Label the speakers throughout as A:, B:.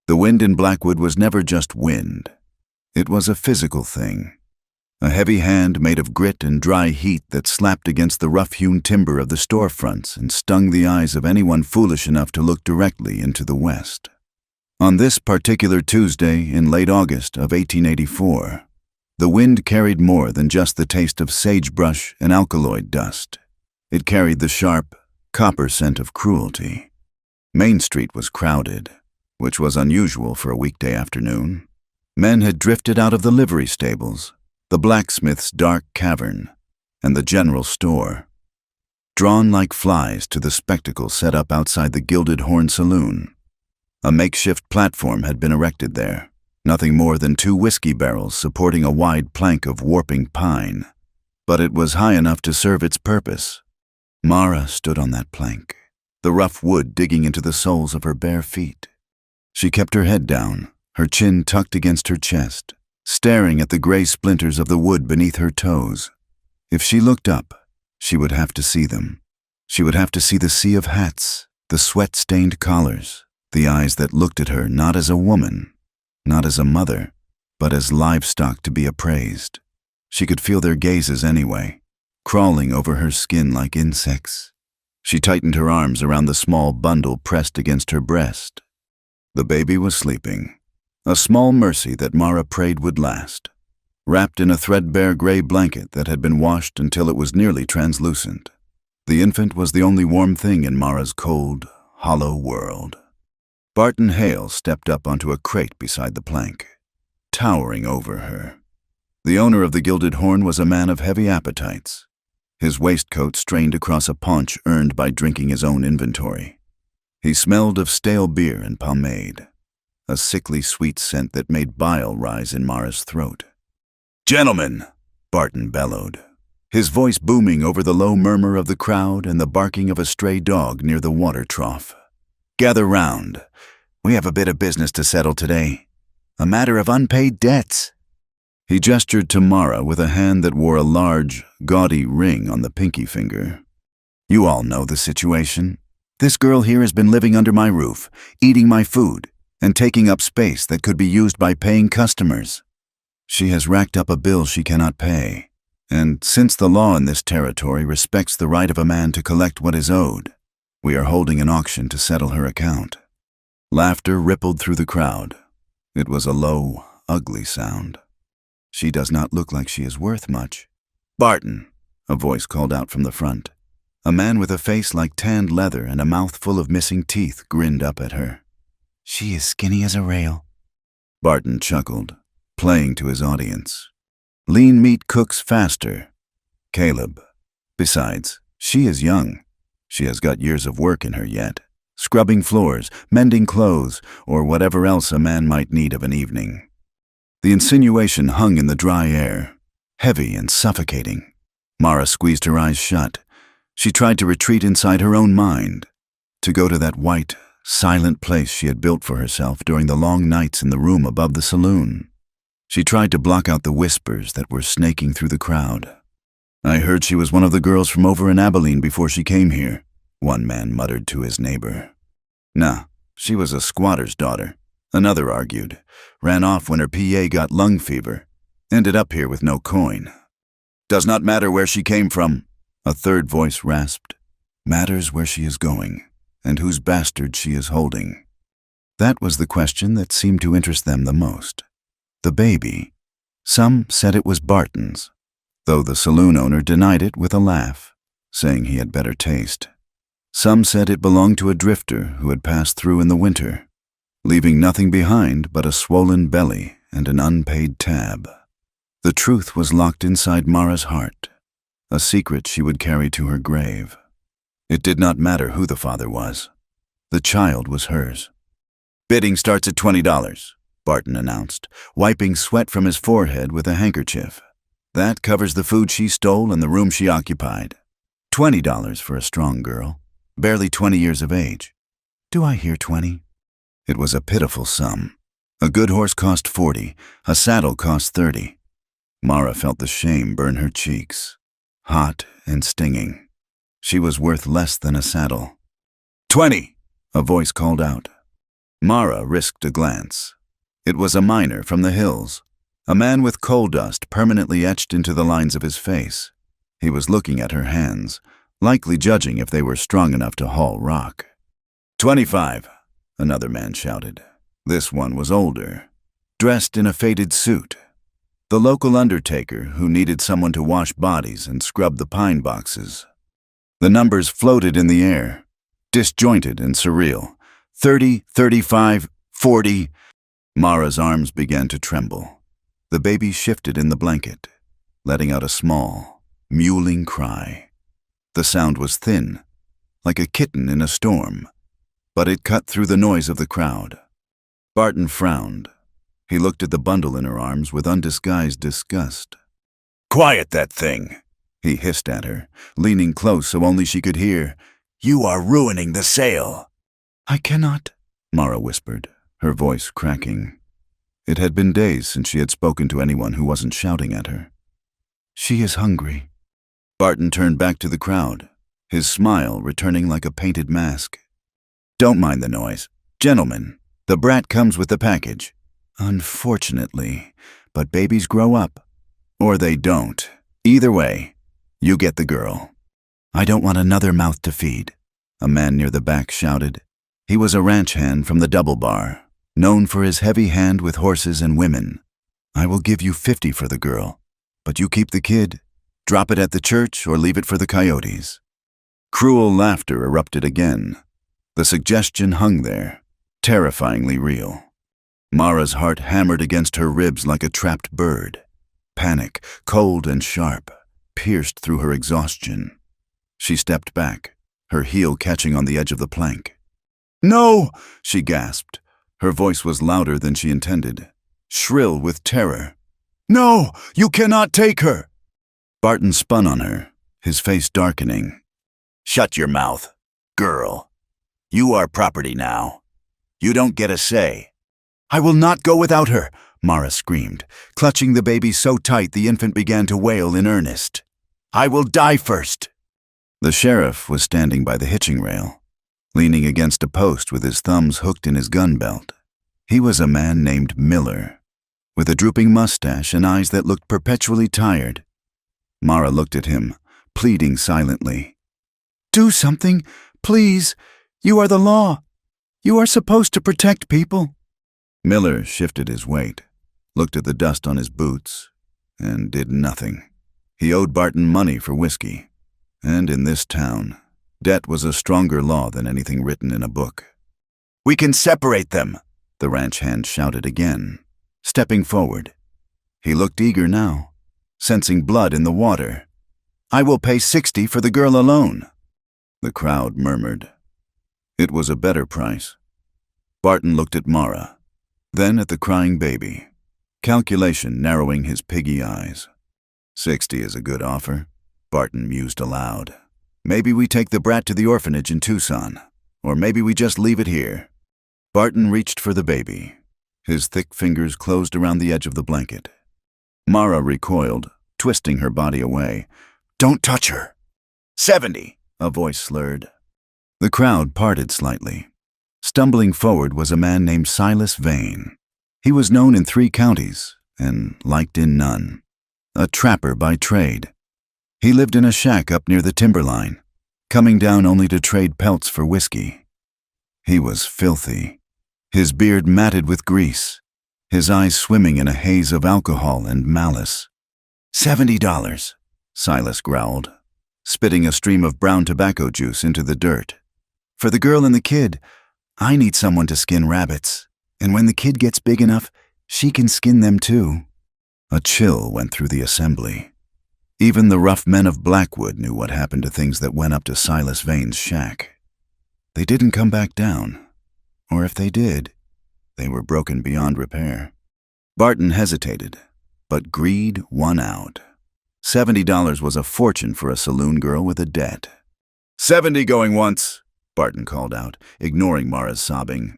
A: The wind in Blackwood was never just wind. It was a physical thing. A heavy hand made of grit and dry heat that slapped against the rough-hewn timber of the storefronts and stung the eyes of anyone foolish enough to look directly into the west. On this particular Tuesday in late August of 1884, the wind carried more than just the taste of sagebrush and alkaloid dust. It carried the sharp, copper scent of cruelty. Main Street was crowded, which was unusual for a weekday afternoon. Men had drifted out of the livery stables, the blacksmith's dark cavern, and the general store, drawn like flies to the spectacle set up outside the Gilded Horn Saloon. A makeshift platform had been erected there, nothing more than 2 whiskey barrels supporting a wide plank of warping pine, but it was high enough to serve its purpose. Mara stood on that plank, the rough wood digging into the soles of her bare feet. She kept her head down, her chin tucked against her chest, staring at the gray splinters of the wood beneath her toes. If she looked up, she would have to see them. She would have to see the sea of hats, the sweat-stained collars, the eyes that looked at her not as a woman, not as a mother, but as livestock to be appraised. She could feel their gazes anyway, crawling over her skin like insects. She tightened her arms around the small bundle pressed against her breast. The baby was sleeping, a small mercy that Mara prayed would last, wrapped in a threadbare gray blanket that had been washed until it was nearly translucent. The infant was the only warm thing in Mara's cold, hollow world. Barton Hale stepped up onto a crate beside the plank, towering over her. The owner of the Gilded Horn was a man of heavy appetites, his waistcoat strained across a paunch earned by drinking his own inventory. He smelled of stale beer and pomade, a sickly sweet scent that made bile rise in Mara's throat. "Gentlemen," Barton bellowed, his voice booming over the low murmur of the crowd and the barking of a stray dog near the water trough. "Gather round. We have a bit of business to settle today. A matter of unpaid debts." He gestured to Mara with a hand that wore a large, gaudy ring on the pinky finger. "You all know the situation. This girl here has been living under my roof, eating my food, and taking up space that could be used by paying customers. She has racked up a bill she cannot pay, and since the law in this territory respects the right of a man to collect what is owed, we are holding an auction to settle her account." Laughter rippled through the crowd. It was a low, ugly sound. "She does not look like she is worth much." "Barton," a voice called out from the front. A man with a face like tanned leather and a mouth full of missing teeth grinned up at her. "She is skinny as a rail." Barton chuckled, playing to his audience. "Lean meat cooks faster. Caleb. Besides, she is young. She has got years of work in her yet, scrubbing floors, mending clothes, or whatever else a man might need of an evening." The insinuation hung in the dry air, heavy and suffocating. Mara squeezed her eyes shut. She tried to retreat inside her own mind, to go to that white, silent place she had built for herself during the long nights in the room above the saloon. She tried to block out the whispers that were snaking through the crowd. "I heard she was one of the girls from over in Abilene before she came here," one man muttered to his neighbor. "Nah, she was a squatter's daughter," another argued. "Ran off when her PA got lung fever. Ended up here with no coin." "Does not matter where she came from," a third voice rasped. "Matters where she is going, and whose bastard she is holding." That was the question that seemed to interest them the most. The baby. Some said it was Barton's, though the saloon owner denied it with a laugh, saying he had better taste. Some said it belonged to a drifter who had passed through in the winter, leaving nothing behind but a swollen belly and an unpaid tab. The truth was locked inside Mara's heart, a secret she would carry to her grave. It did not matter who the father was. The child was hers. "Bidding starts at $20, Barton announced, wiping sweat from his forehead with a handkerchief. "That covers the food she stole and the room she occupied. $20 for a strong girl, barely 20 years of age." "Do I hear 20? It was a pitiful sum. A good horse cost 40, a saddle cost 30. Mara felt the shame burn her cheeks, hot and stinging. She was worth less than a saddle. "20!" a voice called out. Mara risked a glance. It was a miner from the hills, a man with coal dust permanently etched into the lines of his face. He was looking at her hands, likely judging if they were strong enough to haul rock. 25, another man shouted. This one was older, dressed in a faded suit. The local undertaker who needed someone to wash bodies and scrub the pine boxes. The numbers floated in the air, disjointed and surreal. 30, 35, 40. Mara's arms began to tremble. The baby shifted in the blanket, letting out a small, mewling cry. The sound was thin, like a kitten in a storm, but it cut through the noise of the crowd. Barton frowned. He looked at the bundle in her arms with undisguised disgust. "Quiet that thing," he hissed at her, leaning close so only she could hear. "You are ruining the sale." "I cannot," Mara whispered, her voice cracking. It had been days since she had spoken to anyone who wasn't shouting at her. "She is hungry." Barton turned back to the crowd, his smile returning like a painted mask. "Don't mind the noise. Gentlemen, the brat comes with the package." "Unfortunately, but babies grow up. Or they don't. Either way, you get the girl." "I don't want another mouth to feed," a man near the back shouted. He was a ranch hand from the Double Bar, known for his heavy hand with horses and women. "I will give you 50 for the girl, but you keep the kid. Drop it at the church or leave it for the coyotes." Cruel laughter erupted again. The suggestion hung there, terrifyingly real. Mara's heart hammered against her ribs like a trapped bird. Panic, cold and sharp, pierced through her exhaustion. She stepped back, her heel catching on the edge of the plank. "No!" she gasped. Her voice was louder than she intended, shrill with terror. "No! You cannot take her!" Barton spun on her, his face darkening. "Shut your mouth, girl. You are property now. You don't get a say." "I will not go without her," Mara screamed, clutching the baby so tight the infant began to wail in earnest. "I will die first." The sheriff was standing by the hitching rail, leaning against a post with his thumbs hooked in his gun belt. He was a man named Miller, with a drooping mustache and eyes that looked perpetually tired. Mara looked at him, pleading silently. "Do something, please. You are the law. You are supposed to protect people." Miller shifted his weight, looked at the dust on his boots, and did nothing. He owed Barton money for whiskey, and in this town, debt was a stronger law than anything written in a book. "We can separate them," the ranch hand shouted again, stepping forward. He looked eager now, sensing blood in the water. "I will pay 60 for the girl alone." The crowd murmured. It was a better price. Barton looked at Mara, then at the crying baby, calculation narrowing his piggy eyes. 60 is a good offer, Barton mused aloud. Maybe we take the brat to the orphanage in Tucson, or maybe we just leave it here. Barton reached for the baby. His thick fingers closed around the edge of the blanket. Mara recoiled, twisting her body away. "Don't touch her." 70, a voice slurred. The crowd parted slightly. Stumbling forward was a man named Silas Vane. He was known in 3 counties and liked in none. A trapper by trade. He lived in a shack up near the timberline, coming down only to trade pelts for whiskey. He was filthy, his beard matted with grease, his eyes swimming in a haze of alcohol and malice. $70, Silas growled, spitting a stream of brown tobacco juice into the dirt. "For the girl and the kid, I need someone to skin rabbits, and when the kid gets big enough, she can skin them too." A chill went through the assembly. Even the rough men of Blackwood knew what happened to things that went up to Silas Vane's shack. They didn't come back down, or if they did, they were broken beyond repair. Barton hesitated, but greed won out. $70 was a fortune for a saloon girl with a debt. 70 going once, Barton called out, ignoring Mara's sobbing.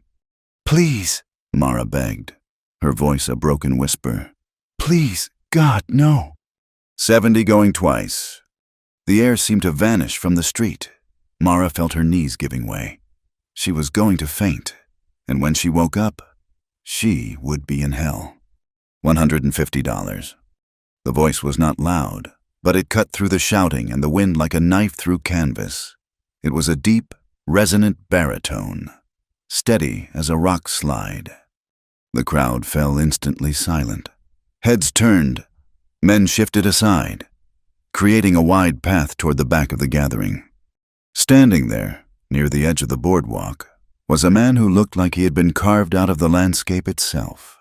A: "Please," Mara begged, her voice a broken whisper. "Please, God, no." 70 going twice. The air seemed to vanish from the street. Mara felt her knees giving way. She was going to faint, And when she woke up, she would be in hell. $150. The voice was not loud, but it cut through the shouting and the wind like a knife through canvas. It was a deep, resonant baritone, steady as a rock slide. The crowd fell instantly silent. Heads turned, men shifted aside, creating a wide path toward the back of the gathering. Standing there, near the edge of the boardwalk, was a man who looked like he had been carved out of the landscape itself.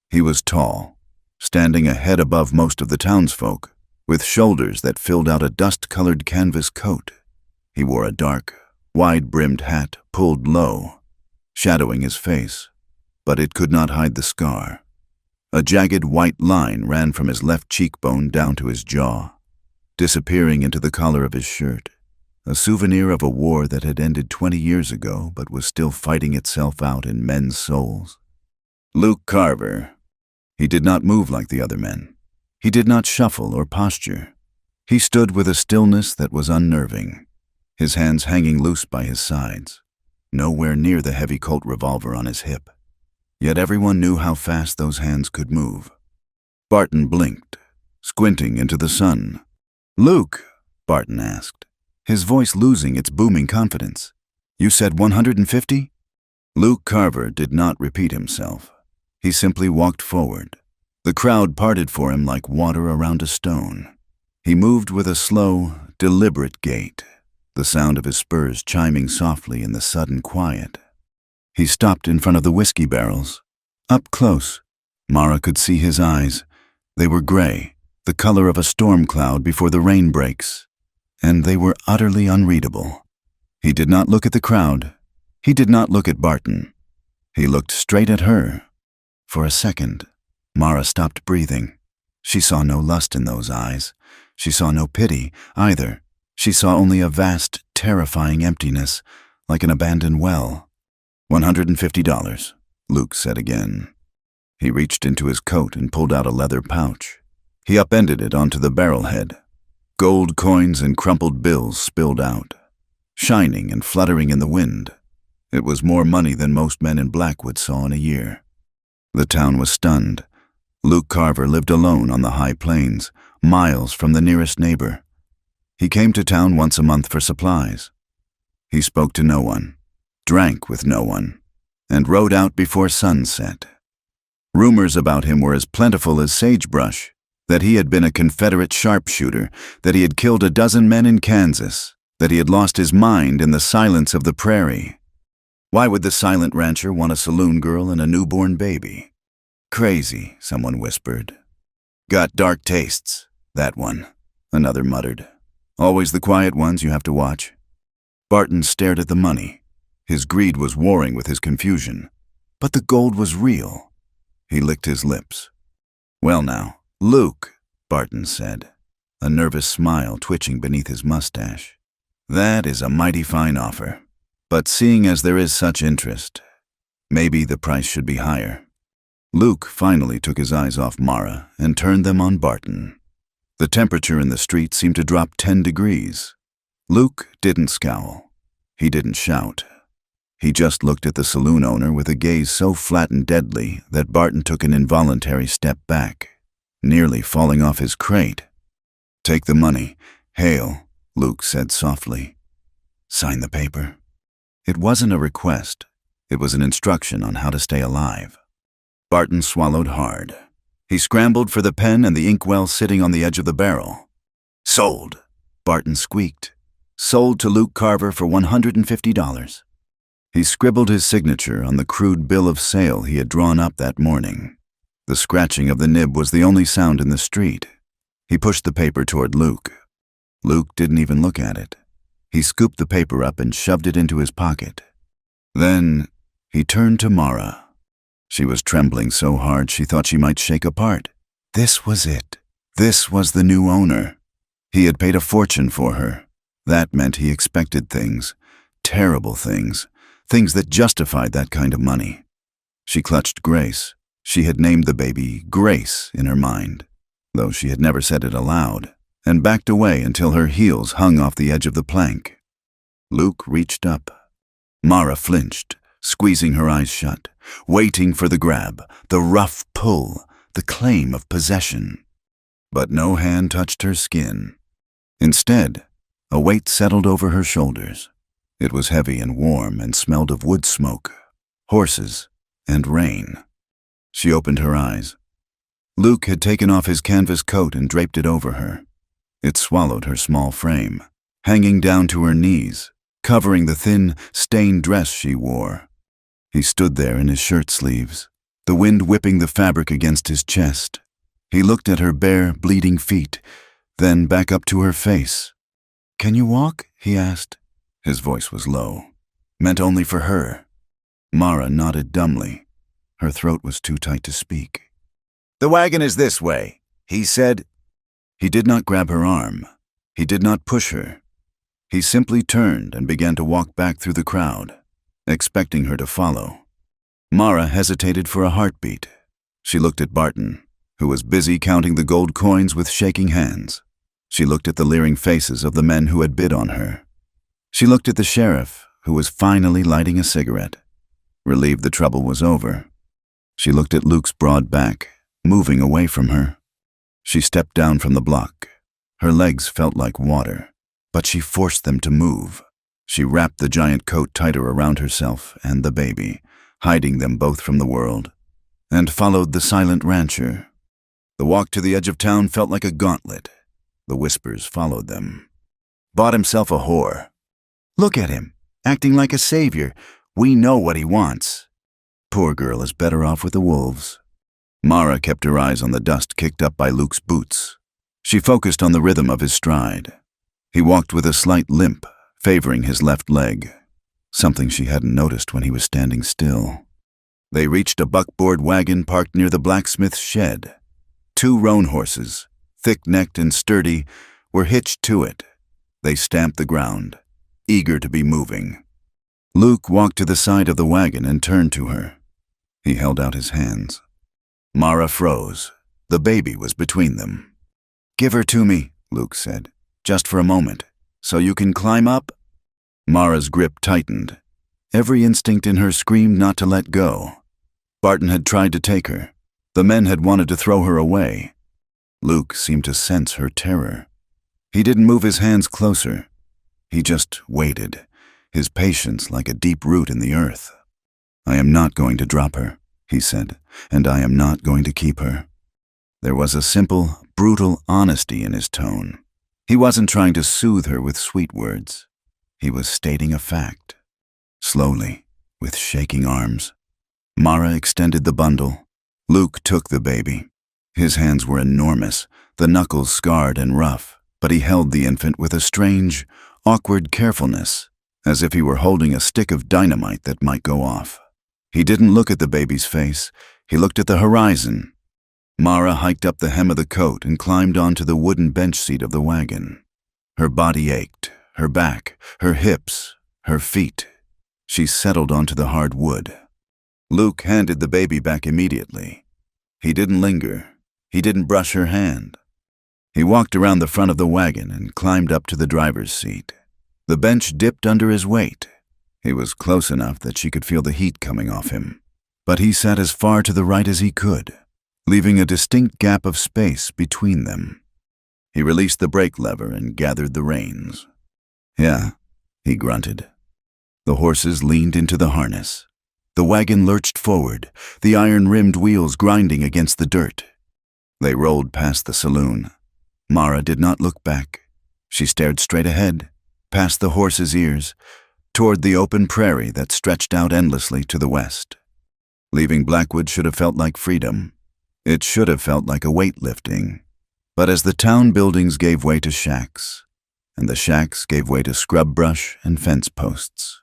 A: He was tall, standing a head above most of the townsfolk, with shoulders that filled out a dust-colored canvas coat. He wore a dark, wide-brimmed hat pulled low, shadowing his face, but it could not hide the scar. A jagged white line ran from his left cheekbone down to his jaw, disappearing into the collar of his shirt, a souvenir of a war that had ended 20 years ago but was still fighting itself out in men's souls. Luke Carver. He did not move like the other men. He did not shuffle or posture. He stood with a stillness that was unnerving, his hands hanging loose by his sides, nowhere near the heavy Colt revolver on his hip. Yet everyone knew how fast those hands could move. Barton blinked, squinting into the sun. "Luke," Barton asked, his voice losing its booming confidence. "You said 150? Luke Carver did not repeat himself. He simply walked forward. The crowd parted for him like water around a stone. He moved with a slow, deliberate gait, the sound of his spurs chiming softly in the sudden quiet. He stopped in front of the whiskey barrels. Up close, Mara could see his eyes. They were gray, the color of a storm cloud before the rain breaks, and they were utterly unreadable. He did not look at the crowd. He did not look at Barton. He looked straight at her. For a second, Mara stopped breathing. She saw no lust in those eyes. She saw no pity, either. She saw only a vast, terrifying emptiness, like an abandoned well. $150, Luke said again. He reached into his coat and pulled out a leather pouch. He upended it onto the barrel head. Gold coins and crumpled bills spilled out, shining and fluttering in the wind. It was more money than most men in Blackwood saw in a year. The town was stunned. Luke Carver lived alone on the high plains, miles from the nearest neighbor. He came to town once a month for supplies. He spoke to no one, drank with no one, and rode out before sunset. Rumors about him were as plentiful as sagebrush, that he had been a Confederate sharpshooter, that he had killed a dozen men in Kansas, that he had lost his mind in the silence of the prairie. Why would the silent rancher want a saloon girl and a newborn baby? Crazy, someone whispered. Got dark tastes, that one, another muttered. Always the quiet ones you have to watch. Barton stared at the money. His greed was warring with his confusion. But the gold was real. He licked his lips. Well now, Luke, Barton said, a nervous smile twitching beneath his mustache. That is a mighty fine offer. But seeing as there is such interest, maybe the price should be higher. Luke finally took his eyes off Mara and turned them on Barton. The temperature in the street seemed to drop 10 degrees. Luke didn't scowl. He didn't shout. He just looked at the saloon owner with a gaze so flat and deadly that Barton took an involuntary step back, nearly falling off his crate. Take the money. Hail, Luke said softly. Sign the paper. It wasn't a request. It was an instruction on how to stay alive. Barton swallowed hard. He scrambled for the pen and the inkwell sitting on the edge of the barrel. Sold, Barton squeaked. Sold to Luke Carver for $150. He scribbled his signature on the crude bill of sale he had drawn up that morning. The scratching of the nib was the only sound in the street. He pushed the paper toward Luke. Luke didn't even look at it. He scooped the paper up and shoved it into his pocket. Then he turned to Mara. She was trembling so hard she thought she might shake apart. This was it. This was the new owner. He had paid a fortune for her. That meant he expected things, terrible things, things that justified that kind of money. She clutched Grace. She had named the baby Grace in her mind, though she had never said it aloud, and backed away until her heels hung off the edge of the plank. Luke reached up. Mara flinched, squeezing her eyes shut, waiting for the grab, the rough pull, the claim of possession. But no hand touched her skin. Instead, a weight settled over her shoulders. It was heavy and warm and smelled of wood smoke, horses, and rain. She opened her eyes. Luke had taken off his canvas coat and draped it over her. It swallowed her small frame, hanging down to her knees, covering the thin, stained dress she wore. He stood there in his shirt sleeves, the wind whipping the fabric against his chest. He looked at her bare, bleeding feet, then back up to her face. "Can you walk?" he asked. His voice was low, meant only for her. Mara nodded dumbly. Her throat was too tight to speak. "The wagon is this way," he said. He did not grab her arm. He did not push her. He simply turned and began to walk back through the crowd, expecting her to follow. Mara hesitated for a heartbeat. She looked at Barton, who was busy counting the gold coins with shaking hands. She looked at the leering faces of the men who had bid on her. She looked at the sheriff, who was finally lighting a cigarette, relieved the trouble was over. She looked at Luke's broad back, moving away from her. She stepped down from the block. Her legs felt like water, but she forced them to move. She wrapped the giant coat tighter around herself and the baby, hiding them both from the world, and followed the silent rancher. The walk to the edge of town felt like a gauntlet. The whispers followed them. "Bought himself a whore. Look at him, acting like a savior. We know what he wants. Poor girl is better off with the wolves." Mara kept her eyes on the dust kicked up by Luke's boots. She focused on the rhythm of his stride. He walked with a slight limp, favoring his left leg, something she hadn't noticed when he was standing still. They reached a buckboard wagon parked near the blacksmith's shed. 2 roan horses, thick-necked and sturdy, were hitched to it. They stamped the ground, eager to be moving. Luke walked to the side of the wagon and turned to her. He held out his hands. Mara froze. The baby was between them. "Give her to me," Luke said, "just for a moment, so you can climb up." Mara's grip tightened. Every instinct in her screamed not to let go. Barton had tried to take her. The men had wanted to throw her away. Luke seemed to sense her terror. He didn't move his hands closer. He just waited, his patience like a deep root in the earth. "I am not going to drop her," he said, "and I am not going to keep her." There was a simple, brutal honesty in his tone. He wasn't trying to soothe her with sweet words. He was stating a fact. Slowly, with shaking arms, Mara extended the bundle. Luke took the baby. His hands were enormous, the knuckles scarred and rough, but he held the infant with a strange, awkward carefulness, as if he were holding a stick of dynamite that might go off. He didn't look at the baby's face. He looked at the horizon. Mara hiked up the hem of the coat and climbed onto the wooden bench seat of the wagon. Her body ached, her back, her hips, her feet. She settled onto the hard wood. Luke handed the baby back immediately. He didn't linger. He didn't brush her hand. He walked around the front of the wagon and climbed up to the driver's seat. The bench dipped under his weight. He was close enough that she could feel the heat coming off him. But he sat as far to the right as he could, leaving a distinct gap of space between them. He released the brake lever and gathered the reins. "Yeah," he grunted. The horses leaned into the harness. The wagon lurched forward, the iron-rimmed wheels grinding against the dirt. They rolled past the saloon. Mara did not look back. She stared straight ahead, past the horses' ears, toward the open prairie that stretched out endlessly to the west. Leaving Blackwood should have felt like freedom. It should have felt like a weight lifting. But as the town buildings gave way to shacks, and the shacks gave way to scrub brush and fence posts,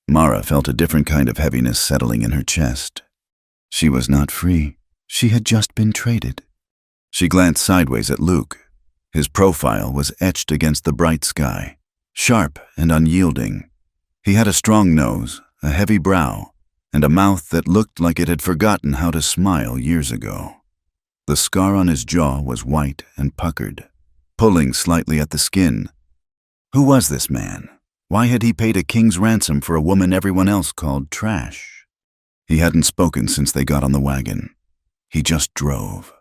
A: Mara felt a different kind of heaviness settling in her chest. She was not free. She had just been traded. She glanced sideways at Luke. His profile was etched against the bright sky, sharp and unyielding. He had a strong nose, a heavy brow, and a mouth that looked like it had forgotten how to smile years ago. The scar on his jaw was white and puckered, pulling slightly at the skin. Who was this man? Why had he paid a king's ransom for a woman everyone else called trash? He hadn't spoken since they got on the wagon. He just drove,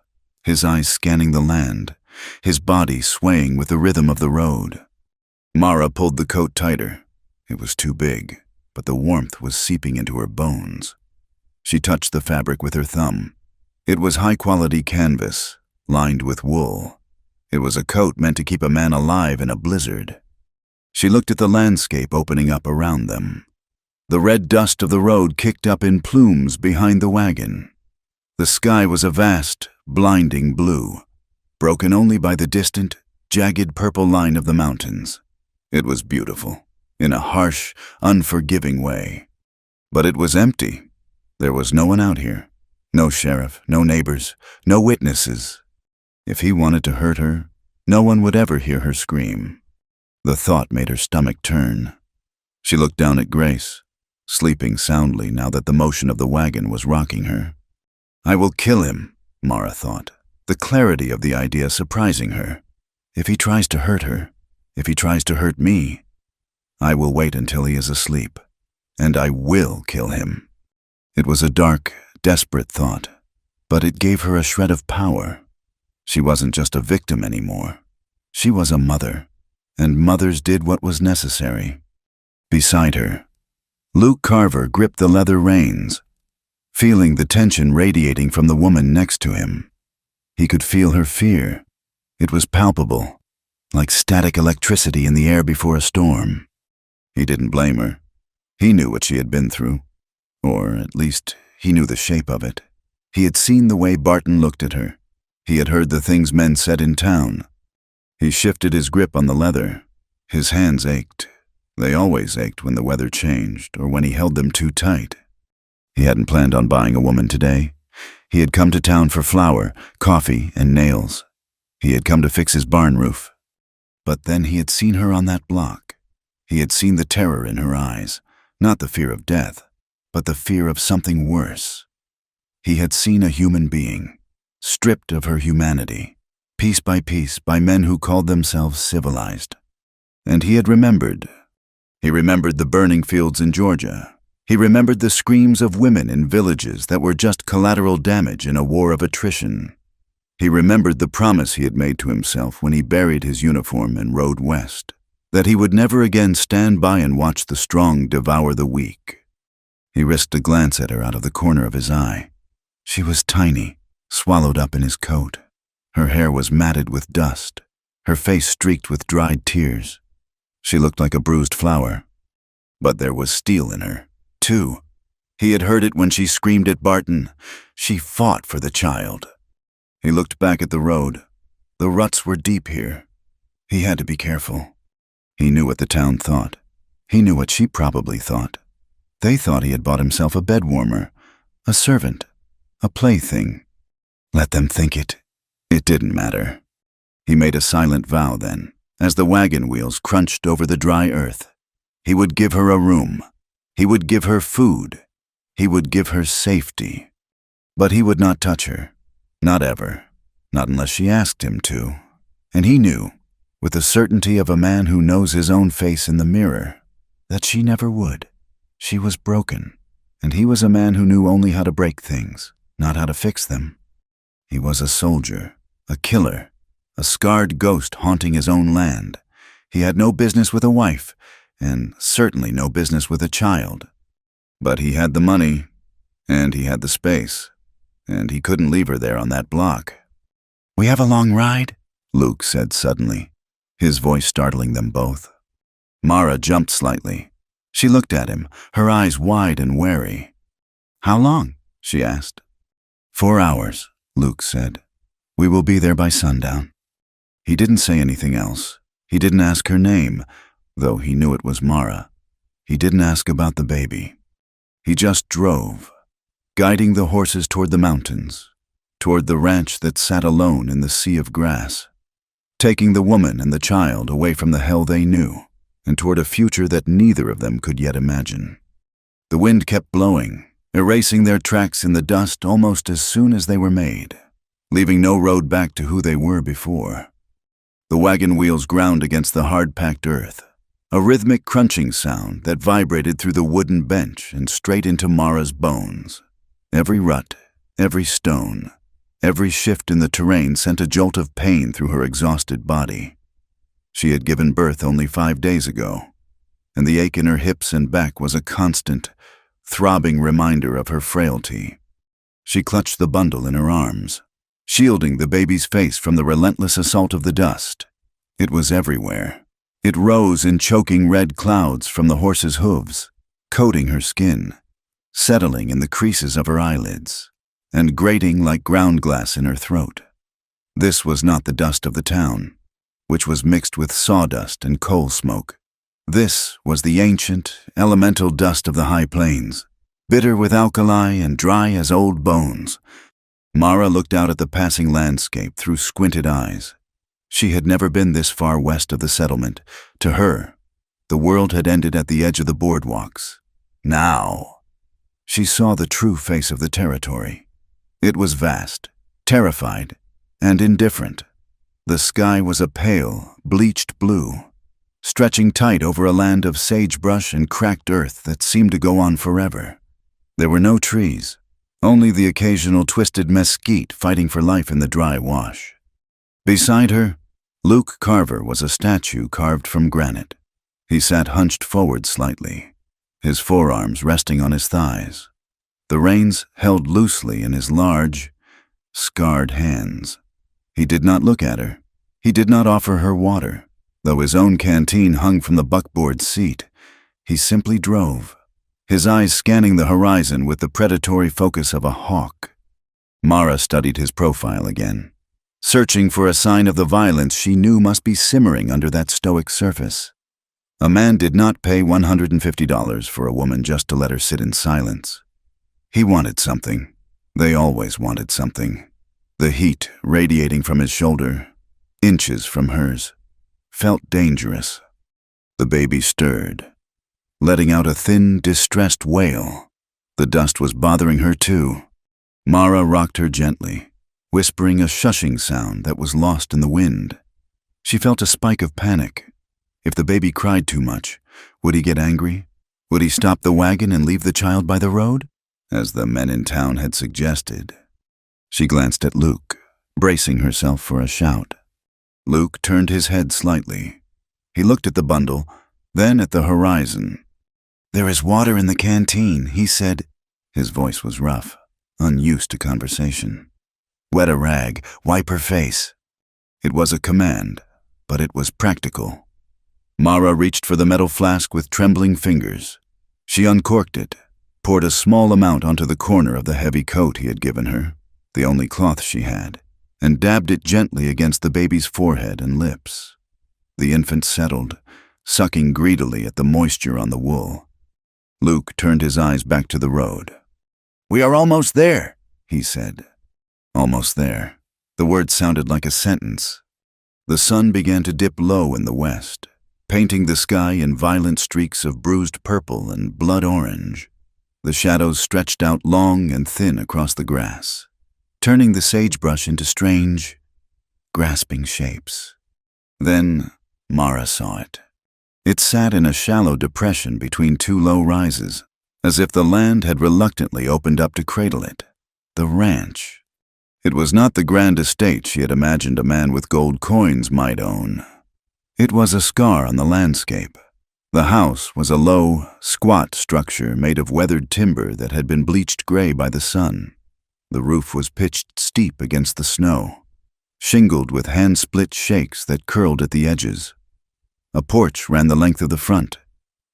A: his eyes scanning the land, his body swaying with the rhythm of the road. Mara pulled the coat tighter. It was too big, but the warmth was seeping into her bones. She touched the fabric with her thumb. It was high-quality canvas, lined with wool. It was a coat meant to keep a man alive in a blizzard. She looked at the landscape opening up around them. The red dust of the road kicked up in plumes behind the wagon. The sky was a vast, blinding blue, broken only by the distant, jagged purple line of the mountains. It was beautiful, in a harsh, unforgiving way. But it was empty. There was no one out here. No sheriff, no neighbors, no witnesses. If he wanted to hurt her, no one would ever hear her scream. The thought made her stomach turn. She looked down at Grace, sleeping soundly now that the motion of the wagon was rocking her. I will kill him, Mara thought, the clarity of the idea surprising her. If he tries to hurt her, if he tries to hurt me, I will wait until he is asleep, and I will kill him. It was a dark, desperate thought, but it gave her a shred of power. She wasn't just a victim anymore. She was a mother, and mothers did what was necessary. Beside her, Luke Carver gripped the leather reins, feeling the tension radiating from the woman next to him. He could feel her fear. It was palpable, like static electricity in the air before a storm. He didn't blame her. He knew what she had been through, or at least he knew the shape of it. He had seen the way Barton looked at her. He had heard the things men said in town. He shifted his grip on the leather. His hands ached. They always ached when the weather changed or when he held them too tight. He hadn't planned on buying a woman today. He had come to town for flour, coffee, and nails. He had come to fix his barn roof. But then he had seen her on that block. He had seen the terror in her eyes, not the fear of death, but the fear of something worse. He had seen a human being, stripped of her humanity, piece by men who called themselves civilized. And he had remembered. He remembered the burning fields in Georgia. He remembered the screams of women in villages that were just collateral damage in a war of attrition. He remembered the promise he had made to himself when he buried his uniform and rode west, that he would never again stand by and watch the strong devour the weak. He risked a glance at her out of the corner of his eye. She was tiny, swallowed up in his coat. Her hair was matted with dust, her face streaked with dried tears. She looked like a bruised flower. But there was steel in her, too. He had heard it when she screamed at Barton. She fought for the child. He looked back at the road. The ruts were deep here. He had to be careful. He knew what the town thought. He knew what she probably thought. They thought he had bought himself a bed warmer, a servant, a plaything. Let them think it. It didn't matter. He made a silent vow then, as the wagon wheels crunched over the dry earth. He would give her a room. He would give her food. He would give her safety. But he would not touch her. Not ever. Not unless she asked him to. And he knew, with the certainty of a man who knows his own face in the mirror, that she never would. She was broken, and he was a man who knew only how to break things, not how to fix them. He was a soldier, a killer, a scarred ghost haunting his own land. He had no business with a wife, and certainly no business with a child. But he had the money, and he had the space, and he couldn't leave her there on that block. "We have a long ride?" Luke said suddenly, his voice startling them both. Mara jumped slightly. She looked at him, her eyes wide and wary. "How long?" she asked. 4 hours, Luke said. "We will be there by sundown." He didn't say anything else. He didn't ask her name, though he knew it was Mara. He didn't ask about the baby. He just drove, guiding the horses toward the mountains, toward the ranch that sat alone in the sea of grass, taking the woman and the child away from the hell they knew, and toward a future that neither of them could yet imagine. The wind kept blowing, erasing their tracks in the dust almost as soon as they were made, leaving no road back to who they were before. The wagon wheels ground against the hard-packed earth. a rhythmic crunching sound that vibrated through the wooden bench and straight into Mara's bones. Every rut, every stone, every shift in the terrain sent a jolt of pain through her exhausted body. She had given birth only 5 days ago, and the ache in her hips and back was a constant, throbbing reminder of her frailty. She clutched the bundle in her arms, shielding the baby's face from the relentless assault of the dust. It was everywhere. It rose in choking red clouds from the horse's hooves, coating her skin, settling in the creases of her eyelids, and grating like ground glass in her throat. This was not the dust of the town, which was mixed with sawdust and coal smoke. This was the ancient, elemental dust of the high plains, bitter with alkali and dry as old bones. Mara looked out at the passing landscape through squinted eyes. She had never been this far west of the settlement. To her, the world had ended at the edge of the boardwalks. Now, she saw the true face of the territory. It was vast, terrified, and indifferent. The sky was a pale, bleached blue, stretching tight over a land of sagebrush and cracked earth that seemed to go on forever. There were no trees, only the occasional twisted mesquite fighting for life in the dry wash. Beside her, Luke Carver was a statue carved from granite. He sat hunched forward slightly, his forearms resting on his thighs, the reins held loosely in his large, scarred hands. He did not look at her. He did not offer her water, though his own canteen hung from the buckboard seat. He simply drove, his eyes scanning the horizon with the predatory focus of a hawk. Mara studied his profile again, searching for a sign of the violence she knew must be simmering under that stoic surface. A man did not pay $150 for a woman just to let her sit in silence. He wanted something. They always wanted something. The heat radiating from his shoulder, inches from hers, felt dangerous. The baby stirred, letting out a thin, distressed wail. The dust was bothering her too. Mara rocked her gently, whispering a shushing sound that was lost in the wind. She felt a spike of panic. If the baby cried too much, would he get angry? Would he stop the wagon and leave the child by the road, as the men in town had suggested? She glanced at Luke, bracing herself for a shout. Luke turned his head slightly. He looked at the bundle, then at the horizon. "There is water in the canteen," he said. His voice was rough, unused to conversation. "Wet a rag, wipe her face." It was a command, but it was practical. Mara reached for the metal flask with trembling fingers. She uncorked it, poured a small amount onto the corner of the heavy coat he had given her, the only cloth she had, and dabbed it gently against the baby's forehead and lips. The infant settled, sucking greedily at the moisture on the wool. Luke turned his eyes back to the road. "We are almost there," he said. Almost there. The word sounded like a sentence. The sun began to dip low in the west, painting the sky in violent streaks of bruised purple and blood orange. The shadows stretched out long and thin across the grass, turning the sagebrush into strange, grasping shapes. Then Mara saw it. It sat in a shallow depression between two low rises, as if the land had reluctantly opened up to cradle it. The ranch. It was not the grand estate she had imagined a man with gold coins might own. It was a scar on the landscape. The house was a low, squat structure made of weathered timber that had been bleached gray by the sun. The roof was pitched steep against the snow, shingled with hand-split shakes that curled at the edges. A porch ran the length of the front,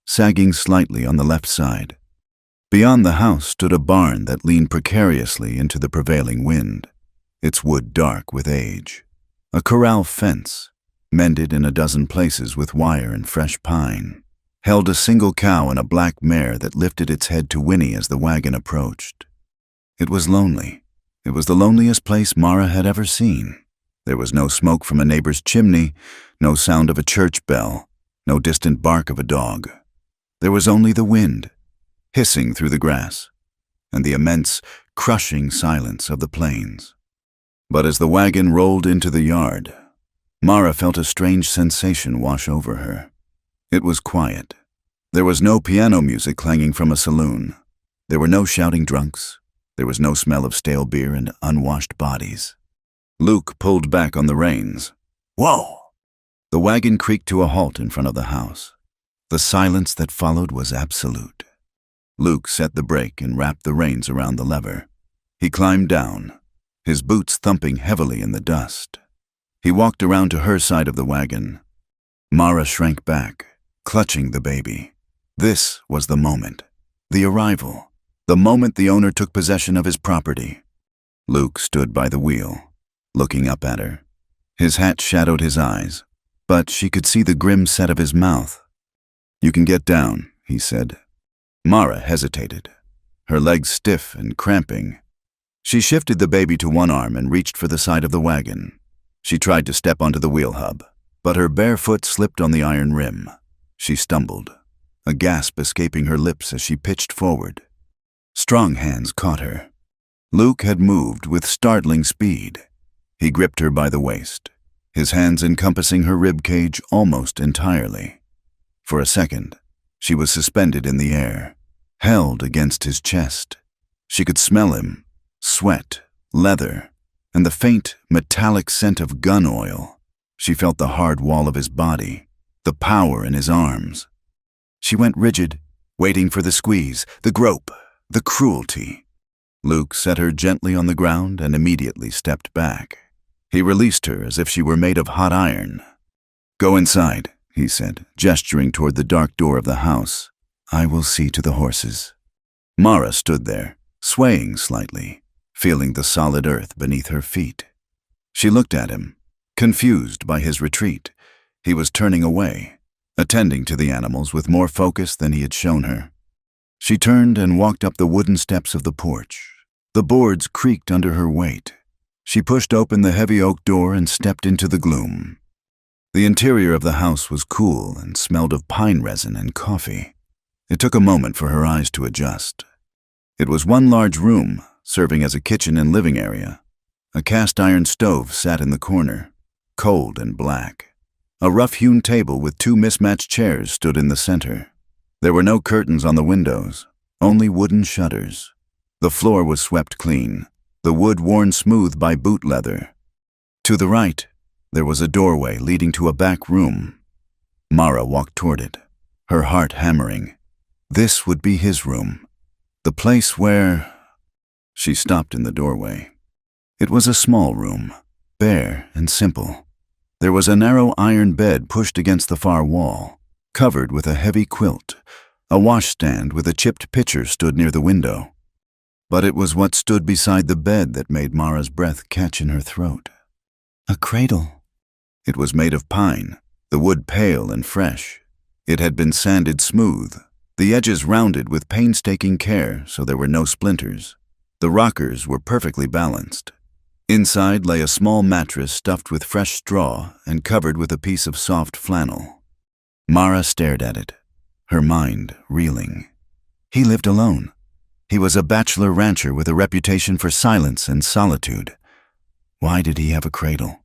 A: sagging slightly on the left side. Beyond the house stood a barn that leaned precariously into the prevailing wind, its wood dark with age. A corral fence, mended in a dozen places with wire and fresh pine, held a single cow and a black mare that lifted its head to whinny as the wagon approached. It was lonely. It was the loneliest place Mara had ever seen. There was no smoke from a neighbor's chimney, no sound of a church bell, no distant bark of a dog. There was only the wind, hissing through the grass, and the immense, crushing silence of the plains. But as the wagon rolled into the yard, Mara felt a strange sensation wash over her. It was quiet. There was no piano music clanging from a saloon. There were no shouting drunks. There was no smell of stale beer and unwashed bodies. Luke pulled back on the reins. Whoa! The wagon creaked to a halt in front of the house. The silence that followed was absolute. Luke set the brake and wrapped the reins around the lever. He climbed down, his boots thumping heavily in the dust. He walked around to her side of the wagon. Mara shrank back, clutching the baby. This was the moment, the arrival, the moment the owner took possession of his property. Luke stood by the wheel, looking up at her. His hat shadowed his eyes, but she could see the grim set of his mouth. "You can get down," he said. Mara hesitated, her legs stiff and cramping. She shifted the baby to one arm and reached for the side of the wagon. She tried to step onto the wheel hub, but her bare foot slipped on the iron rim. She stumbled, a gasp escaping her lips as she pitched forward. Strong hands caught her. Luke had moved with startling speed. He gripped her by the waist, his hands encompassing her rib cage almost entirely. For a second, she was suspended in the air, held against his chest. She could smell him, sweat, leather, and the faint, metallic scent of gun oil. She felt the hard wall of his body, the power in his arms. She went rigid, waiting for the squeeze, the grope, the cruelty. Luke set her gently on the ground and immediately stepped back. He released her as if she were made of hot iron. "Go inside," he said, gesturing toward the dark door of the house. "I will see to the horses." Mara stood there, swaying slightly, feeling the solid earth beneath her feet. She looked at him, confused by his retreat. He was turning away, attending to the animals with more focus than he had shown her. She turned and walked up the wooden steps of the porch. The boards creaked under her weight. She pushed open the heavy oak door and stepped into the gloom. The interior of the house was cool and smelled of pine resin and coffee. It took a moment for her eyes to adjust. It was one large room, serving as a kitchen and living area. A cast-iron stove sat in the corner, cold and black. A rough-hewn table with two mismatched chairs stood in the center. There were no curtains on the windows, only wooden shutters. The floor was swept clean, the wood worn smooth by boot leather. To the right, there was a doorway leading to a back room. Mara walked toward it, her heart hammering. This would be his room, the place where... She stopped in the doorway. It was a small room, bare and simple. There was a narrow iron bed pushed against the far wall, covered with a heavy quilt. A washstand with a chipped pitcher stood near the window. But it was what stood beside the bed that made Mara's breath catch in her throat. A cradle. It was made of pine, the wood pale and fresh. It had been sanded smooth, the edges rounded with painstaking care so there were no splinters. The rockers were perfectly balanced. Inside lay a small mattress stuffed with fresh straw and covered with a piece of soft flannel. Mara stared at it, her mind reeling. He lived alone. He was a bachelor rancher with a reputation for silence and solitude. Why did he have a cradle?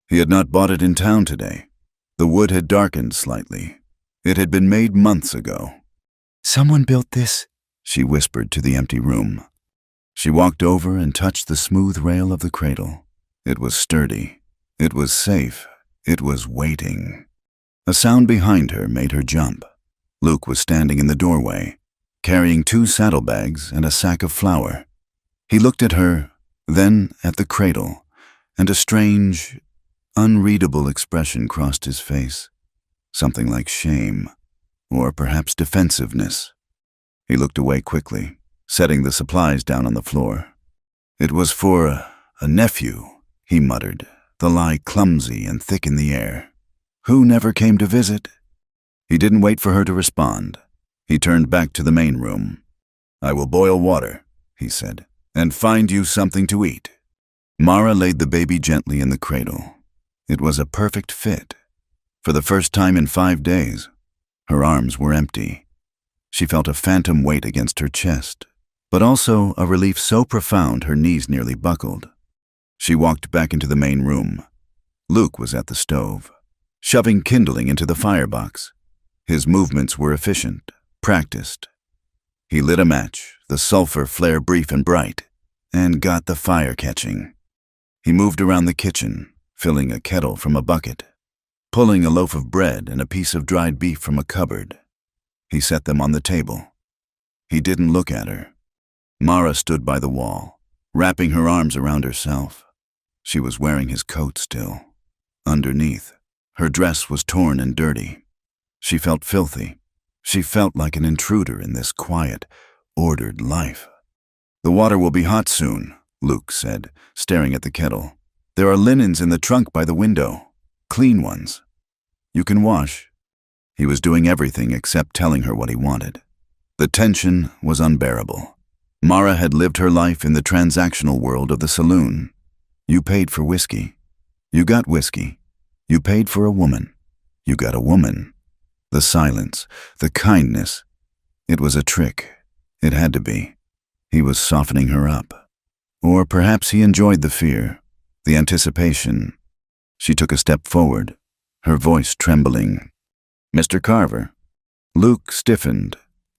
A: He had not bought it in town today. The wood had darkened slightly. It had been made months ago. "Someone built this," she whispered to the empty room. She walked over and touched the smooth rail of the cradle. It was sturdy. It was safe. It was waiting. A sound behind her made her jump. Luke was standing in the doorway, carrying 2 saddlebags and a sack of flour. He looked at her, then at the cradle, and a strange, unreadable expression crossed his face. Something like shame, or perhaps defensiveness. He looked away quickly, setting the supplies down on the floor. "It was for a nephew," he muttered, the lie clumsy and thick in the air. "Who never came to visit?" He didn't wait for her to respond. He turned back to the main room. "I will boil water," he said, "and find you something to eat." Mara laid the baby gently in the cradle. It was a perfect fit. For the first time in 5 days, her arms were empty. She felt a phantom weight against her chest, but also a relief so profound her knees nearly buckled. She walked back into the main room. Luke was at the stove, shoving kindling into the firebox. His movements were efficient, practiced. He lit a match, the sulfur flare brief and bright, and got the fire catching. He moved around the kitchen, filling a kettle from a bucket, pulling a loaf of bread and a piece of dried beef from a cupboard. He set them on the table. He didn't look at her. Mara stood by the wall, wrapping her arms around herself. She was wearing his coat still. Underneath, her dress was torn and dirty. She felt filthy. She felt like an intruder in this quiet, ordered life. "The water will be hot soon," Luke said, staring at the kettle. "There are linens in the trunk by the window. Clean ones. You can wash." He was doing everything except telling her what he wanted. The tension was unbearable. Mara had lived her life in the transactional world of the saloon. You paid for whiskey. You got whiskey. You paid for a woman. You got a woman. The silence, the kindness. It was a trick. It had to be. He was softening her up. Or perhaps he enjoyed the fear, the anticipation. She took a step forward, her voice trembling. "Mr. Carver." Luke stiffened.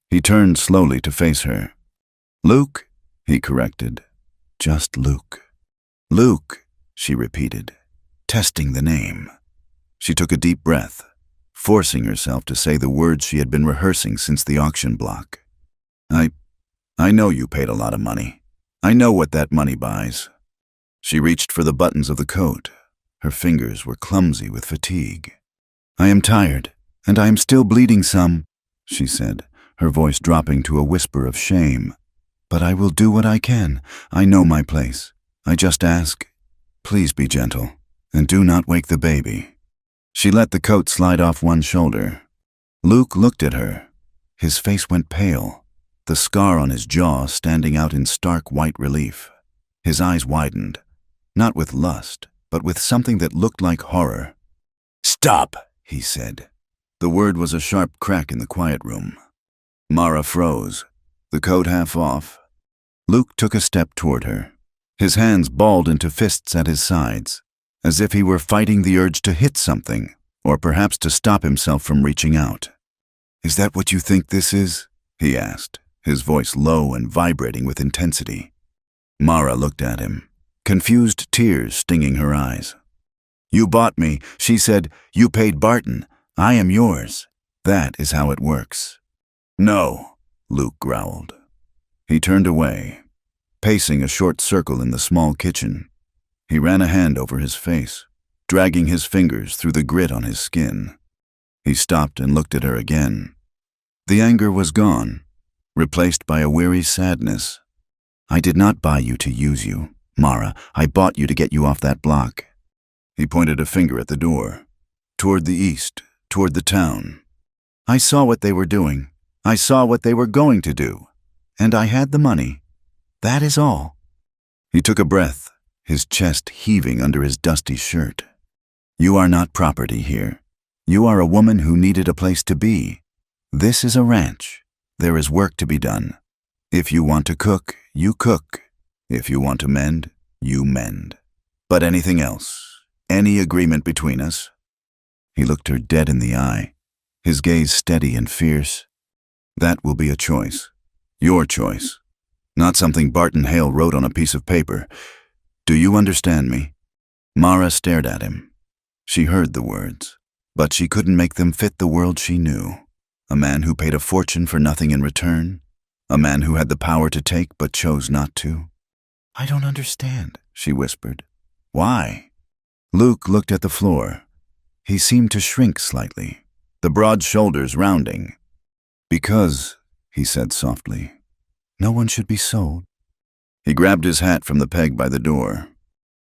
A: He turned slowly to face her. "Luke," he corrected. "Just Luke." "Luke," she repeated, testing the name. She took a deep breath, forcing herself to say the words she had been rehearsing since the auction block. I know you paid a lot of money. I know what that money buys." She reached for the buttons of the coat. Her fingers were clumsy with fatigue. "I am tired, and I am still bleeding some," she said, her voice dropping to a whisper of shame. "But I will do what I can. I know my place. I just ask, please be gentle, and do not wake the baby." She let the coat slide off one shoulder. Luke looked at her. His face went pale, the scar on his jaw standing out in stark white relief. His eyes widened, not with lust, but with something that looked like horror. "Stop," he said. The word was a sharp crack in the quiet room. Mara froze, the coat half off. Luke took a step toward her. His hands balled into fists at his sides, as if he were fighting the urge to hit something, or perhaps to stop himself from reaching out. "Is that what you think this is?" he asked, his voice low and vibrating with intensity. Mara looked at him, confused tears stinging her eyes. "You bought me," she said. "You paid Barton. I am yours. That is how it works." "No," Luke growled. He turned away, pacing a short circle in the small kitchen. He ran a hand over his face, dragging his fingers through the grit on his skin. He stopped and looked at her again. The anger was gone, replaced by a weary sadness. "I did not buy you to use you, Mara. I bought you to get you off that block." He pointed a finger at the door, toward the east, toward the town. "I saw what they were doing. I saw what they were going to do. And I had the money. That is all." He took a breath, his chest heaving under his dusty shirt. "You are not property here. You are a woman who needed a place to be. This is a ranch. There is work to be done. If you want to cook, you cook. If you want to mend, you mend. But anything else, any agreement between us?" He looked her dead in the eye, his gaze steady and fierce. "That will be a choice. Your choice. Not something Barton Hale wrote on a piece of paper. Do you understand me?" Mara stared at him. She heard the words, but she couldn't make them fit the world she knew. A man who paid a fortune for nothing in return. A man who had the power to take but chose not to. "I don't understand," she whispered. "Why?" Luke looked at the floor. He seemed to shrink slightly, the broad shoulders rounding. "Because," he said softly, "no one should be sold." He grabbed his hat from the peg by the door.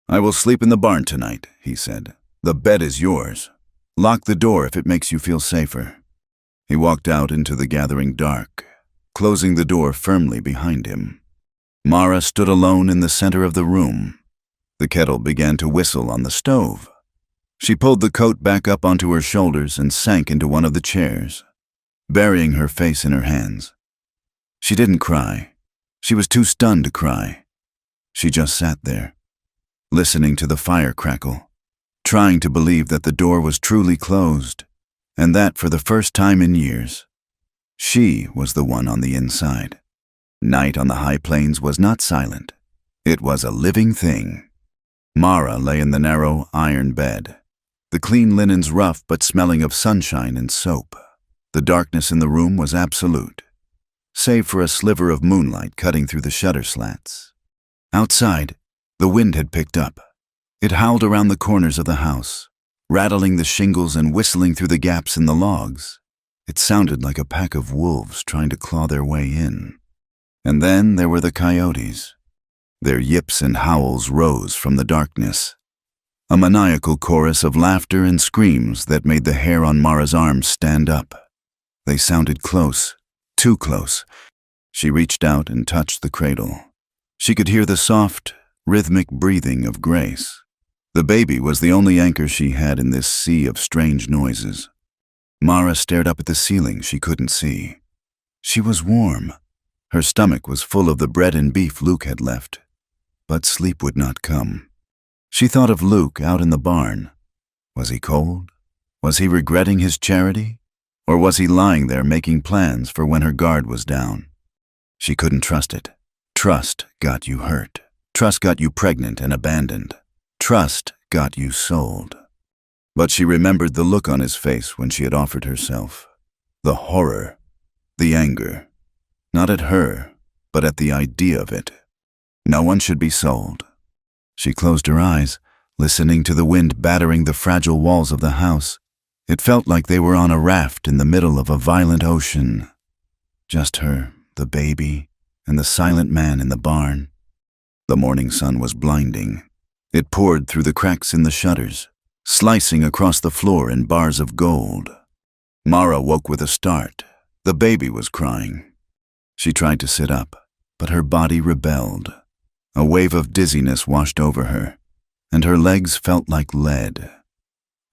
A: "I will sleep in the barn tonight," he said. "The bed is yours. Lock the door if it makes you feel safer." He walked out into the gathering dark, closing the door firmly behind him. Mara stood alone in the center of the room. The kettle began to whistle on the stove. She pulled the coat back up onto her shoulders and sank into one of the chairs, burying her face in her hands. She didn't cry. She was too stunned to cry. She just sat there, listening to the fire crackle, trying to believe that the door was truly closed, and that for the first time in years. She was the one on the inside. Night on the high plains was not silent. It was a living thing. Mara lay in the narrow iron bed, the clean linens rough but smelling of sunshine and soap. The darkness in the room was absolute, save for a sliver of moonlight cutting through the shutter slats. Outside, the wind had picked up. It howled around the corners of the house, rattling the shingles and whistling through the gaps in the logs. It sounded like a pack of wolves trying to claw their way in. And then there were the coyotes. Their yips and howls rose from the darkness, a maniacal chorus of laughter and screams that made the hair on Mara's arms stand up. They sounded close, too close. She reached out and touched the cradle. She could hear the soft, rhythmic breathing of Grace. The baby was the only anchor she had in this sea of strange noises. Mara stared up at the ceiling she couldn't see. She was warm. Her stomach was full of the bread and beef Luke had left. But sleep would not come. She thought of Luke out in the barn. Was he cold? Was he regretting his charity? Or was he lying there making plans for when her guard was down? She couldn't trust it. Trust got you hurt. Trust got you pregnant and abandoned. Trust got you sold. But she remembered the look on his face when she had offered herself. The horror. The anger. Not at her, but at the idea of it. No one should be sold. She closed her eyes, listening to the wind battering the fragile walls of the house. It felt like they were on a raft in the middle of a violent ocean. Just her, the baby, and the silent man in the barn. The morning sun was blinding. It poured through the cracks in the shutters, slicing across the floor in bars of gold. Mara woke with a start. The baby was crying. She tried to sit up, but her body rebelled. A wave of dizziness washed over her, and her legs felt like lead.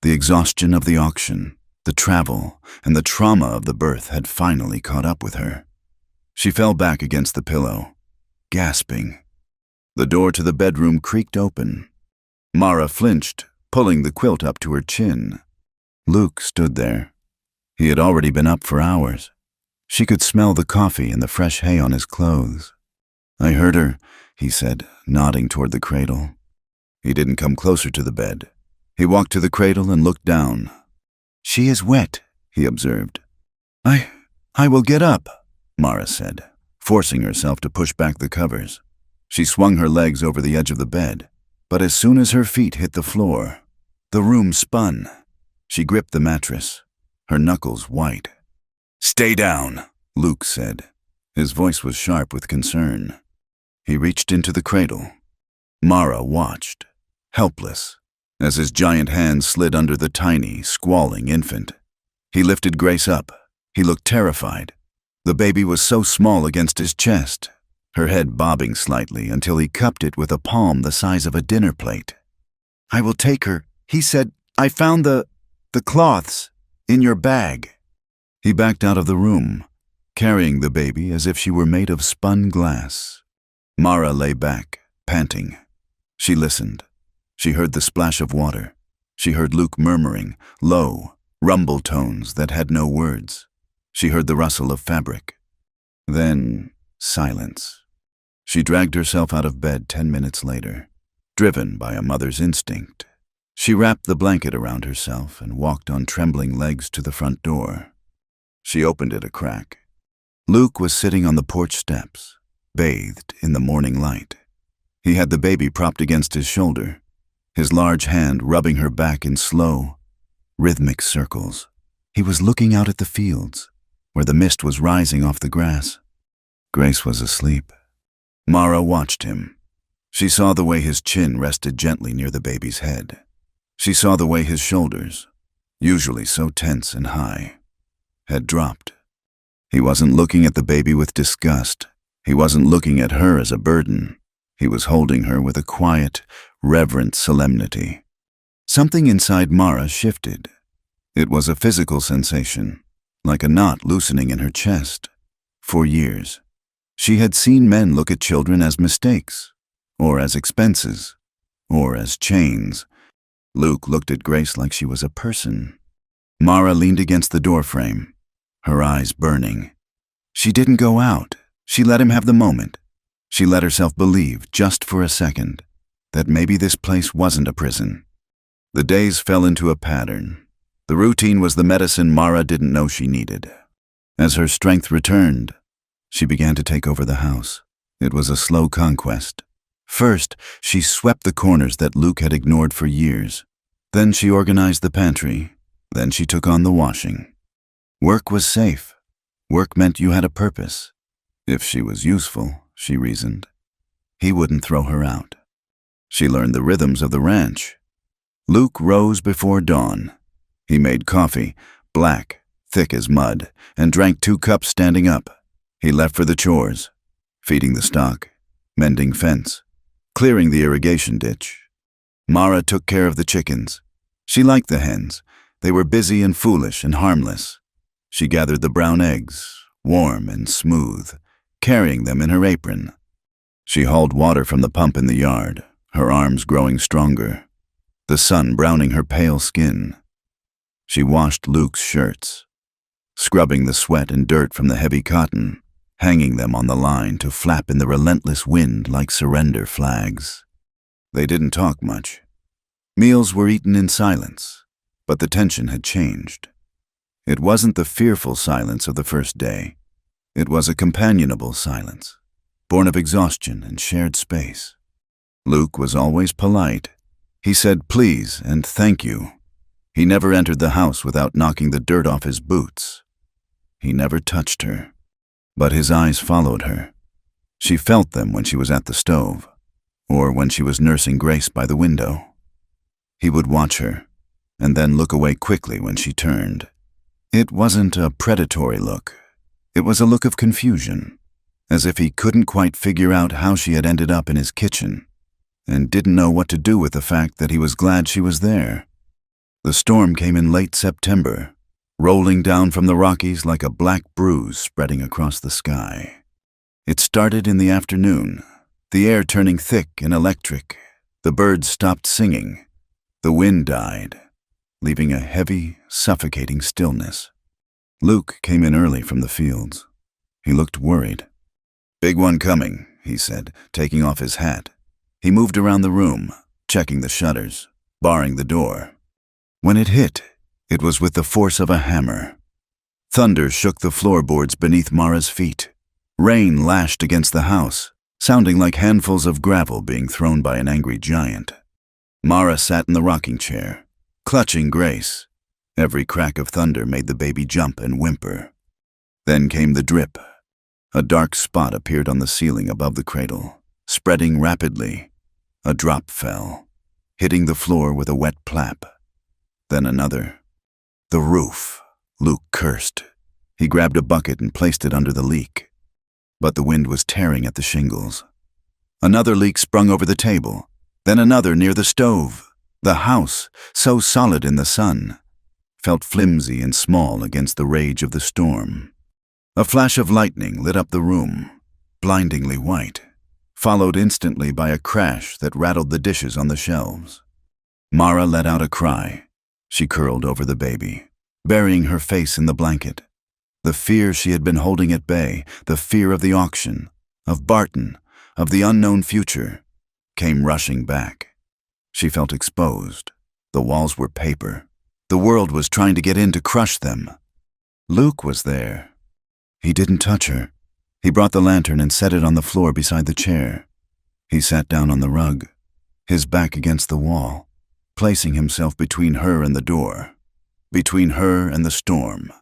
A: The exhaustion of the auction, the travel, and the trauma of the birth had finally caught up with her. She fell back against the pillow, gasping. The door to the bedroom creaked open. Mara flinched, pulling the quilt up to her chin. Luke stood there. He had already been up for hours. She could smell the coffee and the fresh hay on his clothes. "I heard her," he said, nodding toward the cradle. He didn't come closer to the bed. He walked to the cradle and looked down. "She is wet," he observed. I will get up," Mara said, forcing herself to push back the covers. She swung her legs over the edge of the bed, but as soon as her feet hit the floor, the room spun. She gripped the mattress, her knuckles white. "Stay down," Luke said. His voice was sharp with concern. He reached into the cradle. Mara watched, helpless, as his giant hands slid under the tiny, squalling infant. He lifted Grace up. He looked terrified. The baby was so small against his chest, her head bobbing slightly until he cupped it with a palm the size of a dinner plate. "I will take her," he said. "I found the cloths in your bag." He backed out of the room, carrying the baby as if she were made of spun glass. Mara lay back, panting. She listened. She heard the splash of water. She heard Luke murmuring, low, rumble tones that had no words. She heard the rustle of fabric. Then, silence. She dragged herself out of bed 10 minutes later, driven by a mother's instinct. She wrapped the blanket around herself and walked on trembling legs to the front door. She opened it a crack. Luke was sitting on the porch steps, bathed in the morning light. He had the baby propped against his shoulder, his large hand rubbing her back in slow, rhythmic circles. He was looking out at the fields, where the mist was rising off the grass. Grace was asleep. Mara watched him. She saw the way his chin rested gently near the baby's head. She saw the way his shoulders, usually so tense and high, had dropped. He wasn't looking at the baby with disgust. He wasn't looking at her as a burden. He was holding her with a quiet, reverent solemnity. Something inside Mara shifted. It was a physical sensation, like a knot loosening in her chest. For years, she had seen men look at children as mistakes, or as expenses, or as chains. Luke looked at Grace like she was a person. Mara leaned against the doorframe, her eyes burning. She didn't go out. She let him have the moment. She let herself believe, just for a second, that maybe this place wasn't a prison. The days fell into a pattern. The routine was the medicine Mara didn't know she needed. As her strength returned, she began to take over the house. It was a slow conquest. First, she swept the corners that Luke had ignored for years. Then she organized the pantry. Then she took on the washing. Work was safe. Work meant you had a purpose. If she was useful, she reasoned, he wouldn't throw her out. She learned the rhythms of the ranch. Luke rose before dawn. He made coffee, black, thick as mud, and drank 2 cups standing up. He left for the chores, feeding the stock, mending fence, clearing the irrigation ditch. Mara took care of the chickens. She liked the hens. They were busy and foolish and harmless. She gathered the brown eggs, warm and smooth, carrying them in her apron. She hauled water from the pump in the yard, her arms growing stronger, the sun browning her pale skin. She washed Luke's shirts, scrubbing the sweat and dirt from the heavy cotton, hanging them on the line to flap in the relentless wind like surrender flags. They didn't talk much. Meals were eaten in silence, but the tension had changed. It wasn't the fearful silence of the first day. It was a companionable silence, born of exhaustion and shared space. Luke was always polite. He said please and thank you. He never entered the house without knocking the dirt off his boots. He never touched her, but his eyes followed her. She felt them when she was at the stove, or when she was nursing Grace by the window. He would watch her, and then look away quickly when she turned. It wasn't a predatory look. It was a look of confusion, as if he couldn't quite figure out how she had ended up in his kitchen, and didn't know what to do with the fact that he was glad she was there. The storm came in late September, rolling down from the Rockies like a black bruise spreading across the sky. It started in the afternoon, the air turning thick and electric. The birds stopped singing. The wind died, leaving a heavy, suffocating stillness. Luke came in early from the fields. He looked worried. "Big one coming," he said, taking off his hat. He moved around the room, checking the shutters, barring the door. When it hit, it was with the force of a hammer. Thunder shook the floorboards beneath Mara's feet. Rain lashed against the house, sounding like handfuls of gravel being thrown by an angry giant. Mara sat in the rocking chair, clutching Grace. Every crack of thunder made the baby jump and whimper. Then came the drip. A dark spot appeared on the ceiling above the cradle, spreading rapidly. A drop fell, hitting the floor with a wet plap. Then another. The roof. Luke cursed. He grabbed a bucket and placed it under the leak. But the wind was tearing at the shingles. Another leak sprung over the table, then another near the stove. The house, so solid in the sun, felt flimsy and small against the rage of the storm. A flash of lightning lit up the room, blindingly white, followed instantly by a crash that rattled the dishes on the shelves. Mara let out a cry. She curled over the baby, burying her face in the blanket. The fear she had been holding at bay, the fear of the auction, of Barton, of the unknown future, came rushing back. She felt exposed. The walls were paper. The world was trying to get in to crush them. Luke was there. He didn't touch her. He brought the lantern and set it on the floor beside the chair. He sat down on the rug, his back against the wall, placing himself between her and the door, between her and the storm.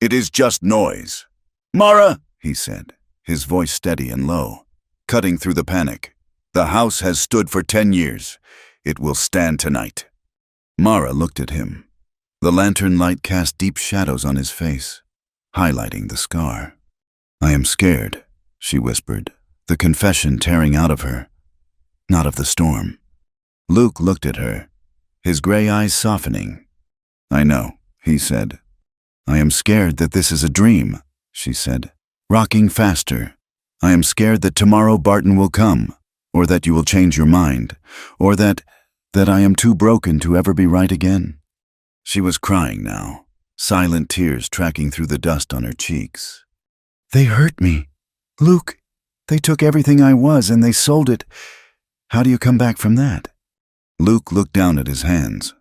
A: "It is just noise." "Mara," he said, his voice steady and low, cutting through the panic. "The house has stood for 10 years. It will stand tonight." Mara looked at him. The lantern light cast deep shadows on his face, highlighting the scar. "I am scared," she whispered, the confession tearing out of her, not of the storm. Luke looked at her, his gray eyes softening. "I know," he said. "I am scared that this is a dream," she said, rocking faster. "I am scared that tomorrow Barton will come, or that you will change your mind, or that I am too broken to ever be right again." She was crying now, silent tears tracking through the dust on her cheeks. "They hurt me. Luke, they took everything I was and they sold it. How do you come back from that?" Luke looked down at his hands.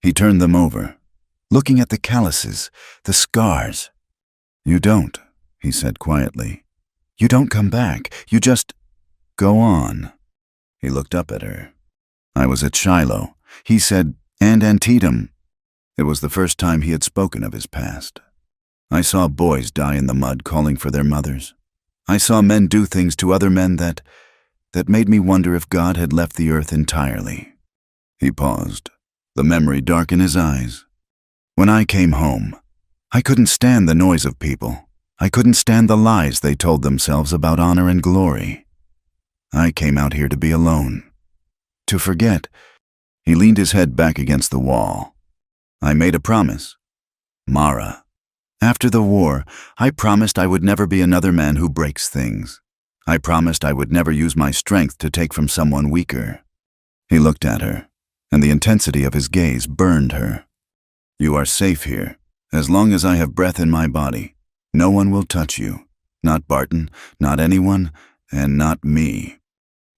A: He turned them over, looking at the calluses, the scars. "You don't," he said quietly. "You don't come back. You just go on." He looked up at her. "I was at Shiloh," he said, "and Antietam." It was the first time he had spoken of his past. "I saw boys die in the mud calling for their mothers. I saw men do things to other men that made me wonder if God had left the earth entirely." He paused, the memory dark in his eyes. "When I came home, I couldn't stand the noise of people. I couldn't stand the lies they told themselves about honor and glory. I came out here to be alone, to forget." He leaned his head back against the wall. "I made a promise. Mara. After the war, I promised I would never be another man who breaks things. I promised I would never use my strength to take from someone weaker." He looked at her, and the intensity of his gaze burned her. "You are safe here. As long as I have breath in my body, no one will touch you. Not Barton, not anyone, and not me."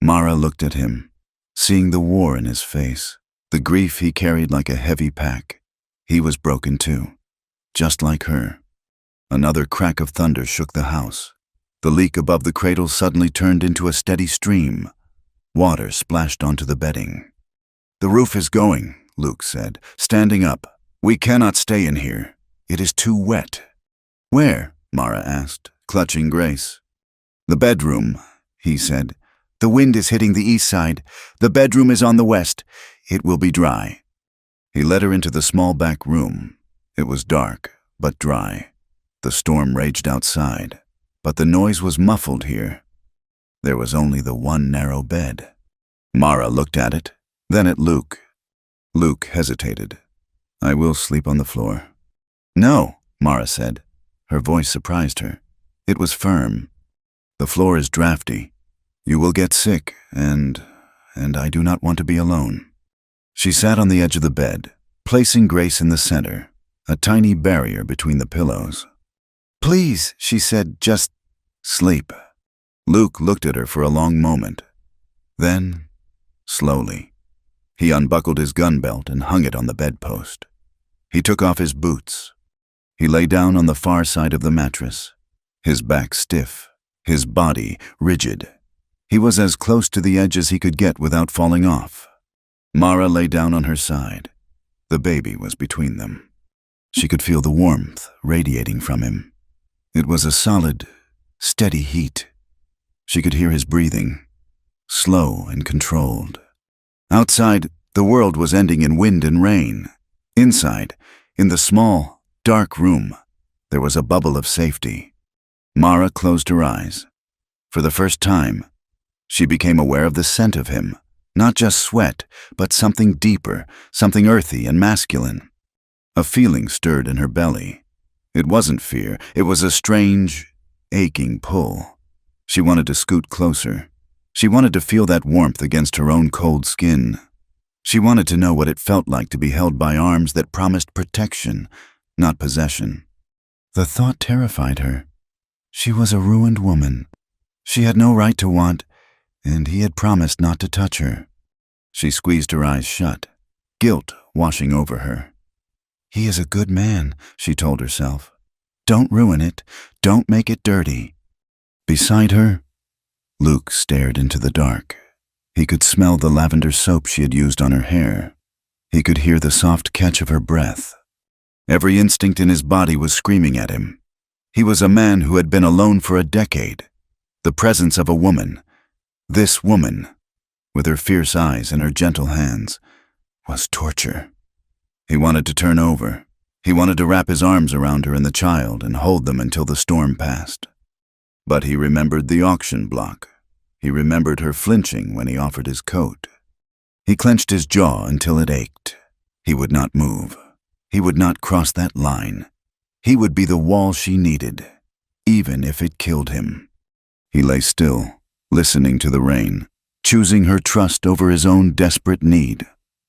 A: Mara looked at him, seeing the war in his face, the grief he carried like a heavy pack. He was broken too, just like her. Another crack of thunder shook the house. The leak above the cradle suddenly turned into a steady stream. Water splashed onto the bedding. "The roof is going," Luke said, standing up. "We cannot stay in here. It is too wet." "Where?" Mara asked, clutching Grace. "The bedroom," he said. "The wind is hitting the east side. The bedroom is on the west. It will be dry." He led her into the small back room. It was dark, but dry. The storm raged outside, but the noise was muffled here. There was only the one narrow bed. Mara looked at it, then at Luke. Luke hesitated. "I will sleep on the floor." "No," Mara said. Her voice surprised her. It was firm. "The floor is drafty. You will get sick, and I do not want to be alone." She sat on the edge of the bed, placing Grace in the center, a tiny barrier between the pillows. "Please," she said, "just sleep." Luke looked at her for a long moment. Then, slowly, he unbuckled his gun belt and hung it on the bedpost. He took off his boots. He lay down on the far side of the mattress, his back stiff, his body rigid. He was as close to the edge as he could get without falling off. Mara lay down on her side. The baby was between them. She could feel the warmth radiating from him. It was a solid, steady heat. She could hear his breathing, slow and controlled. Outside, the world was ending in wind and rain. Inside, in the small, dark room, there was a bubble of safety. Mara closed her eyes. For the first time, she became aware of the scent of him. Not just sweat, but something deeper, something earthy and masculine. A feeling stirred in her belly. It wasn't fear, it was a strange, aching pull. She wanted to scoot closer. She wanted to feel that warmth against her own cold skin. She wanted to know what it felt like to be held by arms that promised protection, not possession. The thought terrified her. She was a ruined woman. She had no right to want, and he had promised not to touch her. She squeezed her eyes shut, guilt washing over her. "He is a good man," she told herself. "Don't ruin it. Don't make it dirty." Beside her, Luke stared into the dark. He could smell the lavender soap she had used on her hair. He could hear the soft catch of her breath. Every instinct in his body was screaming at him. He was a man who had been alone for a decade. The presence of a woman, this woman, with her fierce eyes and her gentle hands, was torture. He wanted to turn over. He wanted to wrap his arms around her and the child and hold them until the storm passed. But he remembered the auction block. He remembered her flinching when he offered his coat. He clenched his jaw until it ached. He would not move. He would not cross that line. He would be the wall she needed, even if it killed him. He lay still, listening to the rain, choosing her trust over his own desperate need.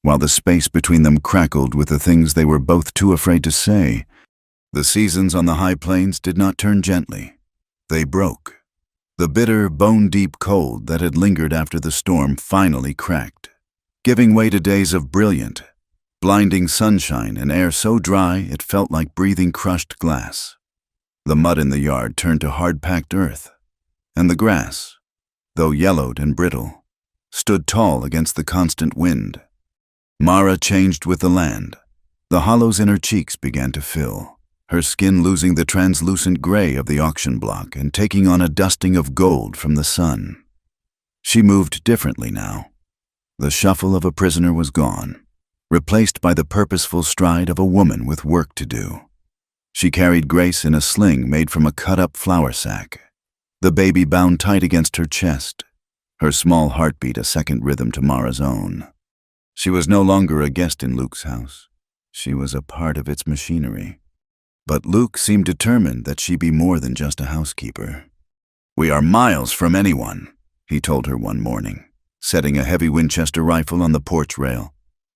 A: while the space between them crackled with the things they were both too afraid to say. The seasons on the high plains did not turn gently. They broke. The bitter, bone-deep cold that had lingered after the storm finally cracked, giving way to days of brilliant, blinding sunshine and air so dry it felt like breathing crushed glass. The mud in the yard turned to hard-packed earth, and the grass, though yellowed and brittle, stood tall against the constant wind. Mara changed with the land. The hollows in her cheeks began to fill, her skin losing the translucent gray of the auction block and taking on a dusting of gold from the sun. She moved differently now. The shuffle of a prisoner was gone, replaced by the purposeful stride of a woman with work to do. She carried Grace in a sling made from a cut-up flour sack, the baby bound tight against her chest, her small heartbeat a second rhythm to Mara's own. She was no longer a guest in Luke's house. She was a part of its machinery. But Luke seemed determined that she be more than just a housekeeper. "We are miles from anyone," he told her one morning, setting a heavy Winchester rifle on the porch rail.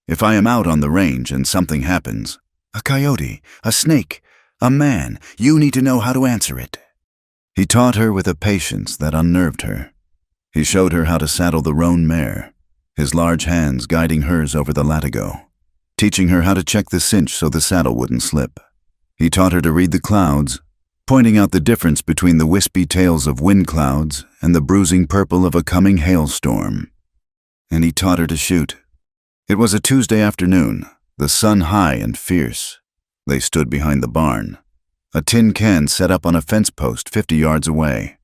A: "If I am out on the range and something happens, a coyote, a snake, a man, you need to know how to answer it." He taught her with a patience that unnerved her. He showed her how to saddle the roan mare, his large hands guiding hers over the latigo, teaching her how to check the cinch so the saddle wouldn't slip. He taught her to read the clouds, pointing out the difference between the wispy tails of wind clouds and the bruising purple of a coming hailstorm. And he taught her to shoot. It was a Tuesday afternoon, the sun high and fierce. They stood behind the barn, a tin can set up on a fence post 50 yards away.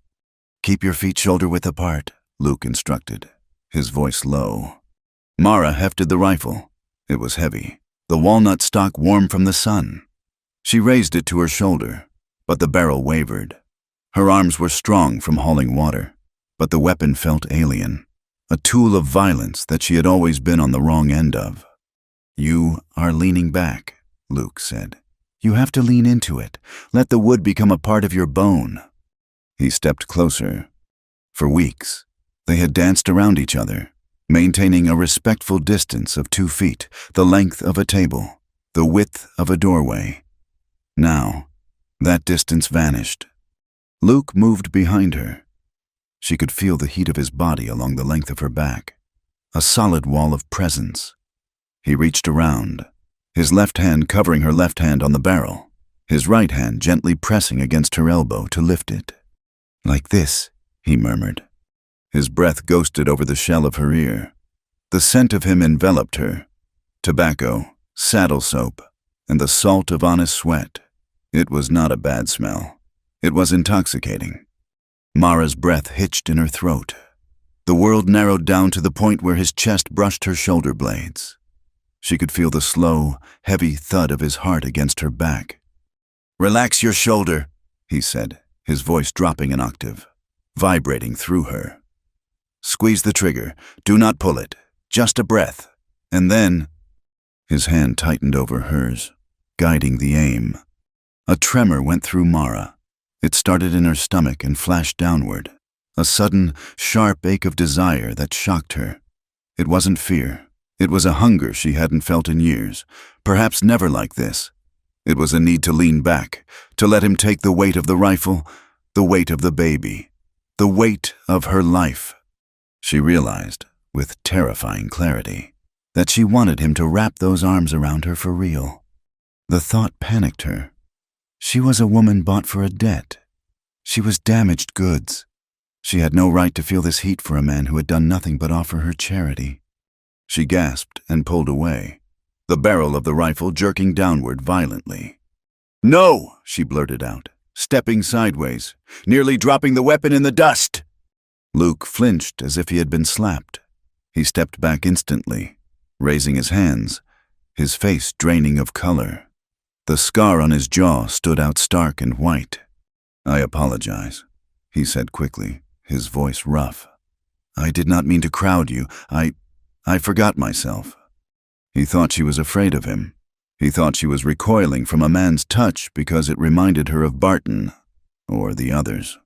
A: "Keep your feet shoulder-width apart," Luke instructed, his voice low. Mara hefted the rifle. It was heavy, the walnut stock warm from the sun. She raised it to her shoulder, but the barrel wavered. Her arms were strong from hauling water, but the weapon felt alien, a tool of violence that she had always been on the wrong end of. "You are leaning back," Luke said. "You have to lean into it. Let the wood become a part of your bone." He stepped closer. For weeks, they had danced around each other, maintaining a respectful distance of 2 feet, the length of a table, the width of a doorway. Now, that distance vanished. Luke moved behind her. She could feel the heat of his body along the length of her back, a solid wall of presence. He reached around, his left hand covering her left hand on the barrel, his right hand gently pressing against her elbow to lift it. "Like this," he murmured. His breath ghosted over the shell of her ear. The scent of him enveloped her. Tobacco, saddle soap, and the salt of honest sweat. It was not a bad smell. It was intoxicating. Mara's breath hitched in her throat. The world narrowed down to the point where his chest brushed her shoulder blades. She could feel the slow, heavy thud of his heart against her back. "Relax your shoulder," he said, his voice dropping an octave, vibrating through her. "Squeeze the trigger. Do not pull it. Just a breath. And then—" His hand tightened over hers, guiding the aim. A tremor went through Mara. It started in her stomach and flashed downward, a sudden, sharp ache of desire that shocked her. It wasn't fear. It was a hunger she hadn't felt in years, perhaps never like this. It was a need to lean back, to let him take the weight of the rifle, the weight of the baby, the weight of her life. She realized, with terrifying clarity, that she wanted him to wrap those arms around her for real. The thought panicked her. She was a woman bought for a debt. She was damaged goods. She had no right to feel this heat for a man who had done nothing but offer her charity. She gasped and pulled away, the barrel of the rifle jerking downward violently. "No!" she blurted out, stepping sideways, nearly dropping the weapon in the dust. Luke flinched as if he had been slapped. He stepped back instantly, raising his hands, his face draining of color. The scar on his jaw stood out stark and white. "I apologize," he said quickly, his voice rough. "I did not mean to crowd you. I forgot myself." He thought she was afraid of him. He thought she was recoiling from a man's touch because it reminded her of Barton, or the others.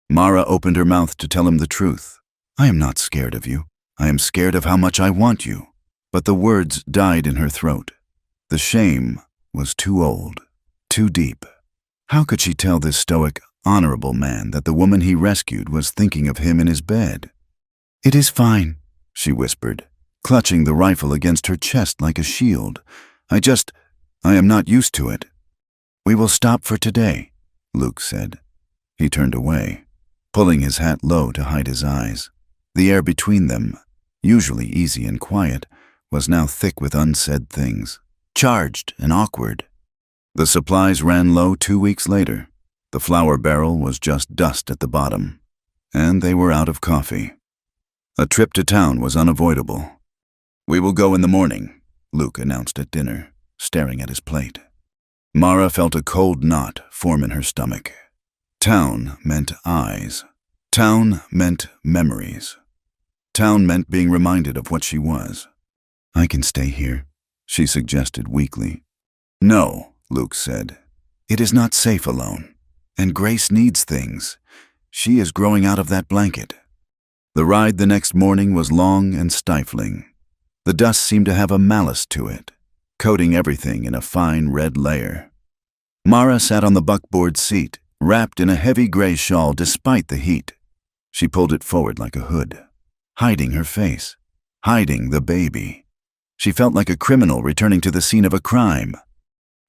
A: Mara opened her mouth to tell him the truth. "I am not scared of you. I am scared of how much I want you. but the words died in her throat. The shame was too old, too deep. How could she tell this stoic, honorable man that the woman he rescued was thinking of him in his bed? "It is fine," she whispered, clutching the rifle against her chest like a shield. I am not used to it." "We will stop for today," Luke said. He turned away, pulling his hat low to hide his eyes. The air between them, usually easy and quiet, was now thick with unsaid things, charged and awkward. The supplies ran low 2 weeks later. The flour barrel was just dust at the bottom, and they were out of coffee. A trip to town was unavoidable. "We will go in the morning," Luke announced at dinner, staring at his plate. Mara felt a cold knot form in her stomach. Town meant eyes. Town meant memories. Town meant being reminded of what she was. "I can stay here," she suggested weakly. "No," Luke said. "It is not safe alone. And Grace needs things. She is growing out of that blanket." The ride the next morning was long and stifling. The dust seemed to have a malice to it, coating everything in a fine red layer. Mara sat on the buckboard seat, wrapped in a heavy gray shawl despite the heat. She pulled it forward like a hood, hiding her face, hiding the baby. She felt like a criminal returning to the scene of a crime.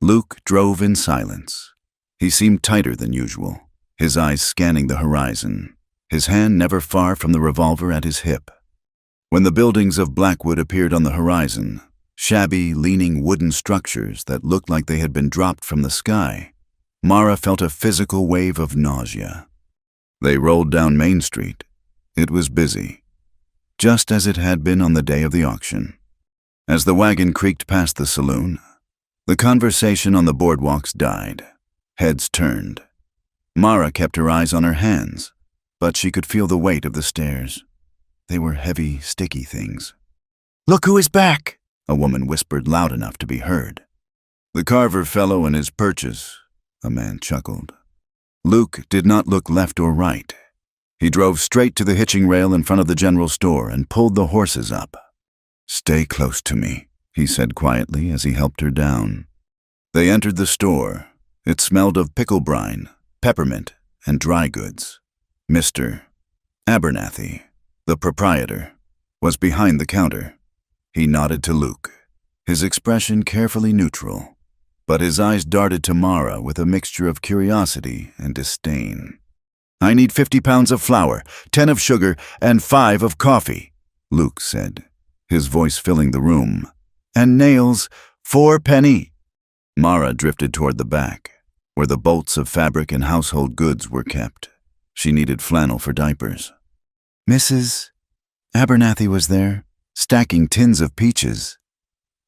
A: Luke drove in silence. He seemed tighter than usual, his eyes scanning the horizon, his hand never far from the revolver at his hip. When the buildings of Blackwood appeared on the horizon, shabby, leaning wooden structures that looked like they had been dropped from the sky, Mara felt a physical wave of nausea. They rolled down Main Street. It was busy, just as it had been on the day of the auction. As the wagon creaked past the saloon, the conversation on the boardwalks died. Heads turned. Mara kept her eyes on her hands, but she could feel the weight of the stairs. They were heavy, sticky things. "Look who is back," a woman whispered loud enough to be heard. "The Carver fellow and his purchase," a man chuckled. Luke did not look left or right. He drove straight to the hitching rail in front of the general store and pulled the horses up. "Stay close to me," he said quietly as he helped her down. They entered the store. It smelled of pickle brine, peppermint, and dry goods. Mr. Abernathy, the proprietor, was behind the counter. He nodded to Luke, his expression carefully neutral, but his eyes darted to Mara with a mixture of curiosity and disdain. "I need 50 pounds of flour, 10 of sugar, and 5 of coffee," Luke said, his voice filling the room. "And nails, 4 penny." Mara drifted toward the back, where the bolts of fabric and household goods were kept. She needed flannel for diapers. Mrs. Abernathy was there, stacking tins of peaches.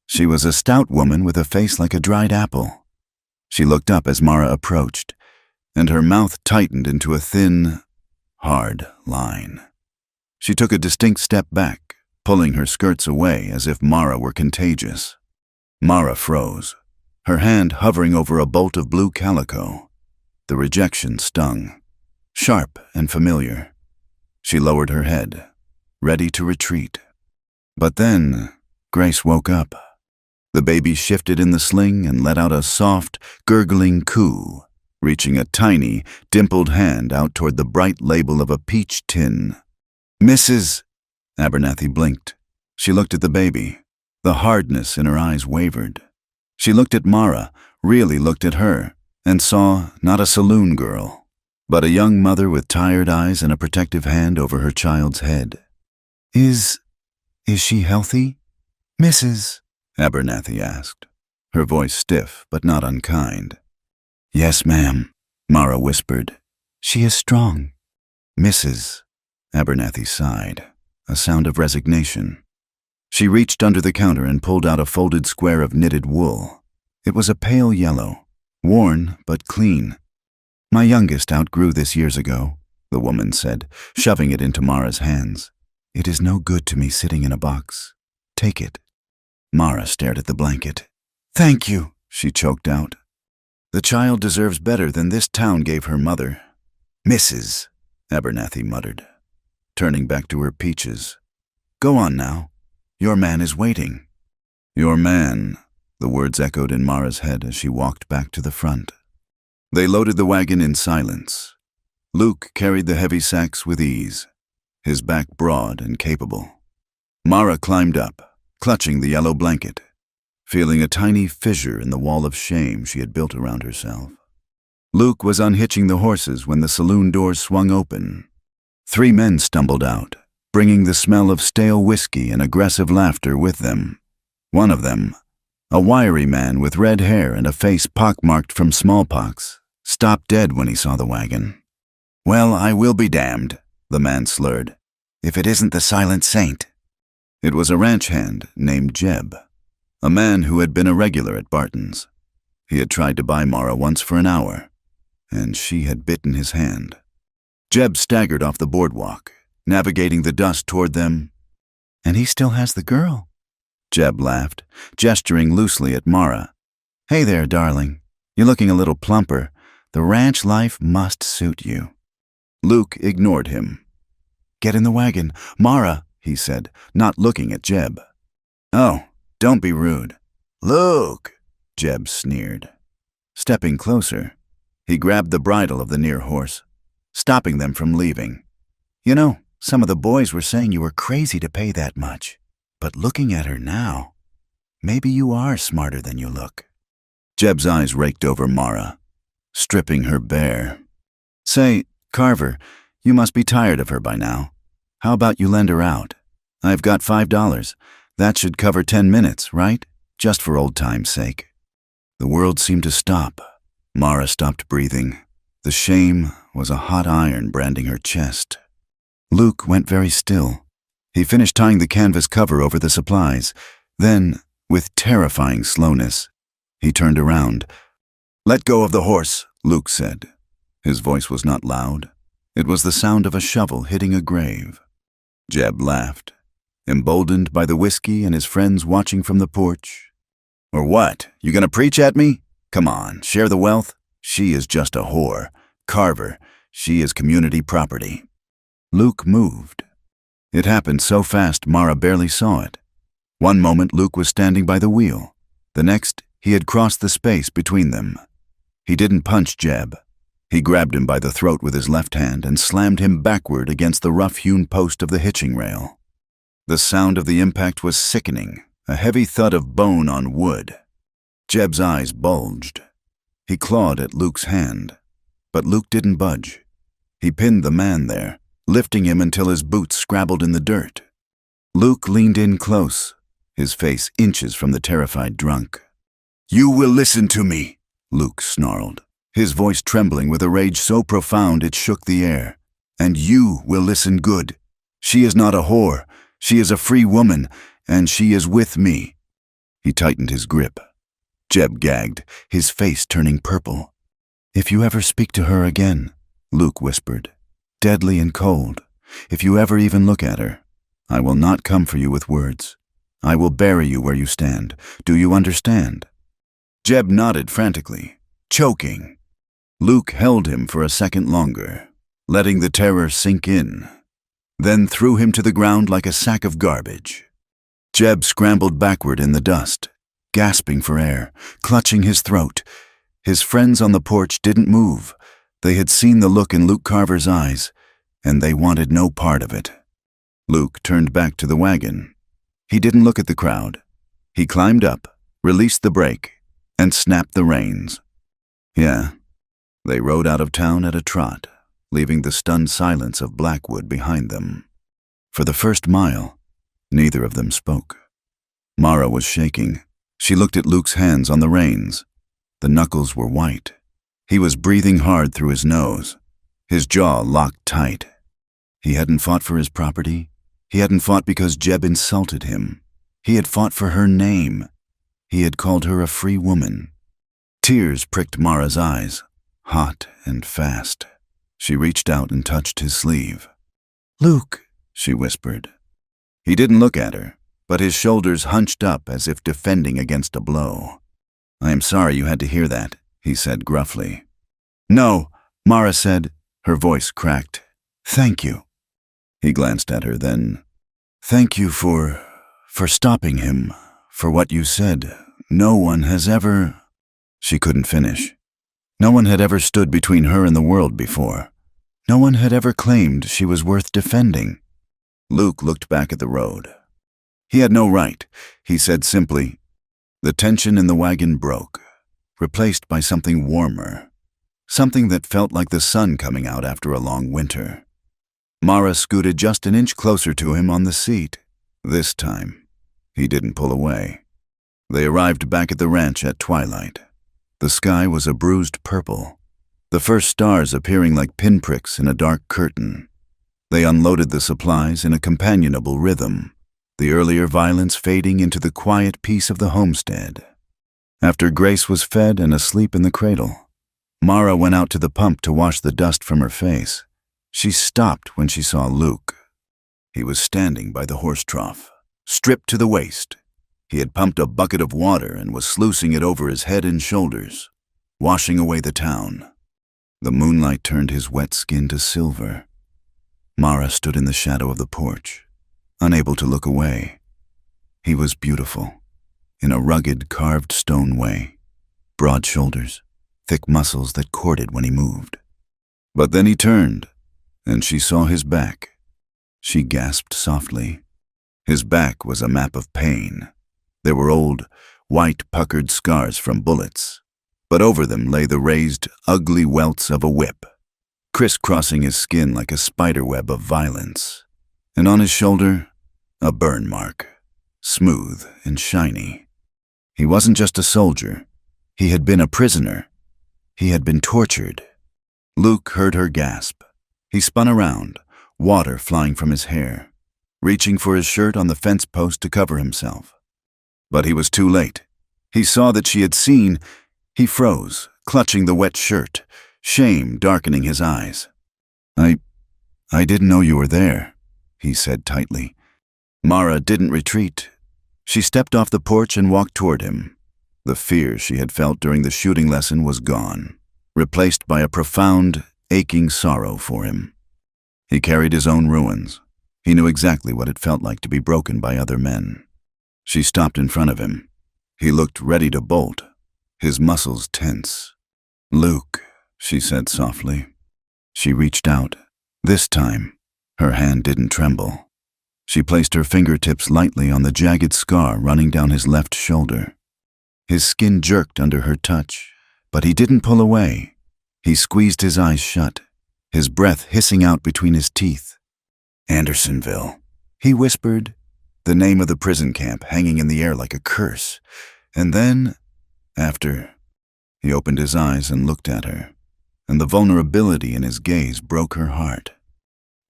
A: She was a stout woman with a face like a dried apple. She looked up as Mara approached, and her mouth tightened into a thin, hard line. She took a distinct step back, pulling her skirts away as if Mara were contagious. Mara froze, her hand hovering over a bolt of blue calico. The rejection stung, sharp and familiar. She lowered her head, ready to retreat. But then, Grace woke up. The baby shifted in the sling and let out a soft, gurgling coo, reaching a tiny, dimpled hand out toward the bright label of a peach tin. "Mrs." Abernathy blinked. She looked at the baby. The hardness in her eyes wavered. She looked at Mara, really looked at her, and saw not a saloon girl, but a young mother with tired eyes and a protective hand over her child's head. Is she healthy, Mrs.?" Abernathy asked, her voice stiff but not unkind. "Yes, ma'am," Mara whispered. "She is strong." "Mrs." Abernathy sighed, a sound of resignation. She reached under the counter and pulled out a folded square of knitted wool. It was a pale yellow, worn but clean. "My youngest outgrew this years ago," the woman said, shoving it into Mara's hands. "It is no good to me sitting in a box. Take it." Mara stared at the blanket. "Thank you," she choked out. "The child deserves better than this town gave her mother." "Mrs." Abernathy muttered, turning back to her peaches. "Go on now. Your man is waiting." "Your man," the words echoed in Mara's head as she walked back to the front. They loaded the wagon in silence. Luke carried the heavy sacks with ease, his back broad and capable. Mara climbed up, clutching the yellow blanket, feeling a tiny fissure in the wall of shame she had built around herself. Luke was unhitching the horses when the saloon doors swung open. 3 men stumbled out, bringing the smell of stale whiskey and aggressive laughter with them. One of them, a wiry man with red hair and a face pockmarked from smallpox, stopped dead when he saw the wagon. "Well, I will be damned," the man slurred, "if it isn't the Silent Saint." It was a ranch hand named Jeb, a man who had been a regular at Barton's. He had tried to buy Mara once for an hour, and she had bitten his hand. Jeb staggered off the boardwalk, navigating the dust toward them. "And he still has the girl." Jeb laughed, gesturing loosely at Mara. "Hey there, darling. You're looking a little plumper. The ranch life must suit you." Luke ignored him. "Get in the wagon. Mara," he said, not looking at Jeb. "Oh, don't be rude." "Luke," Jeb sneered. Stepping closer, he grabbed the bridle of the near horse, stopping them from leaving. "You know, some of the boys were saying you were crazy to pay that much. But looking at her now, maybe you are smarter than you look." Jeb's eyes raked over Mara, stripping her bare. "Say, Carver, you must be tired of her by now. How about you lend her out? I've got $5. That should cover 10 minutes, right? Just for old time's sake." The world seemed to stop. Mara stopped breathing. The shame was a hot iron branding her chest. Luke went very still. He finished tying the canvas cover over the supplies. Then, with terrifying slowness, he turned around. "Let go of the horse," Luke said. His voice was not loud. It was the sound of a shovel hitting a grave. Jeb laughed, emboldened by the whiskey and his friends watching from the porch. "Or what? You gonna preach at me? Come on, share the wealth? She is just a whore. Carver, she is community property." Luke moved. It happened so fast Mara barely saw it. One moment Luke was standing by the wheel. The next, he had crossed the space between them. He didn't punch Jeb. He grabbed him by the throat with his left hand and slammed him backward against the rough-hewn post of the hitching rail. The sound of the impact was sickening, a heavy thud of bone on wood. Jeb's eyes bulged. He clawed at Luke's hand, but Luke didn't budge. He pinned the man there, lifting him until his boots scrabbled in the dirt. Luke leaned in close, his face inches from the terrified drunk. "You will listen to me," Luke snarled, his voice trembling with a rage so profound it shook the air. "And you will listen good. She is not a whore. She is a free woman, and she is with me." He tightened his grip. Jeb gagged, his face turning purple. "If you ever speak to her again," Luke whispered, deadly and cold, "if you ever even look at her, I will not come for you with words. I will bury you where you stand. Do you understand?" Jeb nodded frantically, choking. Luke held him for a second longer, letting the terror sink in, then threw him to the ground like a sack of garbage. Jeb scrambled backward in the dust, gasping for air, clutching his throat. His friends on the porch didn't move. They had seen the look in Luke Carver's eyes, and they wanted no part of it. Luke turned back to the wagon. He didn't look at the crowd. He climbed up, released the brake, and snapped the reins. Yeah, they rode out of town at a trot, leaving the stunned silence of Blackwood behind them. For the first mile, neither of them spoke. Mara was shaking. She looked at Luke's hands on the reins. The knuckles were white. He was breathing hard through his nose, his jaw locked tight. He hadn't fought for his property. He hadn't fought because Jeb insulted him. He had fought for her name. He had called her a free woman. Tears pricked Mara's eyes, hot and fast. She reached out and touched his sleeve. "Luke," she whispered. He didn't look at her, but his shoulders hunched up as if defending against a blow. "I am sorry you had to hear that," he said gruffly. "No," Mara said, her voice cracked. "Thank you." He glanced at her then. "Thank you for for stopping him, for what you said. No one has ever—" She couldn't finish. No one had ever stood between her and the world before. No one had ever claimed she was worth defending. Luke looked back at the road. He had no right, he said simply. The tension in the wagon broke, replaced by something warmer, something that felt like the sun coming out after a long winter. Mara scooted just an inch closer to him on the seat. This time, he didn't pull away. They arrived back at the ranch at twilight. The sky was a bruised purple, the first stars appearing like pinpricks in a dark curtain. They unloaded the supplies in a companionable rhythm, the earlier violence fading into the quiet peace of the homestead. After Grace was fed and asleep in the cradle, Mara went out to the pump to wash the dust from her face. She stopped when she saw Luke. He was standing by the horse trough, stripped to the waist. He had pumped a bucket of water and was sluicing it over his head and shoulders, washing away the town. The moonlight turned his wet skin to silver. Mara stood in the shadow of the porch, unable to look away. He was beautiful, in a rugged, carved stone way, broad shoulders, thick muscles that corded when he moved. But then he turned, and she saw his back. She gasped softly. His back was a map of pain. There were old, white, puckered scars from bullets, but over them lay the raised, ugly welts of a whip, crisscrossing his skin like a spiderweb of violence. And on his shoulder, a burn mark, smooth and shiny. He wasn't just a soldier. He had been a prisoner. He had been tortured. Luke heard her gasp. He spun around, water flying from his hair, reaching for his shirt on the fence post to cover himself. But he was too late. He saw that she had seen. He froze, clutching the wet shirt, shame darkening his eyes. I didn't know you were there," he said tightly. Mara didn't retreat. She stepped off the porch and walked toward him. The fear she had felt during the shooting lesson was gone, replaced by a profound, aching sorrow for him. He carried his own ruins. He knew exactly what it felt like to be broken by other men. She stopped in front of him. He looked ready to bolt, his muscles tense. "Luke," she said softly. She reached out. This time, her hand didn't tremble. She placed her fingertips lightly on the jagged scar running down his left shoulder. His skin jerked under her touch, but he didn't pull away. He squeezed his eyes shut, his breath hissing out between his teeth. "Andersonville," he whispered, the name of the prison camp hanging in the air like a curse. And then, he opened his eyes and looked at her, and the vulnerability in his gaze broke her heart.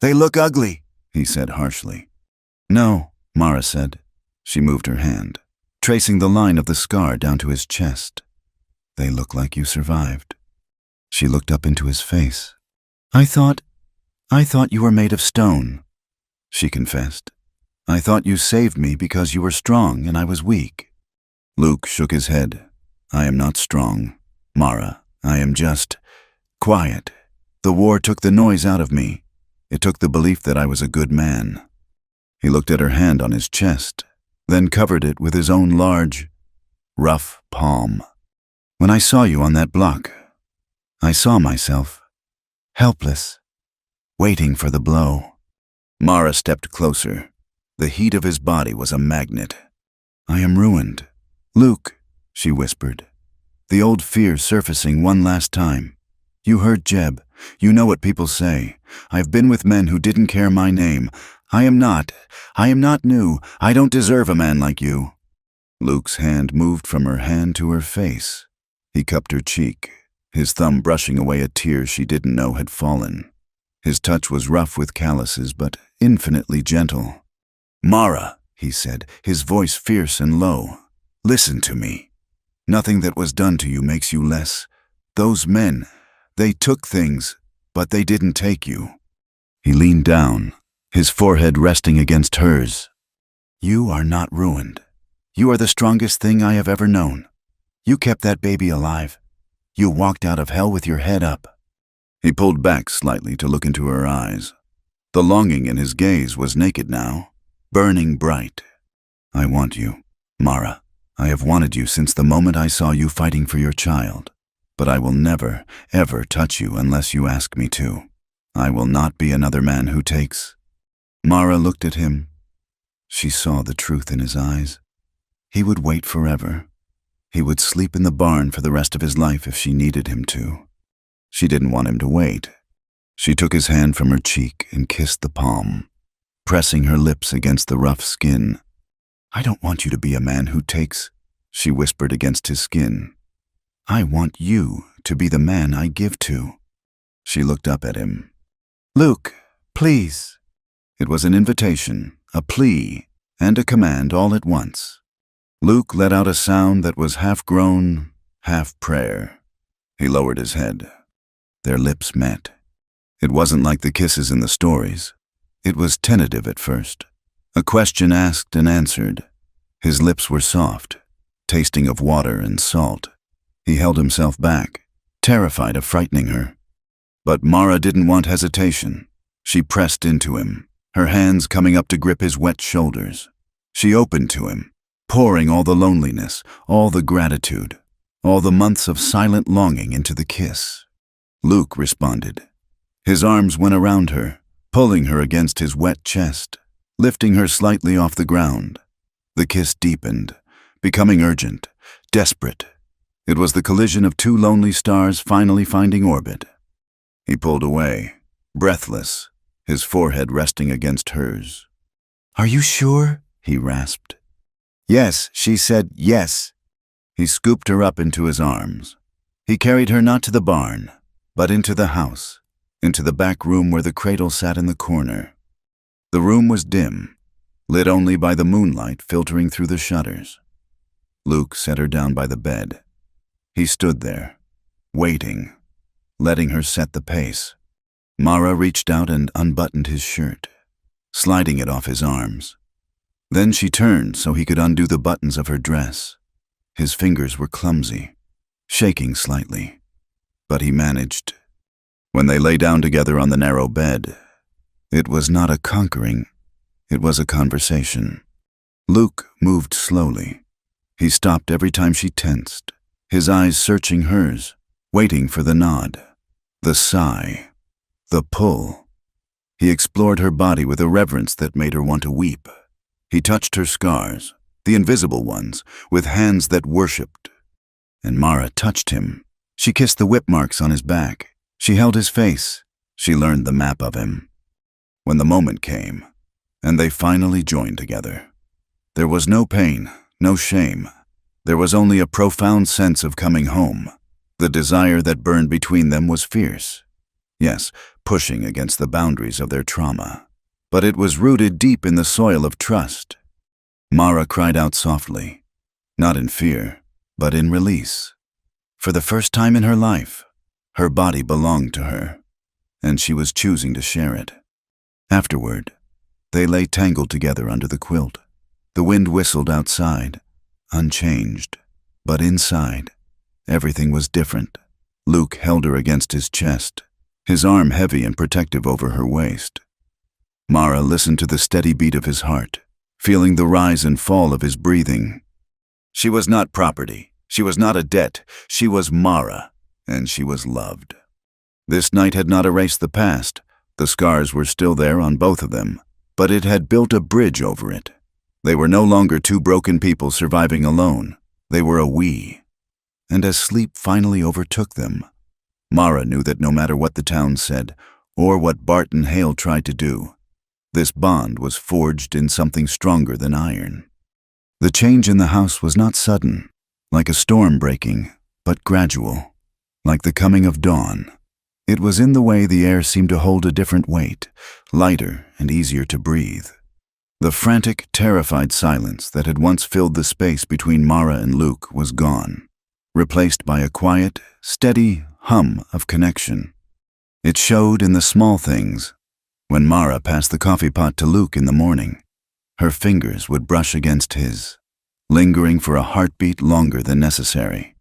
A: "They look ugly," he said harshly. "No," Mara said. She moved her hand, tracing the line of the scar down to his chest. "They look like you survived." She looked up into his face. I thought you were made of stone," she confessed. "I thought you saved me because you were strong and I was weak." Luke shook his head. "I am not strong, Mara. I am just quiet. The war took the noise out of me. It took the belief that I was a good man." He looked at her hand on his chest, then covered it with his own large, rough palm. "When I saw you on that block, I saw myself, helpless, waiting for the blow." Mara stepped closer. The heat of his body was a magnet. "I am ruined. Luke," she whispered, the old fear surfacing one last time. "You heard Jeb. You know what people say. I've been with men who didn't care my name. I am not new. I don't deserve a man like you." Luke's hand moved from her hand to her face. He cupped her cheek, his thumb brushing away a tear she didn't know had fallen. His touch was rough with calluses, but infinitely gentle. "Mara," he said, his voice fierce and low, "listen to me. Nothing that was done to you makes you less. Those men, they took things, but they didn't take you." He leaned down, his forehead resting against hers. "You are not ruined. You are the strongest thing I have ever known. You kept that baby alive. You walked out of hell with your head up." He pulled back slightly to look into her eyes. The longing in his gaze was naked now, burning bright. I want you. Mara, I have wanted you since the moment I saw you fighting for your child. But I will never, ever touch you unless you ask me to. I will not be another man who takes. Mara looked at him. She saw the truth in his eyes. He would wait forever. He would sleep in the barn for the rest of his life if she needed him to. She didn't want him to wait. She took his hand from her cheek and kissed the palm, pressing her lips against the rough skin. I don't want you to be a man who takes, she whispered against his skin. I want you to be the man I give to. She looked up at him. Luke, please. It was an invitation, a plea, and a command all at once. Luke let out a sound that was half groan, half prayer. He lowered his head. Their lips met. It wasn't like the kisses in the stories. It was tentative at first. A question asked and answered. His lips were soft, tasting of water and salt. He held himself back, terrified of frightening her. But Mara didn't want hesitation. She pressed into him, her hands coming up to grip his wet shoulders. She opened to him, pouring all the loneliness, all the gratitude, all the months of silent longing into the kiss. Luke responded. His arms went around her, pulling her against his wet chest, lifting her slightly off the ground. The kiss deepened, becoming urgent, desperate. It was the collision of two lonely stars finally finding orbit. He pulled away, breathless, his forehead resting against hers. Are you sure? He rasped. Yes, she said yes. He scooped her up into his arms. He carried her not to the barn, but into the house, into the back room where the cradle sat in the corner. The room was dim, lit only by the moonlight filtering through the shutters. Luke set her down by the bed. He stood there, waiting, letting her set the pace. Mara reached out and unbuttoned his shirt, sliding it off his arms. Then she turned so he could undo the buttons of her dress. His fingers were clumsy, shaking slightly, but he managed. When they lay down together on the narrow bed, it was not a conquering, it was a conversation. Luke moved slowly. He stopped every time she tensed, his eyes searching hers, waiting for the nod, the sigh, the pull. He explored her body with a reverence that made her want to weep. He touched her scars, the invisible ones, with hands that worshipped. And Mara touched him. She kissed the whip marks on his back. She held his face. She learned the map of him. When the moment came, and they finally joined together, there was no pain, no shame. There was only a profound sense of coming home. The desire that burned between them was fierce. Yes, pushing against the boundaries of their trauma. But it was rooted deep in the soil of trust. Mara cried out softly, not in fear, but in release. For the first time in her life, her body belonged to her, and she was choosing to share it. Afterward, they lay tangled together under the quilt. The wind whistled outside, unchanged, but inside, everything was different. Luke held her against his chest, his arm heavy and protective over her waist. Mara listened to the steady beat of his heart, feeling the rise and fall of his breathing. She was not property, she was not a debt, she was Mara, and she was loved. This night had not erased the past. The scars were still there on both of them, but it had built a bridge over it. They were no longer two broken people surviving alone. They were a we. And as sleep finally overtook them, Mara knew that no matter what the town said, or what Bart and Hale tried to do, this bond was forged in something stronger than iron. The change in the house was not sudden, like a storm breaking, but gradual, like the coming of dawn. It was in the way the air seemed to hold a different weight, lighter and easier to breathe. The frantic, terrified silence that had once filled the space between Mara and Luke was gone, replaced by a quiet, steady hum of connection. It showed in the small things. When Mara passed the coffee pot to Luke in the morning, her fingers would brush against his, lingering for a heartbeat longer than necessary.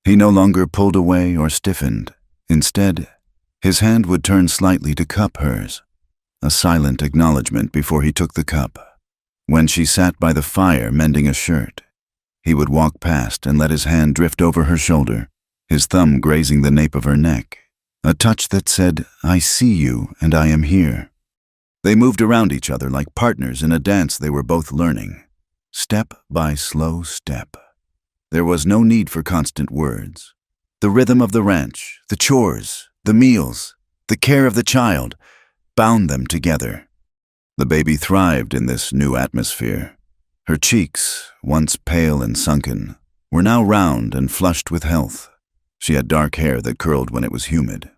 A: He no longer pulled away or stiffened. Instead, his hand would turn slightly to cup hers, a silent acknowledgement before he took the cup. when she sat by the fire mending a shirt. He would walk past and let his hand drift over her shoulder, his thumb grazing the nape of her neck, a touch that said, "I see you and I am here." They moved around each other like partners in a dance they were both learning, step by slow step. There was no need for constant words. The rhythm of the ranch, the chores, the meals, the care of the child, bound them together. The baby thrived in this new atmosphere. Her cheeks, once pale and sunken, were now round and flushed with health. She had dark hair that curled when it was humid,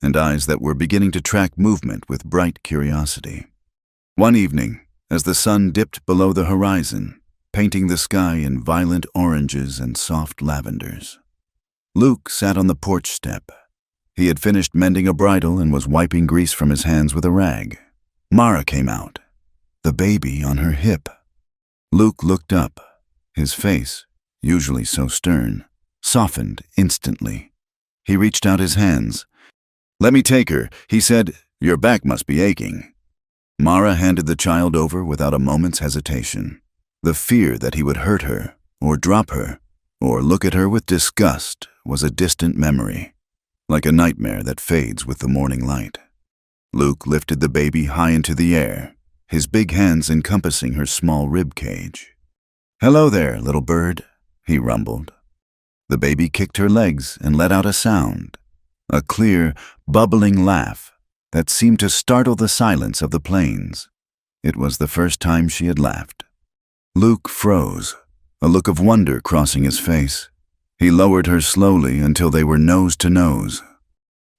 A: and eyes that were beginning to track movement with bright curiosity. One evening, as the sun dipped below the horizon, painting the sky in violent oranges and soft lavenders, Luke sat on the porch step. He had finished mending a bridle and was wiping grease from his hands with a rag. Mara came out, the baby on her hip. Luke looked up. His face, usually so stern, softened instantly. He reached out his hands. "Let me take her," he said. "Your back must be aching." Mara handed the child over without a moment's hesitation. The fear that he would hurt her, or drop her, or look at her with disgust was a distant memory, like a nightmare that fades with the morning light. Luke lifted the baby high into the air, his big hands encompassing her small rib cage. "Hello there, little bird," he rumbled. The baby kicked her legs and let out a sound, a clear, bubbling laugh that seemed to startle the silence of the plains. It was the first time she had laughed. Luke froze, a look of wonder crossing his face. He lowered her slowly until they were nose to nose.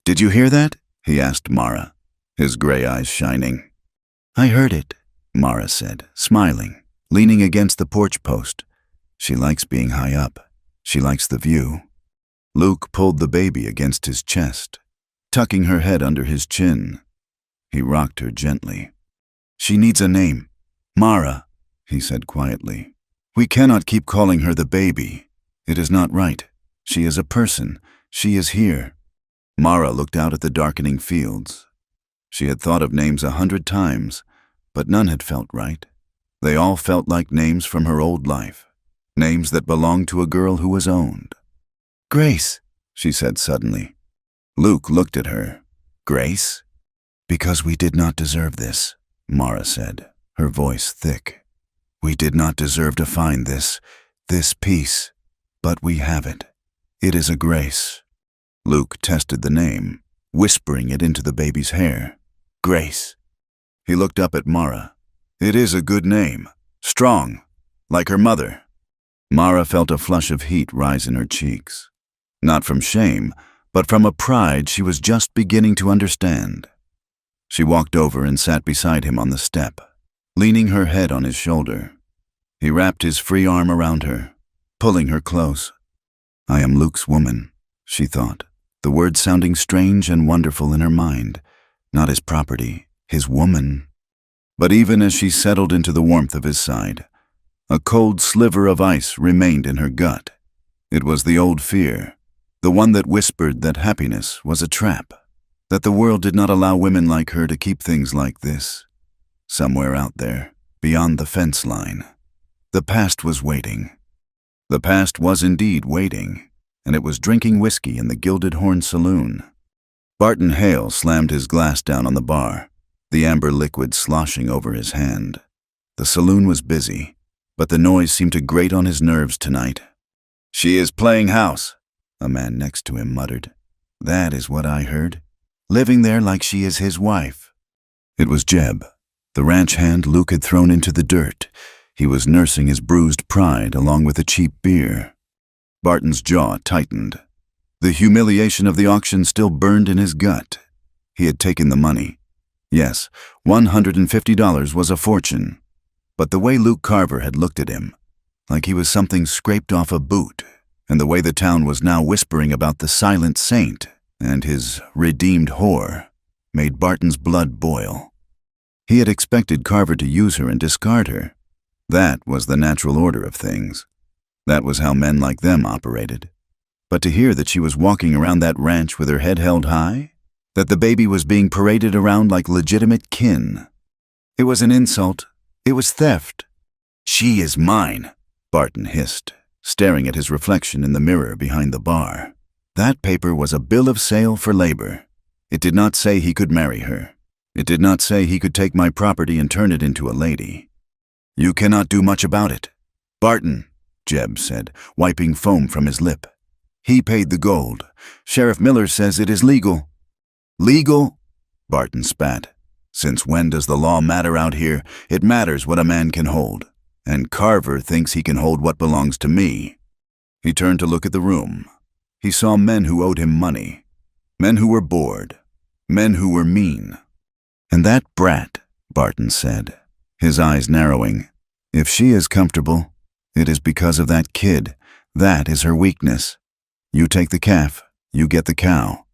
A: "Did you hear that?" he asked Mara, his gray eyes shining. "I heard it," Mara said, smiling, leaning against the porch post. She likes being high up. She likes the view. Luke pulled the baby against his chest, tucking her head under his chin. He rocked her gently. "She needs a name. Mara," he said quietly. "We cannot keep calling her the baby. It is not right. She is a person. She is here." Mara looked out at the darkening fields. She had thought of names 100 times, but none had felt right. They all felt like names from her old life, names that belonged to a girl who was owned. "Grace," she said suddenly. Luke looked at her. "Grace?" "Because we did not deserve this," Mara said, her voice thick. "We did not deserve to find this peace, but we have it. It is a grace." Luke tested the name, whispering it into the baby's hair. "Grace." He looked up at Mara. "It is a good name. Strong, like her mother." Mara felt a flush of heat rise in her cheeks. Not from shame, but from a pride she was just beginning to understand. She walked over and sat beside him on the step, leaning her head on his shoulder. He wrapped his free arm around her, pulling her close. "I am Luke's woman," she thought, the words sounding strange and wonderful in her mind. Not his property, his woman. But even as she settled into the warmth of his side, a cold sliver of ice remained in her gut. It was the old fear, the one that whispered that happiness was a trap, that the world did not allow women like her to keep things like this. Somewhere out there, beyond the fence line, the past was waiting. The past was indeed waiting, and it was drinking whiskey in the Gilded Horn Saloon. Barton Hale slammed his glass down on the bar, the amber liquid sloshing over his hand. The saloon was busy, but the noise seemed to grate on his nerves tonight. "She is playing house," a man next to him muttered. "That is what I heard. Living there like she is his wife." It was Jeb, the ranch hand Luke had thrown into the dirt. He was nursing his bruised pride along with a cheap beer. Barton's jaw tightened. The humiliation of the auction still burned in his gut. He had taken the money. Yes, $150 was a fortune. But the way Luke Carver had looked at him, like he was something scraped off a boot, and the way the town was now whispering about the silent saint and his redeemed whore, made Barton's blood boil. He had expected Carver to use her and discard her. That was the natural order of things. That was how men like them operated. But to hear that she was walking around that ranch with her head held high, that the baby was being paraded around like legitimate kin, it was an insult. It was theft. She is mine, Barton hissed, staring at his reflection in the mirror behind the bar. That paper was a bill of sale for labor. It did not say he could marry her. It did not say he could take my property and turn it into a lady. You cannot do much about it. Barton, Jeb said, wiping foam from his lip. He paid the gold. Sheriff Miller says it is legal. Legal? Barton spat. Since when does the law matter out here? It matters what a man can hold. And Carver thinks he can hold what belongs to me. He turned to look at the room. He saw men who owed him money. Men who were bored. Men who were mean. And that brat, Barton said, his eyes narrowing. If she is comfortable, it is because of that kid. That is her weakness. You take the calf, you get the cow.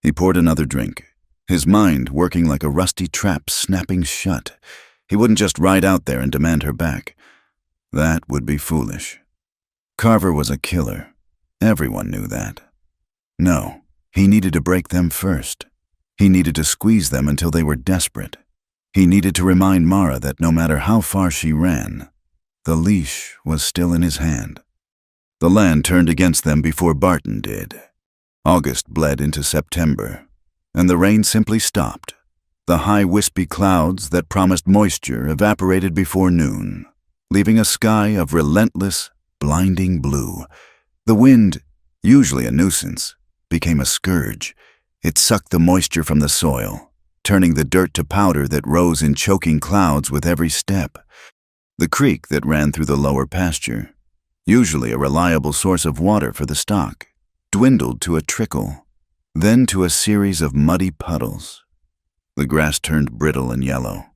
A: He poured another drink, his mind working like a rusty trap snapping shut. He wouldn't just ride out there and demand her back. That would be foolish. Carver was a killer. Everyone knew that. No, he needed to break them first. He needed to squeeze them until they were desperate. He needed to remind Mara that no matter how far she ran, the leash was still in his hand. The land turned against them before Barton did. August bled into September, and the rain simply stopped. The high wispy clouds that promised moisture evaporated before noon, leaving a sky of relentless, blinding blue. The wind, usually a nuisance, became a scourge. It sucked the moisture from the soil, turning the dirt to powder that rose in choking clouds with every step. The creek that ran through the lower pasture, usually a reliable source of water for the stock, dwindled to a trickle, then to a series of muddy puddles. The grass turned brittle and yellow,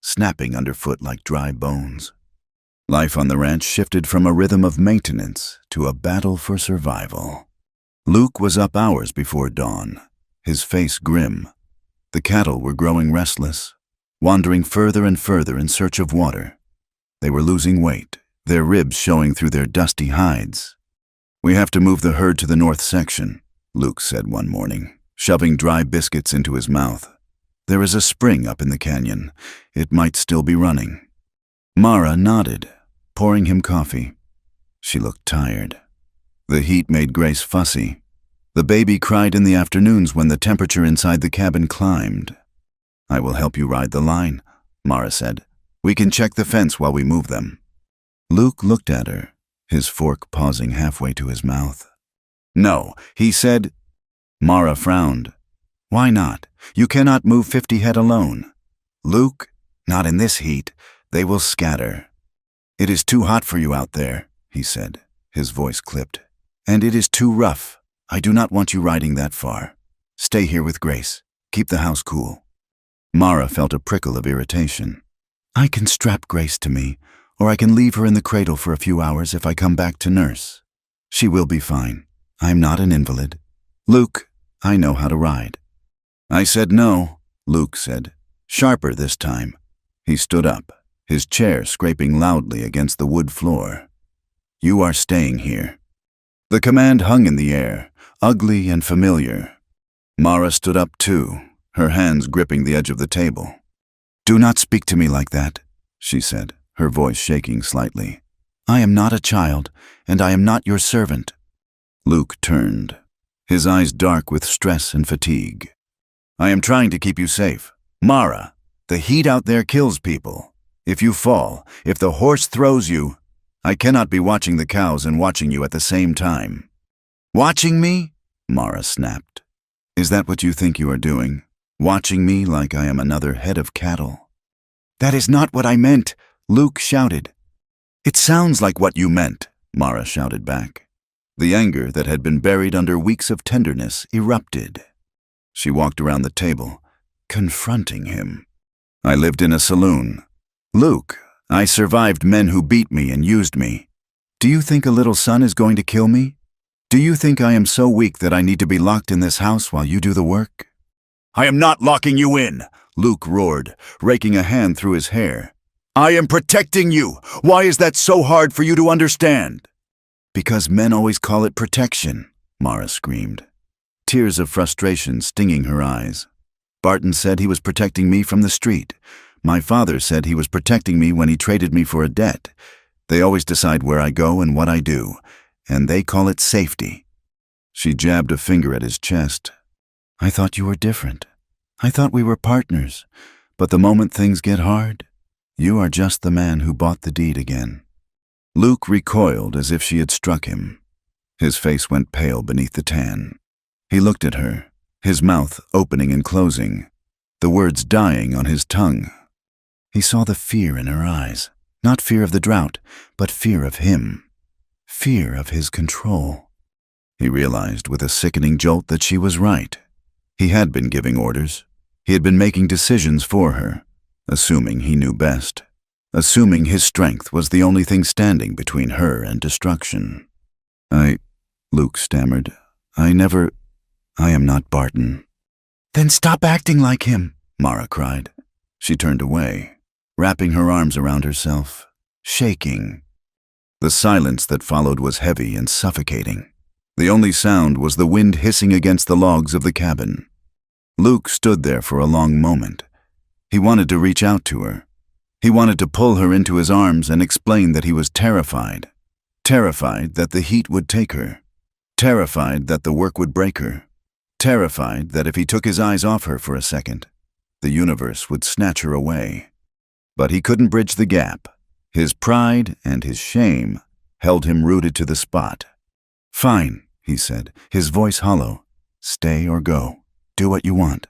A: snapping underfoot like dry bones. Life on the ranch shifted from a rhythm of maintenance to a battle for survival. Luke was up hours before dawn, his face grim. The cattle were growing restless, wandering further and further in search of water. They were losing weight, their ribs showing through their dusty hides. We have to move the herd to the north section, Luke said one morning, shoving dry biscuits into his mouth. There is a spring up in the canyon. It might still be running. Mara nodded, pouring him coffee. She looked tired. The heat made Grace fussy. The baby cried in the afternoons when the temperature inside the cabin climbed. I will help you ride the line, Mara said. We can check the fence while we move them. Luke looked at her, his fork pausing halfway to his mouth. No, he said. Mara frowned. Why not? You cannot move 50 head alone. Luke, not in this heat. They will scatter. It is too hot for you out there, he said, his voice clipped. And it is too rough. I do not want you riding that far. Stay here with Grace. Keep the house cool. Mara felt a prickle of irritation. I can strap Grace to me, or I can leave her in the cradle for a few hours if I come back to nurse. She will be fine. I'm not an invalid. Luke, I know how to ride. I said no, Luke said, sharper this time. He stood up, his chair scraping loudly against the wood floor. You are staying here. The command hung in the air, ugly and familiar. Mara stood up too, her hands gripping the edge of the table. Do not speak to me like that, she said, her voice shaking slightly. I am not a child, and I am not your servant. Luke turned, his eyes dark with stress and fatigue. I am trying to keep you safe. Mara, the heat out there kills people. If you fall, if the horse throws you, I cannot be watching the cows and watching you at the same time. Watching me? Mara snapped. Is that what you think you are doing? Watching me like I am another head of cattle? That is not what I meant, Luke shouted. It sounds like what you meant, Mara shouted back. The anger that had been buried under weeks of tenderness erupted. She walked around the table, confronting him. I lived in a saloon. Luke, I survived men who beat me and used me. Do you think a little son is going to kill me? Do you think I am so weak that I need to be locked in this house while you do the work? I am not locking you in, Luke roared, raking a hand through his hair. I am protecting you. Why is that so hard for you to understand? Because men always call it protection, Mara screamed, tears of frustration stinging her eyes. Barton said he was protecting me from the street. My father said he was protecting me when he traded me for a debt. They always decide where I go and what I do, and they call it safety." She jabbed a finger at his chest. "I thought you were different. I thought we were partners. But the moment things get hard, you are just the man who bought the deed again." Luke recoiled as if she had struck him. His face went pale beneath the tan. He looked at her, his mouth opening and closing, the words dying on his tongue. He saw the fear in her eyes, not fear of the drought, but fear of him, fear of his control. He realized with a sickening jolt that she was right. He had been giving orders. He had been making decisions for her, assuming he knew best, assuming his strength was the only thing standing between her and destruction. Luke stammered, I am not Barton." "Then stop acting like him," Mara cried. She turned away, wrapping her arms around herself, shaking. The silence that followed was heavy and suffocating. The only sound was the wind hissing against the logs of the cabin. Luke stood there for a long moment. He wanted to reach out to her. He wanted to pull her into his arms and explain that he was terrified. Terrified that the heat would take her. Terrified that the work would break her. Terrified that if he took his eyes off her for a second, the universe would snatch her away. But he couldn't bridge the gap. His pride and his shame held him rooted to the spot. "Fine," he said, his voice hollow. "Stay or go. Do what you want."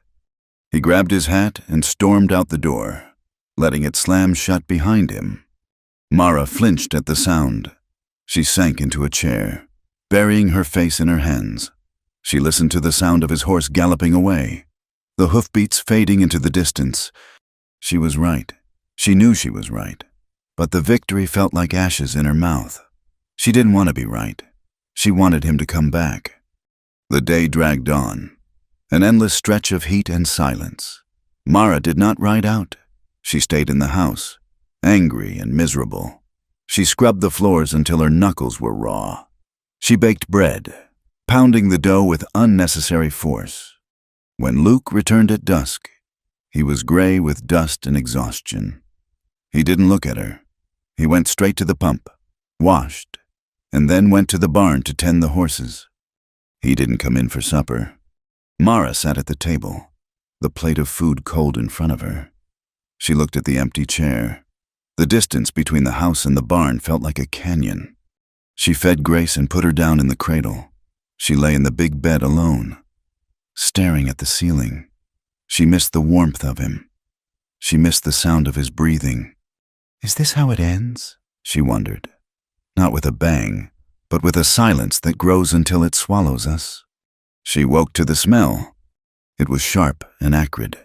A: He grabbed his hat and stormed out the door, letting it slam shut behind him. Mara flinched at the sound. She sank into a chair, burying her face in her hands. She listened to the sound of his horse galloping away, the hoofbeats fading into the distance. She was right. She knew she was right. But the victory felt like ashes in her mouth. She didn't want to be right. She wanted him to come back. The day dragged on, an endless stretch of heat and silence. Mara did not ride out. She stayed in the house, angry and miserable. She scrubbed the floors until her knuckles were raw. She baked bread, pounding the dough with unnecessary force. When Luke returned at dusk, he was gray with dust and exhaustion. He didn't look at her. He went straight to the pump, washed, and then went to the barn to tend the horses. He didn't come in for supper. Mara sat at the table, the plate of food cold in front of her. She looked at the empty chair. The distance between the house and the barn felt like a canyon. She fed Grace and put her down in the cradle. She lay in the big bed alone, staring at the ceiling. She missed the warmth of him. She missed the sound of his breathing. "Is this how it ends?" she wondered. Not with a bang, but with a silence that grows until it swallows us. She woke to the smell. It was sharp and acrid,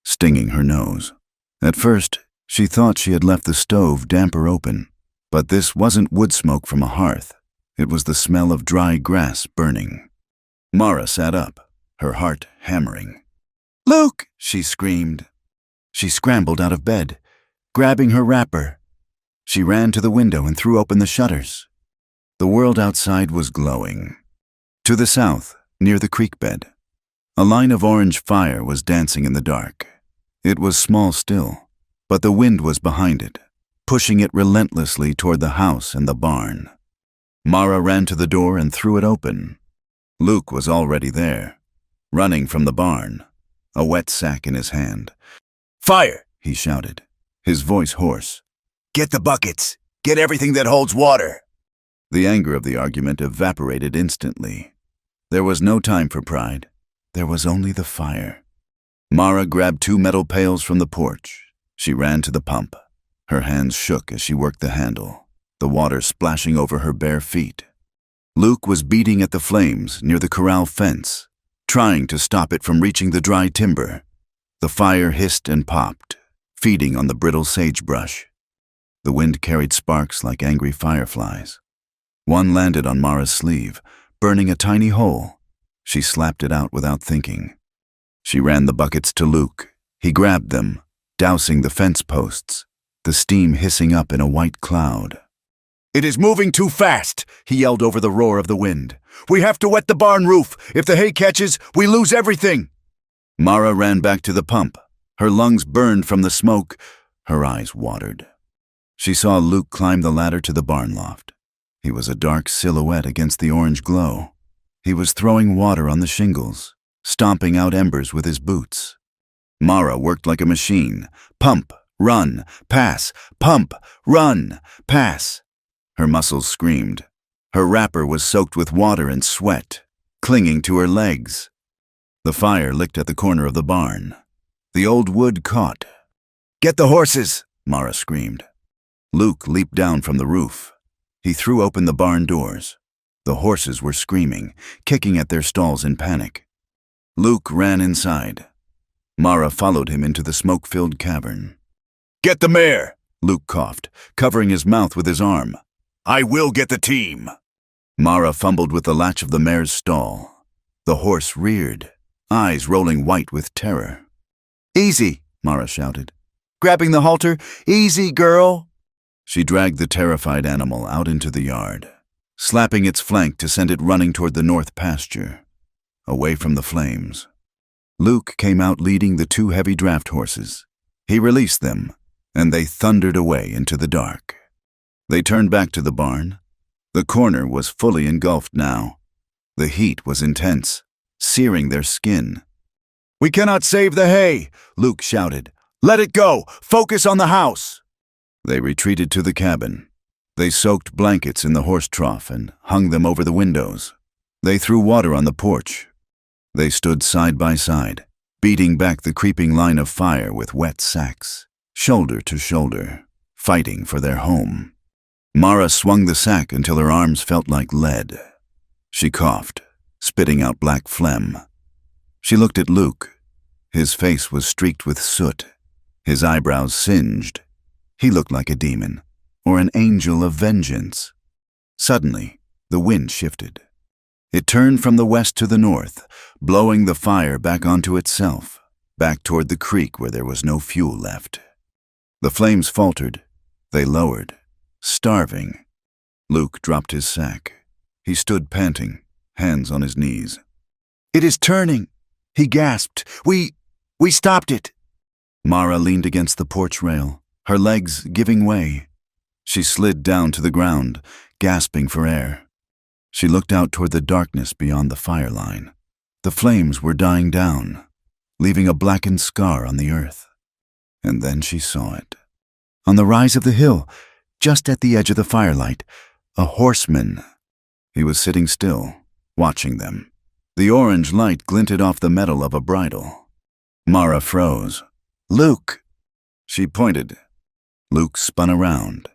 A: stinging her nose. At first, she thought she had left the stove damp or open, but this wasn't wood smoke from a hearth. It was the smell of dry grass burning. Mara sat up, her heart hammering. "Luke!" she screamed. She scrambled out of bed, grabbing her wrapper. She ran to the window and threw open the shutters. The world outside was glowing. To the south, near the creek bed, a line of orange fire was dancing in the dark. It was small still, but the wind was behind it, pushing it relentlessly toward the house and the barn. Mara ran to the door and threw it open. Luke was already there, running from the barn, a wet sack in his hand. "Fire!" he shouted, his voice hoarse. "Get the buckets! Get everything that holds water!" The anger of the argument evaporated instantly. There was no time for pride. There was only the fire. Mara grabbed 2 metal pails from the porch. She ran to the pump. Her hands shook as she worked the handle, the water splashing over her bare feet. Luke was beating at the flames near the corral fence, trying to stop it from reaching the dry timber. The fire hissed and popped, feeding on the brittle sagebrush. The wind carried sparks like angry fireflies. One landed on Mara's sleeve, burning a tiny hole. She slapped it out without thinking. She ran the buckets to Luke. He grabbed them, dousing the fence posts, the steam hissing up in a white cloud. "It is moving too fast," he yelled over the roar of the wind. "We have to wet the barn roof. If the hay catches, we lose everything." Mara ran back to the pump. Her lungs burned from the smoke. Her eyes watered. She saw Luke climb the ladder to the barn loft. He was a dark silhouette against the orange glow. He was throwing water on the shingles, stomping out embers with his boots. Mara worked like a machine. Pump, run, pass, pump, run, pass. Her muscles screamed. Her wrapper was soaked with water and sweat, clinging to her legs. The fire licked at the corner of the barn. The old wood caught. "Get the horses!" Mara screamed. Luke leaped down from the roof. He threw open the barn doors. The horses were screaming, kicking at their stalls in panic. Luke ran inside. Mara followed him into the smoke-filled cavern. "Get the mare!" Luke coughed, covering his mouth with his arm. "I will get the team!" Mara fumbled with the latch of the mare's stall. The horse reared, eyes rolling white with terror. "Easy!" Mara shouted. "Grabbing the halter, easy, girl!" She dragged the terrified animal out into the yard, slapping its flank to send it running toward the north pasture, away from the flames. Luke came out leading the two heavy draft horses. He released them, and they thundered away into the dark. They turned back to the barn. The corner was fully engulfed now. The heat was intense, searing their skin. "We cannot save the hay!" Luke shouted. "Let it go! Focus on the house!" They retreated to the cabin. They soaked blankets in the horse trough and hung them over the windows. They threw water on the porch. They stood side by side, beating back the creeping line of fire with wet sacks, shoulder to shoulder, fighting for their home. Mara swung the sack until her arms felt like lead. She coughed, spitting out black phlegm. She looked at Luke. His face was streaked with soot, his eyebrows singed. He looked like a demon, or an angel of vengeance. Suddenly, the wind shifted. It turned from the west to the north, blowing the fire back onto itself, back toward the creek where there was no fuel left. The flames faltered. They lowered, starving. Luke dropped his sack. He stood panting, hands on his knees. "It is turning," he gasped. We stopped it." Mara leaned against the porch rail, her legs giving way. She slid down to the ground, gasping for air. She looked out toward the darkness beyond the fire line. The flames were dying down, leaving a blackened scar on the earth. And then she saw it. On the rise of the hill, just at the edge of the firelight, a horseman. He was sitting still, watching them. The orange light glinted off the metal of a bridle. Mara froze. "Luke!" She pointed. Luke spun around.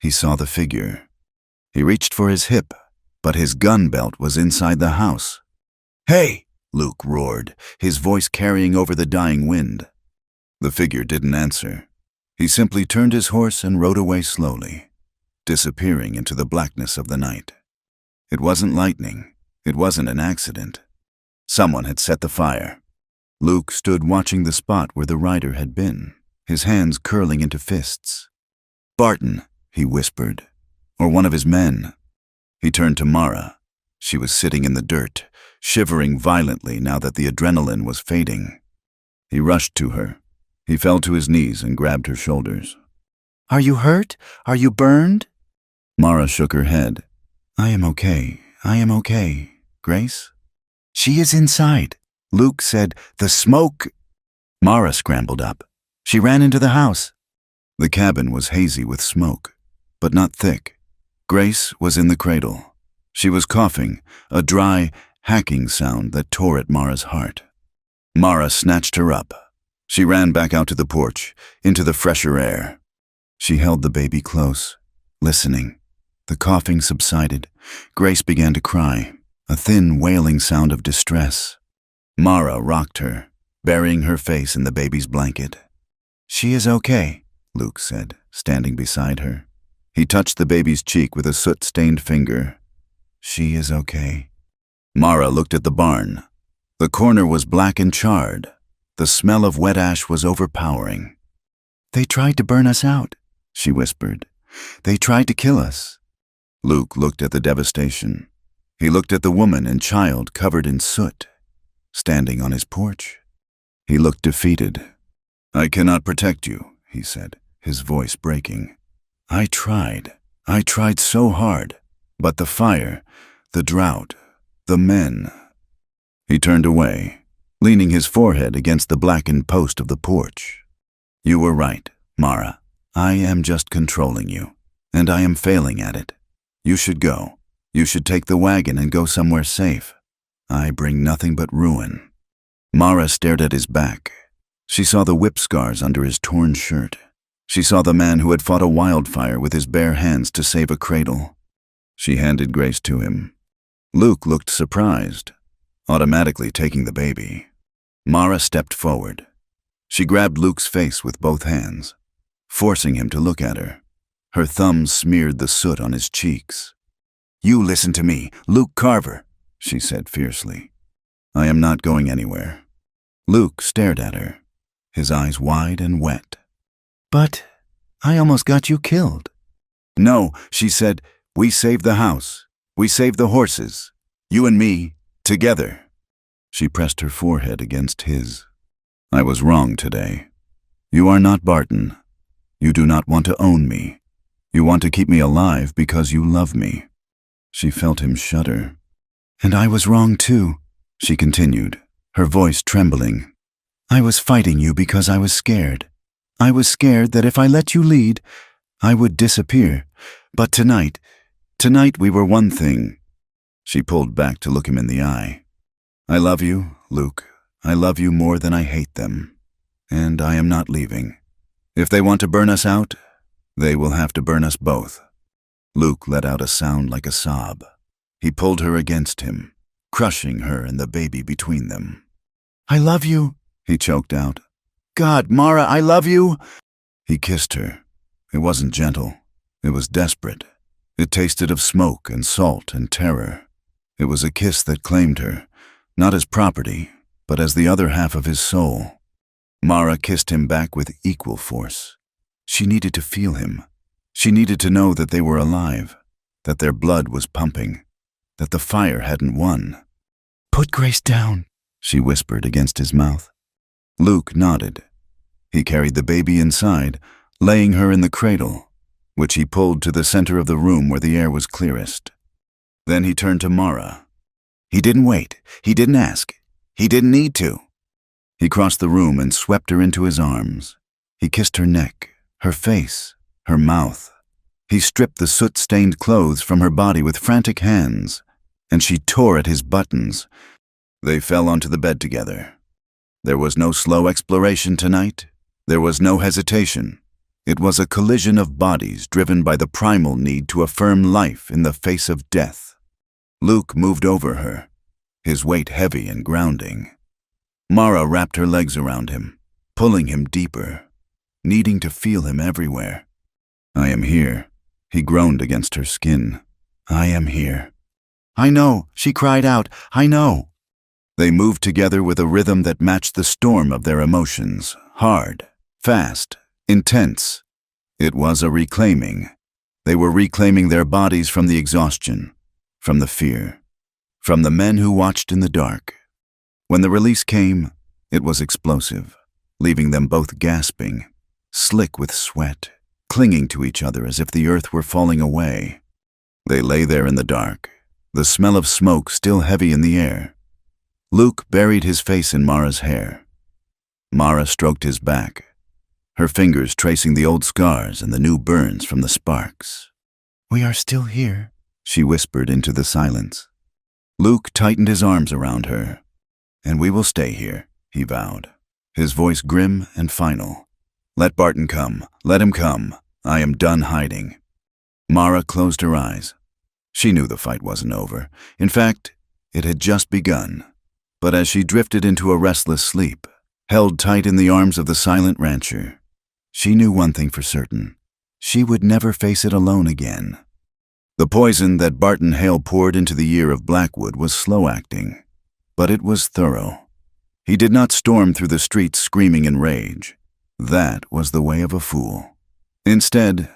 A: He saw the figure. He reached for his hip, but his gun belt was inside the house. "Hey!" Luke roared, his voice carrying over the dying wind. The figure didn't answer. He simply turned his horse and rode away slowly, disappearing into the blackness of the night. It wasn't lightning. It wasn't an accident. Someone had set the fire. Luke stood watching the spot where the rider had been, his hands curling into fists. "Barton," he whispered, "or one of his men." He turned to Mara. She was sitting in the dirt, shivering violently now that the adrenaline was fading. He rushed to her. He fell to his knees and grabbed her shoulders. "Are you hurt? Are you burned?" Mara shook her head. I am okay, Grace." "She is inside." Luke said, "The smoke." Mara scrambled up. She ran into the house. The cabin was hazy with smoke, but not thick. Grace was in the cradle. She was coughing, a dry, hacking sound that tore at Mara's heart. Mara snatched her up. She ran back out to the porch, into the fresher air. She held the baby close, listening. The coughing subsided. Grace began to cry, a thin, wailing sound of distress. Mara rocked her, burying her face in the baby's blanket. "She is okay," Luke said, standing beside her. He touched the baby's cheek with a soot-stained finger. "She is okay." Mara looked at the barn. The corner was black and charred. The smell of wet ash was overpowering. "They tried to burn us out," she whispered. "They tried to kill us." Luke looked at the devastation. He looked at the woman and child covered in soot, standing on his porch. He looked defeated. I cannot protect you, he said, his voice breaking. I tried so hard, but the fire, the drought, the men. He turned away, leaning his forehead against the blackened post of the porch. You were right, Mara. I am just controlling you, and I am failing at it. You should go. You should take the wagon and go somewhere safe. I bring nothing but ruin. Mara stared at his back. She saw the whip scars under his torn shirt. She saw the man who had fought a wildfire with his bare hands to save a cradle. She handed Grace to him. Luke looked surprised, automatically taking the baby. Mara stepped forward. She grabbed Luke's face with both hands, forcing him to look at her. Her thumbs smeared the soot on his cheeks. You listen to me, Luke Carver, she said fiercely. I am not going anywhere. Luke stared at her, his eyes wide and wet. But I almost got you killed. No, she said, we saved the house. We saved the horses. You and me, together. She pressed her forehead against his. I was wrong today. You are not Barton. You do not want to own me. You want to keep me alive because you love me. She felt him shudder. And I was wrong too, she continued, her voice trembling. I was fighting you because I was scared. I was scared that if I let you lead, I would disappear. But tonight we were one thing. She pulled back to look him in the eye. I love you, Luke. I love you more than I hate them. And I am not leaving. If they want to burn us out, they will have to burn us both. Luke let out a sound like a sob. He pulled her against him, crushing her and the baby between them. I love you, he choked out. God, Mara, I love you. He kissed her. It wasn't gentle. It was desperate. It tasted of smoke and salt and terror. It was a kiss that claimed her, not as property, but as the other half of his soul. Mara kissed him back with equal force. She needed to feel him. She needed to know that they were alive, that their blood was pumping, that the fire hadn't won. Put Grace down, she whispered against his mouth. Luke nodded. He carried the baby inside, laying her in the cradle, which he pulled to the center of the room where the air was clearest. Then he turned to Mara. He didn't wait. He didn't ask. He didn't need to. He crossed the room and swept her into his arms. He kissed her neck, her face, her mouth. He stripped the soot-stained clothes from her body with frantic hands, and she tore at his buttons. They fell onto the bed together. There was no slow exploration tonight. There was no hesitation. It was a collision of bodies driven by the primal need to affirm life in the face of death. Luke moved over her, his weight heavy and grounding. Mara wrapped her legs around him, pulling him deeper, needing to feel him everywhere. I am here, he groaned against her skin. I am here. I know, she cried out, I know. They moved together with a rhythm that matched the storm of their emotions, hard, fast, intense. It was a reclaiming. They were reclaiming their bodies from the exhaustion, from the fear, from the men who watched in the dark. When the release came, it was explosive, leaving them both gasping, slick with sweat, clinging to each other as if the earth were falling away. They lay there in the dark, the smell of smoke still heavy in the air. Luke buried his face in Mara's hair. Mara stroked his back, her fingers tracing the old scars and the new burns from the sparks. We are still here, she whispered into the silence. Luke tightened his arms around her. And we will stay here, he vowed, his voice grim and final. Let Barton come. Let him come. I am done hiding. Mara closed her eyes. She knew the fight wasn't over. In fact, it had just begun. But as she drifted into a restless sleep, held tight in the arms of the silent rancher, she knew one thing for certain. She would never face it alone again. The poison that Barton Hale poured into the ear of Blackwood was slow-acting, but it was thorough. He did not storm through the streets screaming in rage. That was the way of a fool. Instead,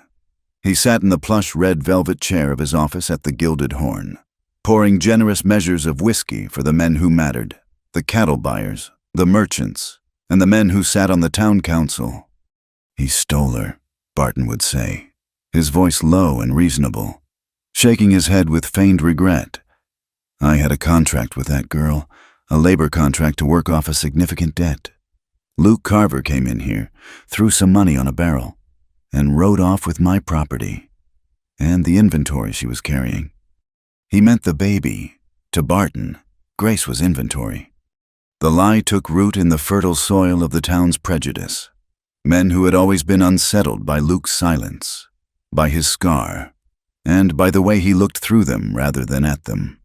A: he sat in the plush red velvet chair of his office at the Gilded Horn, pouring generous measures of whiskey for the men who mattered, the cattle buyers, the merchants, and the men who sat on the town council. He stole her, Barton would say, his voice low and reasonable, shaking his head with feigned regret. I had a contract with that girl, a labor contract to work off a significant debt. Luke Carver came in here, threw some money on a barrel, and rode off with my property and the inventory she was carrying. He meant the baby. To Barton, Grace was inventory. The lie took root in the fertile soil of the town's prejudice. Men who had always been unsettled by Luke's silence, by his scar, and by the way he looked through them rather than at them,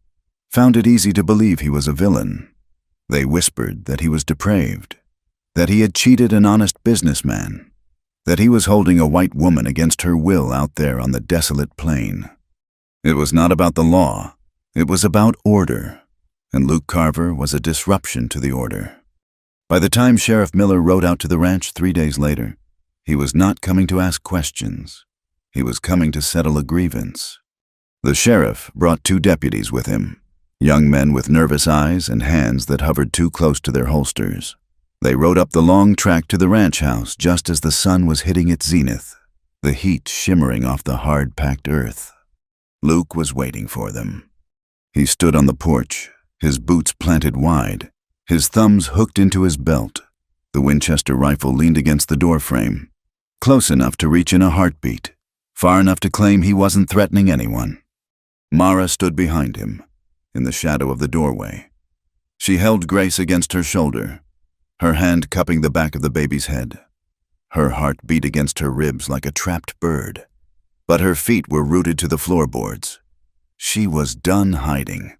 A: found it easy to believe he was a villain. They whispered that he was depraved, that he had cheated an honest businessman, that he was holding a white woman against her will out there on the desolate plain. It was not about the law, it was about order, and Luke Carver was a disruption to the order. By the time Sheriff Miller rode out to the ranch 3 days later, he was not coming to ask questions. He was coming to settle a grievance. The sheriff brought 2 deputies with him, young men with nervous eyes and hands that hovered too close to their holsters. They rode up the long track to the ranch house just as the sun was hitting its zenith, the heat shimmering off the hard-packed earth. Luke was waiting for them. He stood on the porch, his boots planted wide, his thumbs hooked into his belt. The Winchester rifle leaned against the doorframe, close enough to reach in a heartbeat, far enough to claim he wasn't threatening anyone. Mara stood behind him, in the shadow of the doorway. She held Grace against her shoulder, her hand cupping the back of the baby's head. Her heart beat against her ribs like a trapped bird, but her feet were rooted to the floorboards. She was done hiding.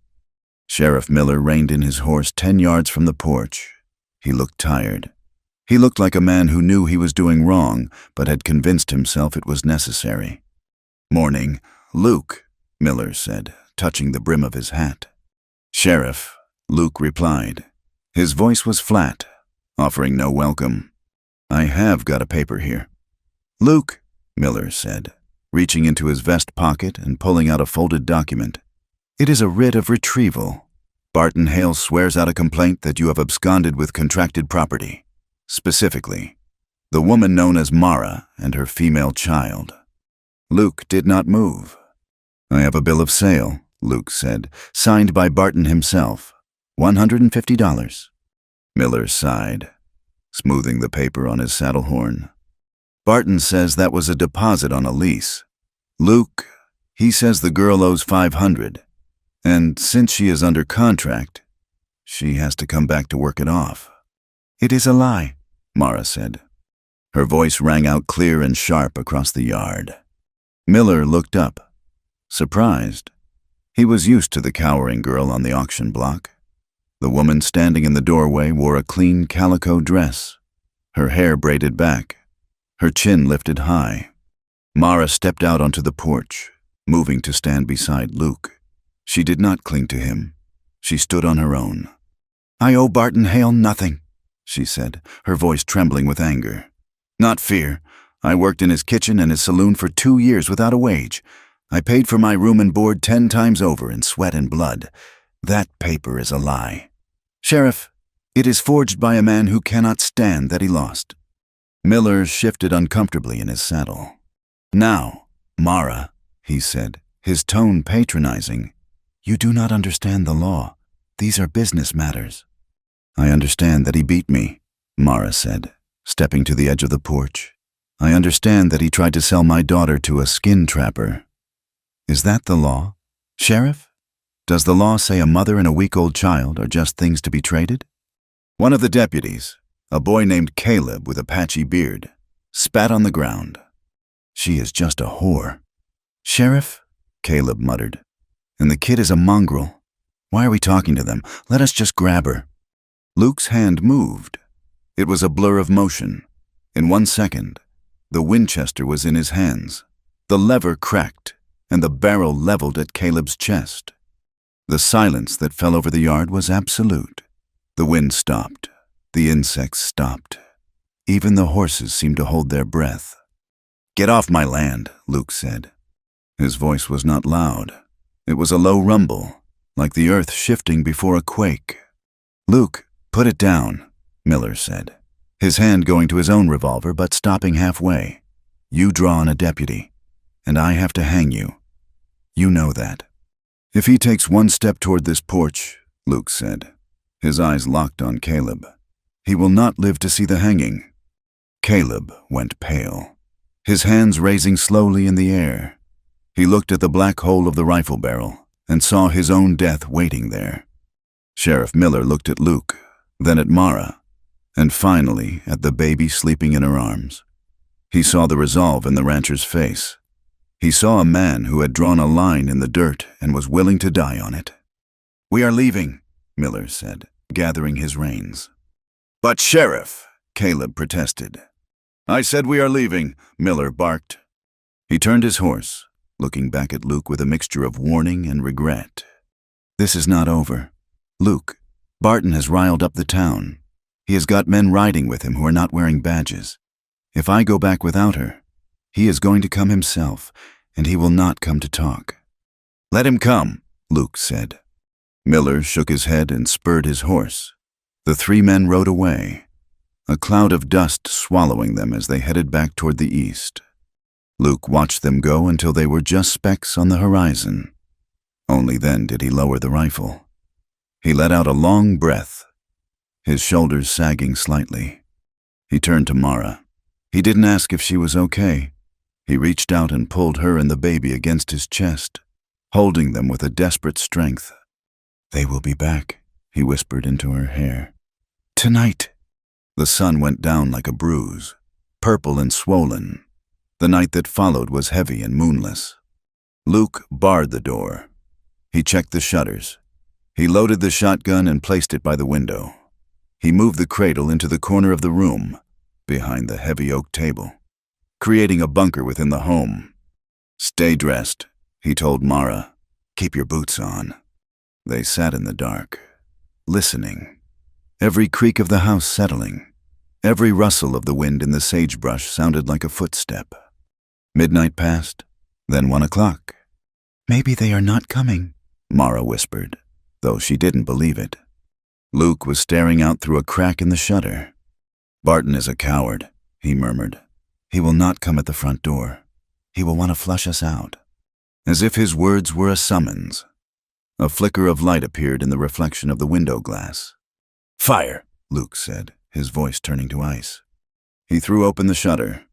A: Sheriff Miller reined in his horse 10 yards from the porch. He looked tired. He looked like a man who knew he was doing wrong, but had convinced himself it was necessary. "Morning, Luke," Miller said, touching the brim of his hat. "Sheriff," Luke replied. His voice was flat, offering no welcome. "I have got a paper here." "Luke," Miller said, reaching into his vest pocket and pulling out a folded document. "It is a writ of retrieval. Barton Hale swears out a complaint that you have absconded with contracted property. Specifically, the woman known as Mara and her female child." Luke did not move. "I have a bill of sale," Luke said, "signed by Barton himself. $150. Miller sighed, smoothing the paper on his saddle horn. "Barton says that was a deposit on a lease. Luke, he says the girl owes $500, and since she is under contract, she has to come back to work it off." "It is a lie," Mara said. Her voice rang out clear and sharp across the yard. Miller looked up, surprised. He was used to the cowering girl on the auction block. The woman standing in the doorway wore a clean calico dress, her hair braided back, her chin lifted high. Mara stepped out onto the porch, moving to stand beside Luke. She did not cling to him. She stood on her own. "I owe Barton Hale nothing," she said, her voice trembling with anger. "Not fear. I worked in his kitchen and his saloon for 2 years without a wage. I paid for my room and board 10 times over in sweat and blood. That paper is a lie. Sheriff, it is forged by a man who cannot stand that he lost." Miller shifted uncomfortably in his saddle. "Now, Mara," he said, his tone patronizing, "you do not understand the law. These are business matters." "I understand that he beat me," Mara said, stepping to the edge of the porch. "I understand that he tried to sell my daughter to a skin trapper." "Is that the law, Sheriff? Does the law say a mother and a week-old child are just things to be traded?" One of the deputies, a boy named Caleb with a patchy beard, spat on the ground. "She is just a whore." "Sheriff," Caleb muttered, "and the kid is a mongrel. Why are we talking to them? Let us just grab her." Luke's hand moved. It was a blur of motion. In 1 second, the Winchester was in his hands. The lever cracked, and the barrel leveled at Caleb's chest. The silence that fell over the yard was absolute. The wind stopped. The insects stopped. Even the horses seemed to hold their breath. "Get off my land," Luke said. His voice was not loud. It was a low rumble, like the earth shifting before a quake. "Luke, put it down," Miller said. his hand going to his own revolver but stopping halfway. "You draw on a deputy, and I have to hang you. You know that." "If he takes one step toward this porch," Luke said, his eyes locked on Caleb, "he will not live to see the hanging." Caleb went pale, his hands raising slowly in the air. He looked at the black hole of the rifle barrel and saw his own death waiting there. Sheriff Miller looked at Luke, then at Mara, and finally at the baby sleeping in her arms. He saw the resolve in the rancher's face. He saw a man who had drawn a line in the dirt and was willing to die on it. "We are leaving," Miller said, gathering his reins. "But Sheriff," Caleb protested. "I said we are leaving," Miller barked. He turned his horse, looking back at Luke with a mixture of warning and regret. "This is not over. Luke, Barton has riled up the town. He has got men riding with him who are not wearing badges. If I go back without her, he is going to come himself, and he will not come to talk." "Let him come," Luke said. Miller shook his head and spurred his horse. The three men rode away, a cloud of dust swallowing them as they headed back toward the east. Luke watched them go until they were just specks on the horizon. Only then did he lower the rifle. He let out a long breath, his shoulders sagging slightly. He turned to Mara. He didn't ask if she was okay. He reached out and pulled her and the baby against his chest, holding them with a desperate strength. "They will be back," he whispered into her hair. "Tonight." The sun went down like a bruise, purple and swollen. The night that followed was heavy and moonless. Luke barred the door. He checked the shutters. He loaded the shotgun and placed it by the window. He moved the cradle into the corner of the room, behind the heavy oak table, creating a bunker within the home. "Stay dressed," he told Mara. "Keep your boots on." They sat in the dark, listening, every creak of the house settling. Every rustle of the wind in the sagebrush sounded like a footstep. Midnight passed, then 1 o'clock. "Maybe they are not coming," Mara whispered, though she didn't believe it. Luke was staring out through a crack in the shutter. "Barton is a coward," he murmured. "He will not come at the front door. He will want to flush us out." As if his words were a summons, a flicker of light appeared in the reflection of the window glass. "Fire," Luke said, his voice turning to ice. He threw open the shutter.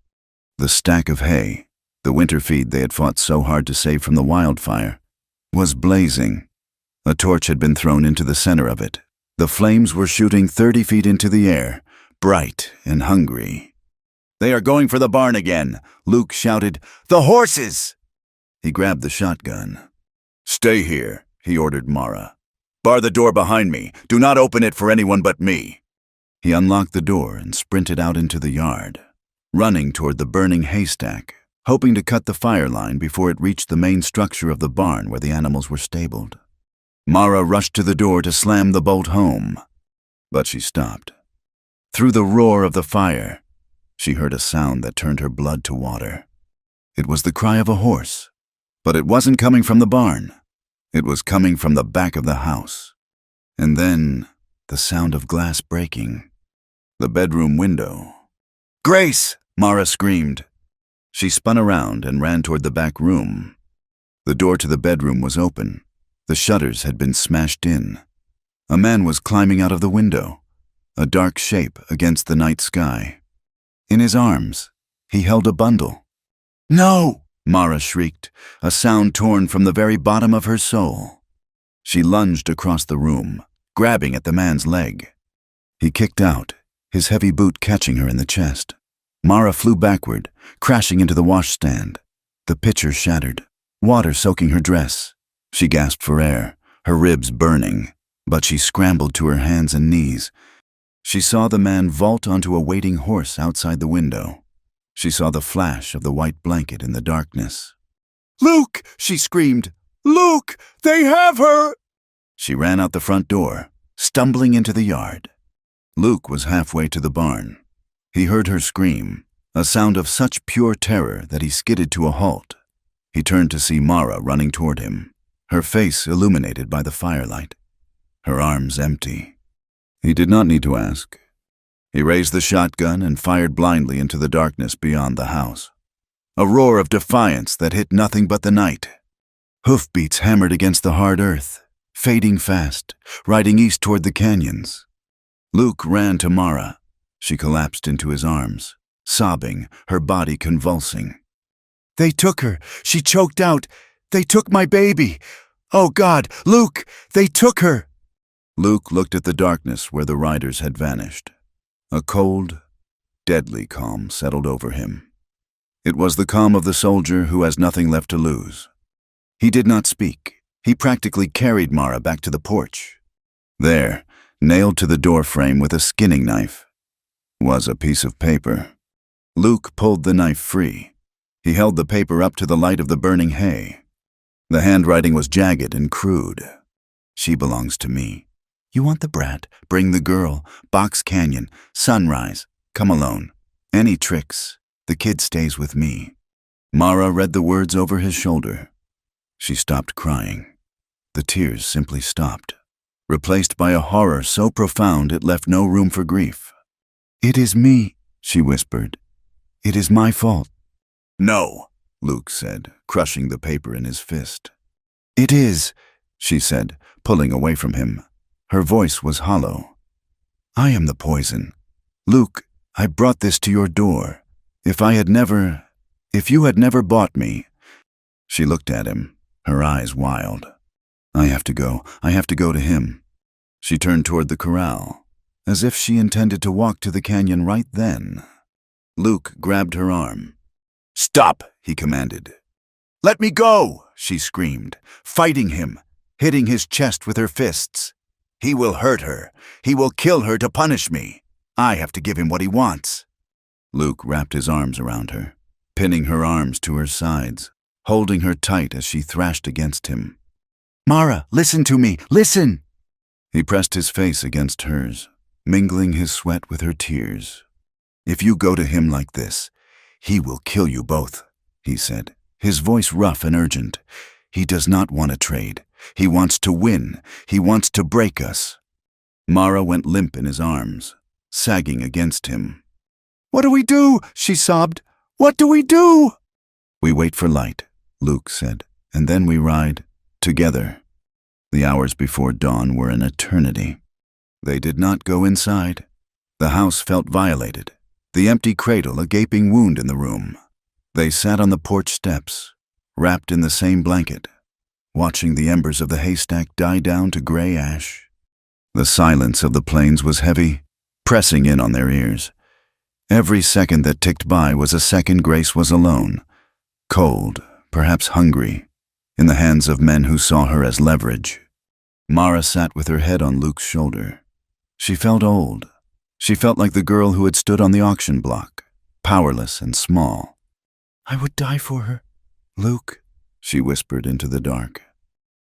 A: The stack of hay, the winter feed they had fought so hard to save from the wildfire, was blazing. A torch had been thrown into the center of it. The flames were shooting 30 feet into the air, bright and hungry. "They are going for the barn again," Luke shouted. "The horses!" He grabbed the shotgun. "Stay here," he ordered Mara. "Bar the door behind me. Do not open it for anyone but me." He unlocked the door and sprinted out into the yard, running toward the burning haystack, hoping to cut the fire line before it reached the main structure of the barn where the animals were stabled. Mara rushed to the door to slam the bolt home, but she stopped. Through the roar of the fire, she heard a sound that turned her blood to water. It was the cry of a horse, but it wasn't coming from the barn. It was coming from the back of the house. And then, the sound of glass breaking. The bedroom window. "Grace!" Mara screamed. She spun around and ran toward the back room. The door to the bedroom was open. The shutters had been smashed in. A man was climbing out of the window, a dark shape against the night sky. In his arms, he held a bundle. "No!" Mara shrieked, a sound torn from the very bottom of her soul. She lunged across the room, grabbing at the man's leg. He kicked out, his heavy boot catching her in the chest. Mara flew backward, crashing into the washstand. The pitcher shattered, water soaking her dress. She gasped for air, her ribs burning, but she scrambled to her hands and knees. She saw the man vault onto a waiting horse outside the window. She saw the flash of the white blanket in the darkness. "Luke!" she screamed. "Luke! They have her!" She ran out the front door, stumbling into the yard. Luke was halfway to the barn. He heard her scream, a sound of such pure terror that he skidded to a halt. He turned to see Mara running toward him, her face illuminated by the firelight, her arms empty. He did not need to ask. He raised the shotgun and fired blindly into the darkness beyond the house. A roar of defiance that hit nothing but the night. Hoofbeats hammered against the hard earth, fading fast, riding east toward the canyons. Luke ran to Mara. She collapsed into his arms, sobbing, her body convulsing. "They took her. She choked out. They took my baby. Oh God, Luke, they took her." Luke looked at the darkness where the riders had vanished. A cold, deadly calm settled over him. It was the calm of the soldier who has nothing left to lose. He did not speak. He practically carried Mara back to the porch. There, nailed to the door frame with a skinning knife, was a piece of paper. Luke pulled the knife free. He held the paper up to the light of the burning hay. The handwriting was jagged and crude. "She belongs to me. You want the brat? Bring the girl. Box Canyon. Sunrise. Come alone. Any tricks? The kid stays with me." Mara read the words over his shoulder. She stopped crying. The tears simply stopped, replaced by a horror so profound it left no room for grief. "It is me," she whispered. "It is my fault." "No," Luke said, crushing the paper in his fist. "It is," she said, pulling away from him. Her voice was hollow. "I am the poison. Luke, I brought this to your door. If you had never bought me." She looked at him, her eyes wild. I have to go to him." She turned toward the corral, as if she intended to walk to the canyon right then. Luke grabbed her arm. "Stop," he commanded. "Let me go," she screamed, fighting him, hitting his chest with her fists. "He will hurt her. He will kill her to punish me. I have to give him what he wants." Luke wrapped his arms around her, pinning her arms to her sides, holding her tight as she thrashed against him. "Mara, listen to me, listen!" He pressed his face against hers, mingling his sweat with her tears. "If you go to him like this, he will kill you both," he said, his voice rough and urgent. "He does not want to trade. He wants to win. He wants to break us." Mara went limp in his arms, sagging against him. "What do we do?" she sobbed. "What do we do?" "We wait for light," Luke said, "and then we ride together." The hours before dawn were an eternity. They did not go inside. The house felt violated, the empty cradle a gaping wound in the room. They sat on the porch steps, wrapped in the same blanket, watching the embers of the haystack die down to gray ash. The silence of the plains was heavy, pressing in on their ears. Every second that ticked by was a second Grace was alone, cold, perhaps hungry, in the hands of men who saw her as leverage. Mara sat with her head on Luke's shoulder. She felt old. She felt like the girl who had stood on the auction block, powerless and small. "I would die for her, Luke," she whispered into the dark.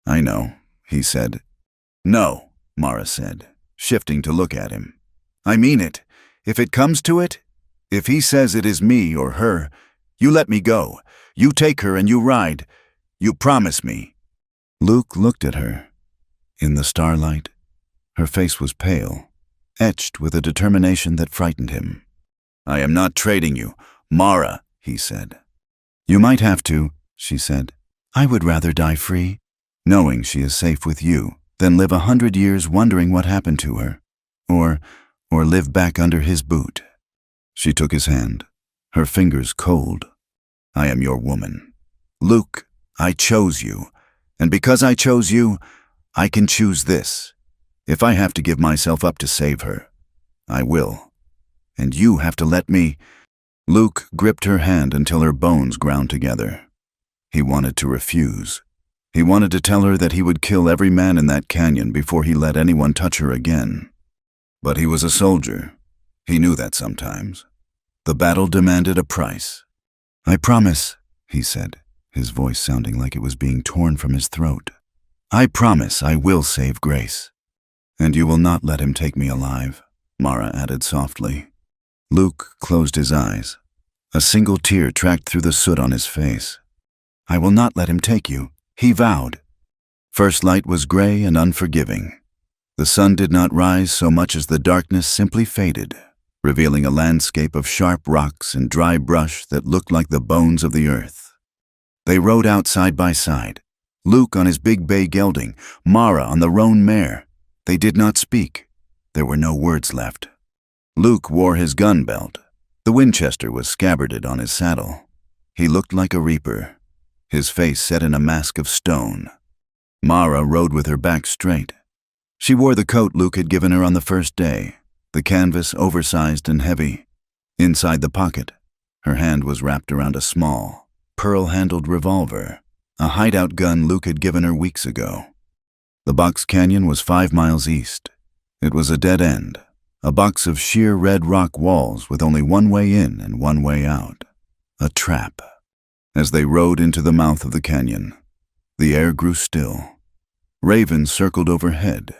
A: "I know," he said. "No," Mara said, shifting to look at him. "I mean it. If it comes to it, if he says it is me or her, you let me go. You take her and you ride. You promise me." Luke looked at her. In the starlight, her face was pale, etched with a determination that frightened him. "I am not trading you, Mara," he said. "You might have to," she said. "I would rather die free, knowing she is safe with you, than live 100 years wondering what happened to her, or live back under his boot." She took his hand, her fingers cold. "I am your woman. Luke, I chose you, and because I chose you, I can choose this. If I have to give myself up to save her, I will. And you have to let me." Luke gripped her hand until her bones ground together. He wanted to refuse. He wanted to tell her that he would kill every man in that canyon before he let anyone touch her again. But he was a soldier. He knew that sometimes. The battle demanded a price. "I promise," he said, his voice sounding like it was being torn from his throat. "I promise I will save Grace." "And you will not let him take me alive," Mara added softly. Luke closed his eyes. A single tear tracked through the soot on his face. "I will not let him take you," he vowed. First light was gray and unforgiving. The sun did not rise so much as the darkness simply faded. revealing a landscape of sharp rocks and dry brush that looked like the bones of the earth. They rode out side by side, Luke on his big bay gelding, Mara on the roan mare. They did not speak. There were no words left. Luke wore his gun belt. The Winchester was scabbarded on his saddle. He looked like a reaper, his face set in a mask of stone. Mara rode with her back straight. She wore the coat Luke had given her on the first day, the canvas oversized and heavy. Inside the pocket, her hand was wrapped around a small, pearl-handled revolver, a hideout gun Luke had given her weeks ago. The box canyon was 5 miles east. It was a dead end, a box of sheer red rock walls with only one way in and one way out. A trap. As they rode into the mouth of the canyon, the air grew still. Ravens circled overhead,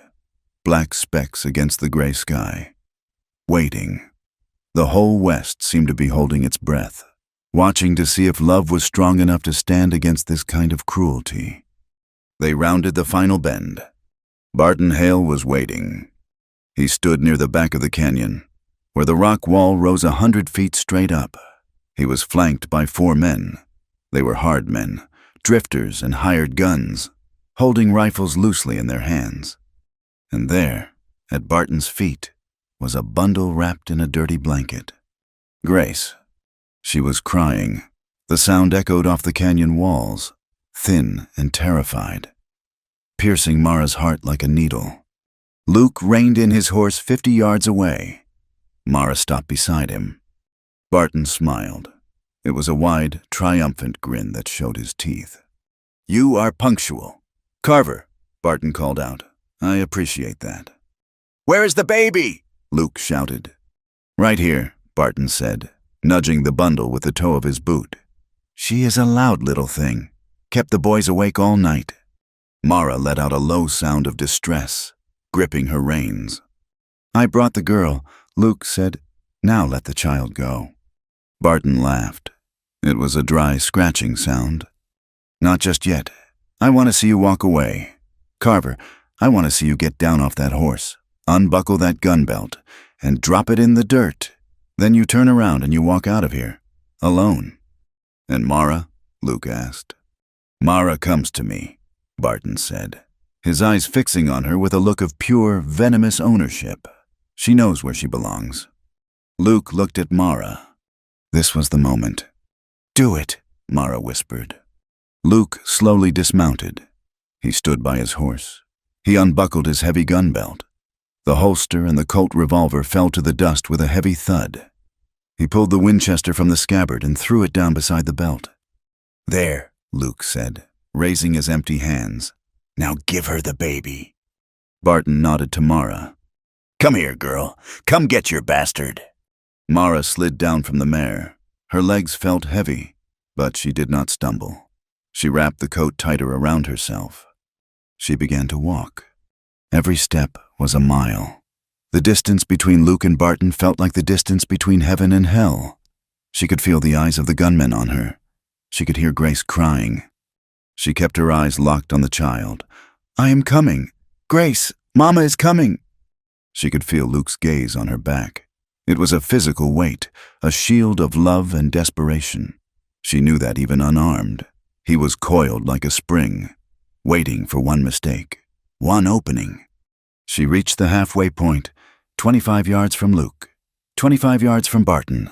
A: black specks against the gray sky. Waiting. The whole West seemed to be holding its breath, watching to see if love was strong enough to stand against this kind of cruelty. They rounded the final bend. Barton Hale was waiting. He stood near the back of the canyon, where the rock wall rose 100 feet straight up. He was flanked by 4 men. They were hard men, drifters and hired guns, holding rifles loosely in their hands. And there, at Barton's feet, was a bundle wrapped in a dirty blanket. Grace. She was crying. The sound echoed off the canyon walls, thin and terrified, piercing Mara's heart like a needle. Luke reined in his horse 50 yards away. Mara stopped beside him. Barton smiled. It was a wide, triumphant grin that showed his teeth. "You are punctual." "Carver," Barton called out. "I appreciate that." "Where is the baby?" Luke shouted. "Right here," Barton said, nudging the bundle with the toe of his boot. "She is a loud little thing. Kept the boys awake all night." Mara let out a low sound of distress, gripping her reins. "I brought the girl," Luke said. "Now let the child go." Barton laughed. It was a dry, scratching sound. "Not just yet. I want to see you walk away. Carver, I want to see you get down off that horse, unbuckle that gun belt, and drop it in the dirt. Then you turn around and you walk out of here, alone." "And Mara?" Luke asked. "Mara comes to me," Barton said, his eyes fixing on her with a look of pure, venomous ownership. "She knows where she belongs." Luke looked at Mara. This was the moment. "Do it," Mara whispered. Luke slowly dismounted. He stood by his horse. He unbuckled his heavy gun belt. The holster and the Colt revolver fell to the dust with a heavy thud. He pulled the Winchester from the scabbard and threw it down beside the belt. "There," Luke said, raising his empty hands. "Now give her the baby." Barton nodded to Mara. "Come here, girl. Come get your bastard." Mara slid down from the mare. Her legs felt heavy, but she did not stumble. She wrapped the coat tighter around herself. She began to walk. Every step was a mile. The distance between Luke and Barton felt like the distance between heaven and hell. She could feel the eyes of the gunmen on her. She could hear Grace crying. She kept her eyes locked on the child. "I am coming. Grace, Mama is coming." She could feel Luke's gaze on her back. It was a physical weight, a shield of love and desperation. She knew that even unarmed. He was coiled like a spring, waiting for one mistake, one opening. She reached the halfway point, 25 yards from Luke, 25 yards from Barton.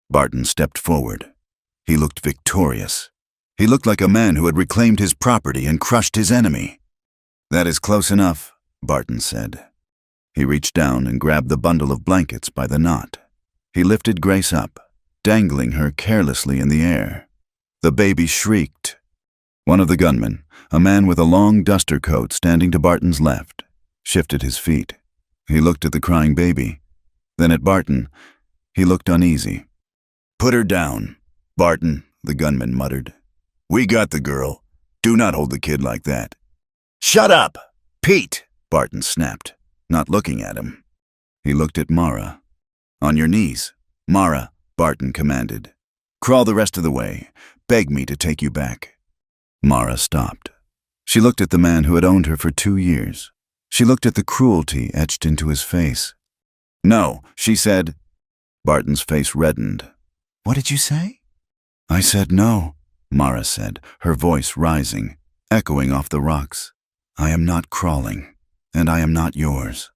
A: Barton stepped forward. He looked victorious. He looked like a man who had reclaimed his property and crushed his enemy. "That is close enough," Barton said. He reached down and grabbed the bundle of blankets by the knot. He lifted Grace up, dangling her carelessly in the air. The baby shrieked. One of the gunmen, a man with a long duster coat standing to Barton's left, shifted his feet. He looked at the crying baby. Then at Barton. He looked uneasy. "Put her down, Barton," the gunman muttered. "We got the girl. Do not hold the kid like that." "Shut up, Pete," Barton snapped, not looking at him. He looked at Mara. "On your knees, Mara," Barton commanded. "Crawl the rest of the way. Beg me to take you back." Mara stopped. She looked at the man who had owned her for 2 years. She looked at the cruelty etched into his face. "No," she said. Barton's face reddened. "What did you say?" "I said no," Mara said, her voice rising, echoing off the rocks. "I am not crawling, and I am not yours."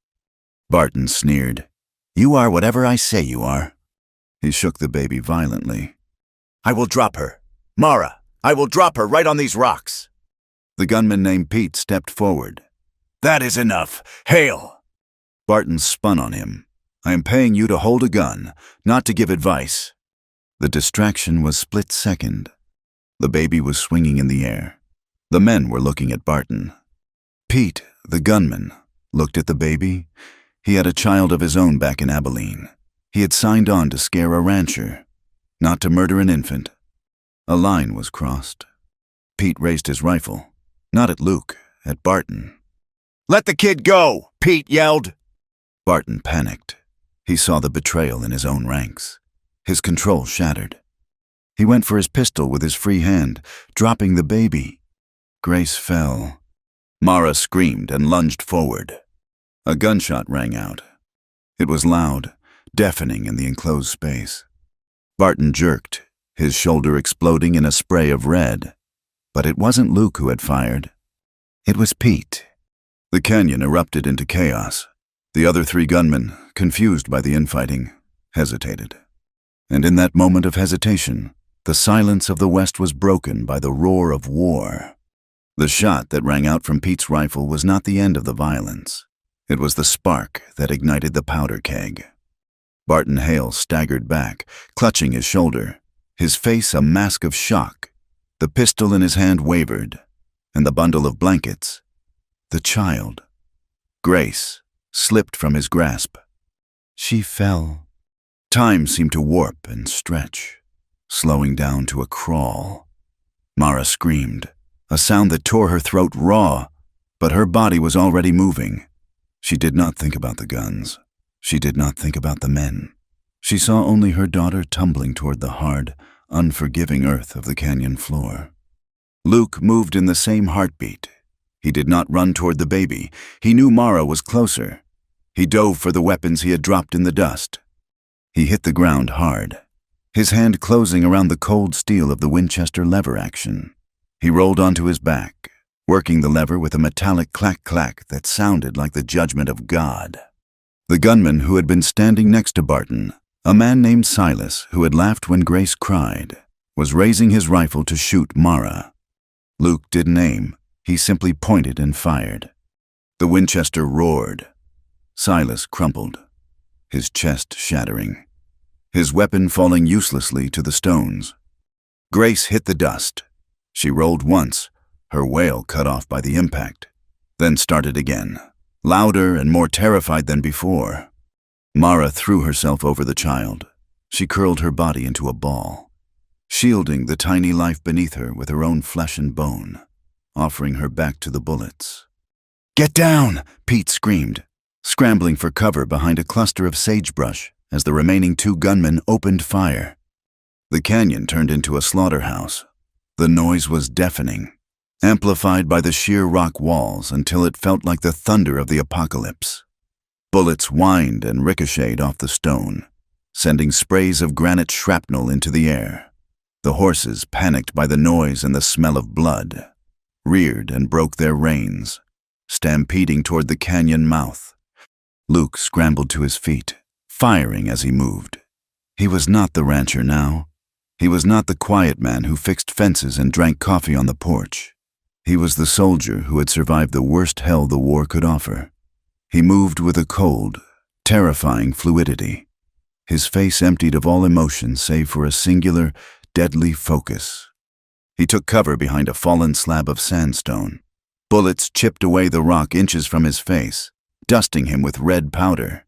A: Barton sneered. "You are whatever I say you are." He shook the baby violently. "I will drop her. Mara, I will drop her right on these rocks." The gunman named Pete stepped forward. "That is enough. Hail!" Barton spun on him. "I am paying you to hold a gun, not to give advice." The distraction was split-second. The baby was swinging in the air. The men were looking at Barton. Pete, the gunman, looked at the baby. He had a child of his own back in Abilene. He had signed on to scare a rancher, not to murder an infant. A line was crossed. Pete raised his rifle, not at Luke, at Barton. "Let the kid go!" Pete yelled. Barton panicked. He saw the betrayal in his own ranks. His control shattered. He went for his pistol with his free hand, dropping the baby. Grace fell. Mara screamed and lunged forward. A gunshot rang out. It was loud, deafening in the enclosed space. Barton jerked, his shoulder exploding in a spray of red. But it wasn't Luke who had fired. It was Pete. The canyon erupted into chaos. The other three gunmen, confused by the infighting, hesitated. And in that moment of hesitation, the silence of the West was broken by the roar of war. The shot that rang out from Pete's rifle was not the end of the violence. It was the spark that ignited the powder keg. Barton Hale staggered back, clutching his shoulder, his face a mask of shock. The pistol in his hand wavered, and the bundle of blankets, the child, Grace, slipped from his grasp. She fell. Time seemed to warp and stretch, slowing down to a crawl. Mara screamed, a sound that tore her throat raw, but her body was already moving. She did not think about the guns. She did not think about the men. She saw only her daughter tumbling toward the hard, unforgiving earth of the canyon floor. Luke moved in the same heartbeat. He did not run toward the baby. He knew Mara was closer. He dove for the weapons he had dropped in the dust. He hit the ground hard, his hand closing around the cold steel of the Winchester lever action. He rolled onto his back, working the lever with a metallic clack-clack that sounded like the judgment of God. The gunman who had been standing next to Barton, a man named Silas who had laughed when Grace cried, was raising his rifle to shoot Mara. Luke didn't aim. He simply pointed and fired. The Winchester roared. Silas crumpled, his chest shattering, his weapon falling uselessly to the stones. Grace hit the dust. She rolled once, her wail cut off by the impact, then started again, louder and more terrified than before. Mara threw herself over the child. She curled her body into a ball, shielding the tiny life beneath her with her own flesh and bone, offering her back to the bullets. "Get down!" Pete screamed, scrambling for cover behind a cluster of sagebrush as the remaining two gunmen opened fire. The canyon turned into a slaughterhouse. The noise was deafening, amplified by the sheer rock walls until it felt like the thunder of the apocalypse. Bullets whined and ricocheted off the stone, sending sprays of granite shrapnel into the air. The horses, panicked by the noise and the smell of blood, reared and broke their reins, stampeding toward the canyon mouth. Luke scrambled to his feet, firing as he moved. He was not the rancher now. He was not the quiet man who fixed fences and drank coffee on the porch. He was the soldier who had survived the worst hell the war could offer. He moved with a cold, terrifying fluidity. His face emptied of all emotion save for a singular, deadly focus. He took cover behind a fallen slab of sandstone. Bullets chipped away the rock inches from his face, dusting him with red powder.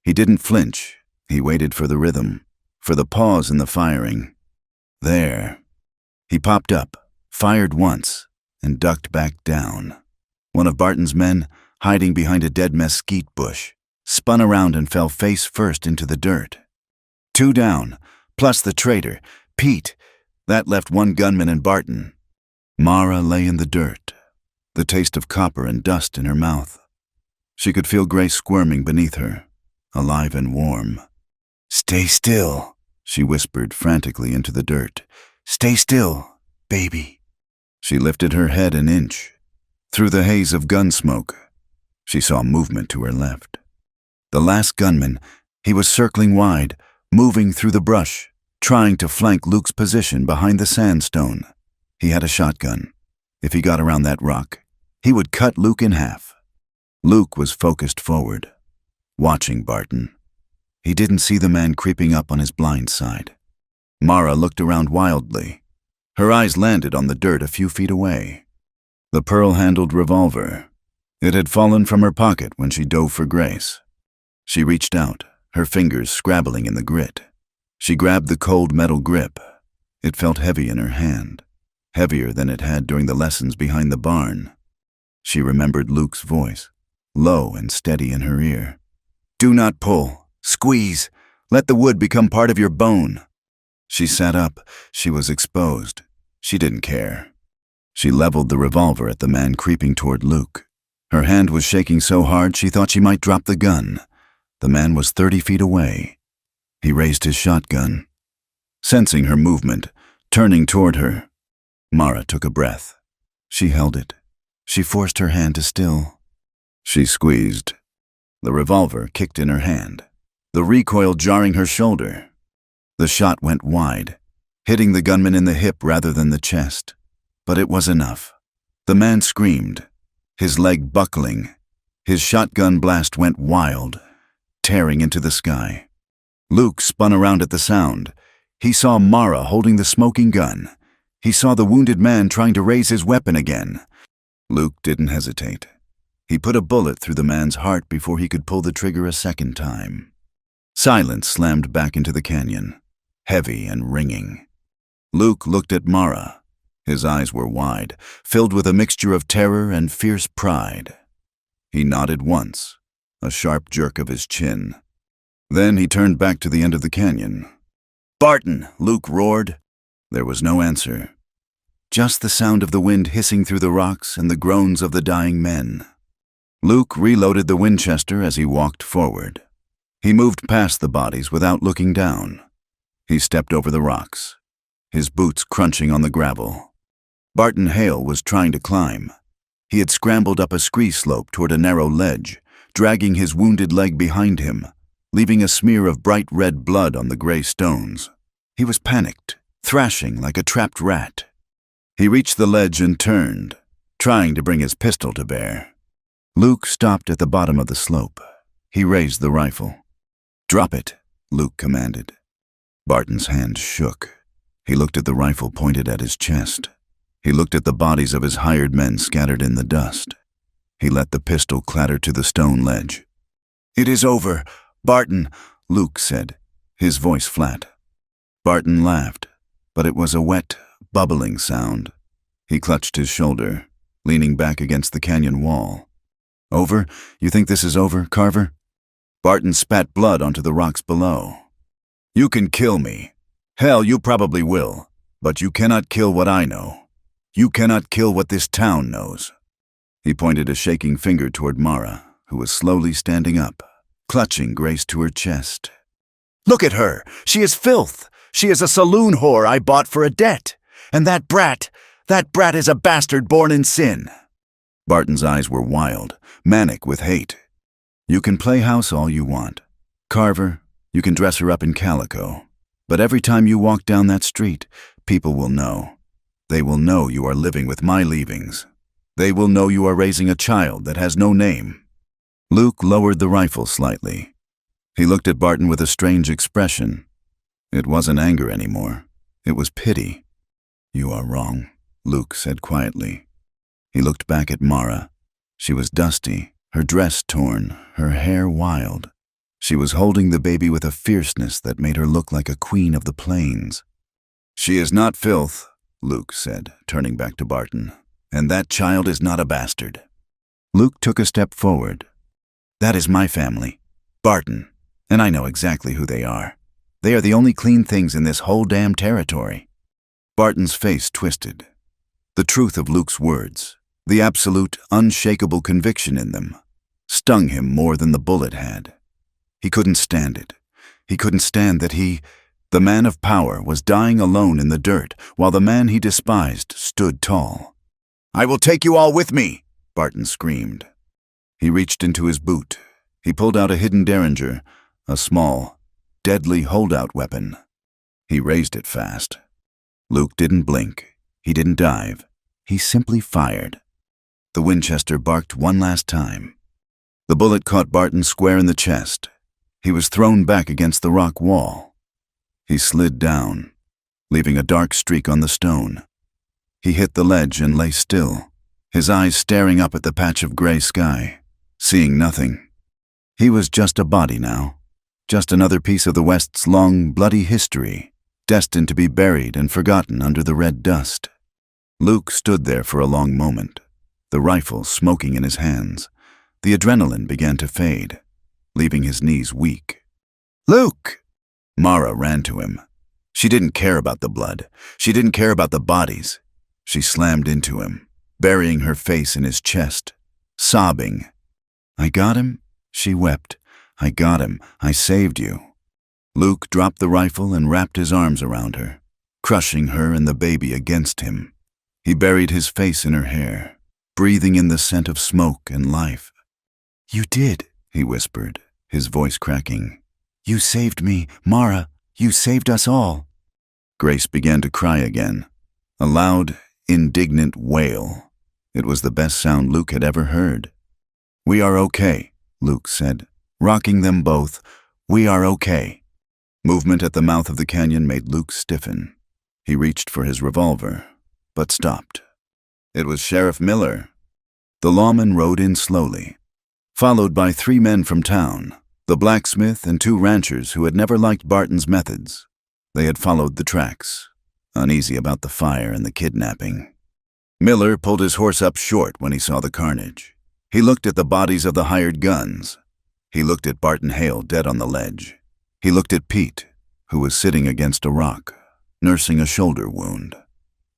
A: He didn't flinch. He waited for the rhythm, for the pause in the firing. There. He popped up, fired once, and ducked back down. One of Barton's men, hiding behind a dead mesquite bush, spun around and fell face first into the dirt. 2 down, plus the traitor, Pete. That left 1 gunman and Barton. Mara lay in the dirt, the taste of copper and dust in her mouth. She could feel Grace squirming beneath her, alive and warm. "Stay still," she whispered frantically into the dirt. "Stay still, baby." She lifted her head an inch. Through the haze of gun smoke, she saw movement to her left. The last gunman, he was circling wide, moving through the brush, trying to flank Luke's position behind the sandstone. He had a shotgun. If he got around that rock, he would cut Luke in half. Luke was focused forward, watching Barton. He didn't see the man creeping up on his blind side. Mara looked around wildly. Her eyes landed on the dirt a few feet away. The pearl-handled revolver. It had fallen from her pocket when she dove for Grace. She reached out, her fingers scrabbling in the grit. She grabbed the cold metal grip. It felt heavy in her hand, heavier than it had during the lessons behind the barn. She remembered Luke's voice, low and steady in her ear. "Do not pull. Squeeze. Let the wood become part of your bone." She sat up. She was exposed. She didn't care. She leveled the revolver at the man creeping toward Luke. Her hand was shaking so hard she thought she might drop the gun. The man was 30 feet away. He raised his shotgun. Sensing her movement, turning toward her, Mara took a breath. She held it. She forced her hand to still. She squeezed. The revolver kicked in her hand, the recoil jarring her shoulder. The shot went wide, hitting the gunman in the hip rather than the chest. But it was enough. The man screamed, his leg buckling. His shotgun blast went wild, tearing into the sky. Luke spun around at the sound. He saw Mara holding the smoking gun. He saw the wounded man trying to raise his weapon again. Luke didn't hesitate. He put a bullet through the man's heart before he could pull the trigger a second time. Silence slammed back into the canyon, heavy and ringing. Luke looked at Mara. His eyes were wide, filled with a mixture of terror and fierce pride. He nodded once, a sharp jerk of his chin. Then he turned back to the end of the canyon. "Barton!" Luke roared. There was no answer. Just the sound of the wind hissing through the rocks and the groans of the dying men. Luke reloaded the Winchester as he walked forward. He moved past the bodies without looking down. He stepped over the rocks, his boots crunching on the gravel. Barton Hale was trying to climb. He had scrambled up a scree slope toward a narrow ledge, dragging his wounded leg behind him, leaving a smear of bright red blood on the gray stones. He was panicked, thrashing like a trapped rat. He reached the ledge and turned, trying to bring his pistol to bear. Luke stopped at the bottom of the slope. He raised the rifle. "Drop it," Luke commanded. Barton's hand shook. He looked at the rifle pointed at his chest. He looked at the bodies of his hired men scattered in the dust. He let the pistol clatter to the stone ledge. "It is over, Barton," Luke said, his voice flat. Barton laughed, but it was a wet, bubbling sound. He clutched his shoulder, leaning back against the canyon wall. "Over? You think this is over, Carver?" Barton spat blood onto the rocks below. "You can kill me. Hell, you probably will. But you cannot kill what I know. You cannot kill what this town knows." He pointed a shaking finger toward Mara, who was slowly standing up, clutching Grace to her chest. "Look at her! She is filth! She is a saloon whore I bought for a debt! And that brat is a bastard born in sin!" Barton's eyes were wild, manic with hate. "You can play house all you want. Carver, you can dress her up in calico. But every time you walk down that street, people will know. They will know you are living with my leavings. They will know you are raising a child that has no name." Luke lowered the rifle slightly. He looked at Barton with a strange expression. It wasn't anger anymore. It was pity. "You are wrong," Luke said quietly. He looked back at Mara. She was dusty, her dress torn, her hair wild. She was holding the baby with a fierceness that made her look like a queen of the plains. "She is not filth," Luke said, turning back to Barton. "And that child is not a bastard." Luke took a step forward. "That is my family, Barton, and I know exactly who they are. They are the only clean things in this whole damn territory." Barton's face twisted. The truth of Luke's words, the absolute, unshakable conviction in them, stung him more than the bullet had. He couldn't stand it. He couldn't stand that the man of power, was dying alone in the dirt, while the man he despised stood tall. "I will take you all with me," Barton screamed. He reached into his boot. He pulled out a hidden derringer, a small, deadly holdout weapon. He raised it fast. Luke didn't blink. He didn't dive. He simply fired. The Winchester barked one last time. The bullet caught Barton square in the chest. He was thrown back against the rock wall. He slid down, leaving a dark streak on the stone. He hit the ledge and lay still, his eyes staring up at the patch of gray sky, seeing nothing. He was just a body now, just another piece of the West's long, bloody history, destined to be buried and forgotten under the red dust. Luke stood there for a long moment, the rifle smoking in his hands. The adrenaline began to fade, leaving his knees weak. "Luke!" Mara ran to him. She didn't care about the blood. She didn't care about the bodies. She slammed into him, burying her face in his chest, sobbing. "I got him," she wept. "I got him. I saved you." Luke dropped the rifle and wrapped his arms around her, crushing her and the baby against him. He buried his face in her hair, breathing in the scent of smoke and life. "You did," he whispered, his voice cracking. "You saved me, Mara. You saved us all." Grace began to cry again, a loud, indignant wail. It was the best sound Luke had ever heard. "We are okay," Luke said, rocking them both. "We are okay." Movement at the mouth of the canyon made Luke stiffen. He reached for his revolver, but stopped. It was Sheriff Miller. The lawman rode in slowly, followed by 3 men from town, the blacksmith and 2 ranchers who had never liked Barton's methods. They had followed the tracks, uneasy about the fire and the kidnapping. Miller pulled his horse up short when he saw the carnage. He looked at the bodies of the hired guns. He looked at Barton Hale dead on the ledge. He looked at Pete, who was sitting against a rock, nursing a shoulder wound,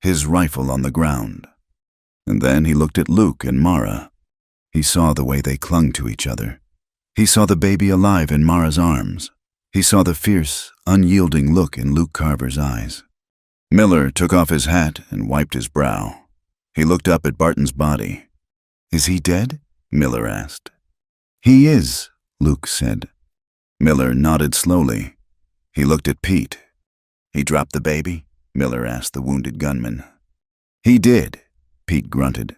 A: his rifle on the ground. And then he looked at Luke and Mara. He saw the way they clung to each other. He saw the baby alive in Mara's arms. He saw the fierce, unyielding look in Luke Carver's eyes. Miller took off his hat and wiped his brow. He looked up at Barton's body. "Is he dead?" Miller asked. "He is," Luke said. Miller nodded slowly. He looked at Pete. "He dropped the baby?" Miller asked the wounded gunman. "He did," Pete grunted.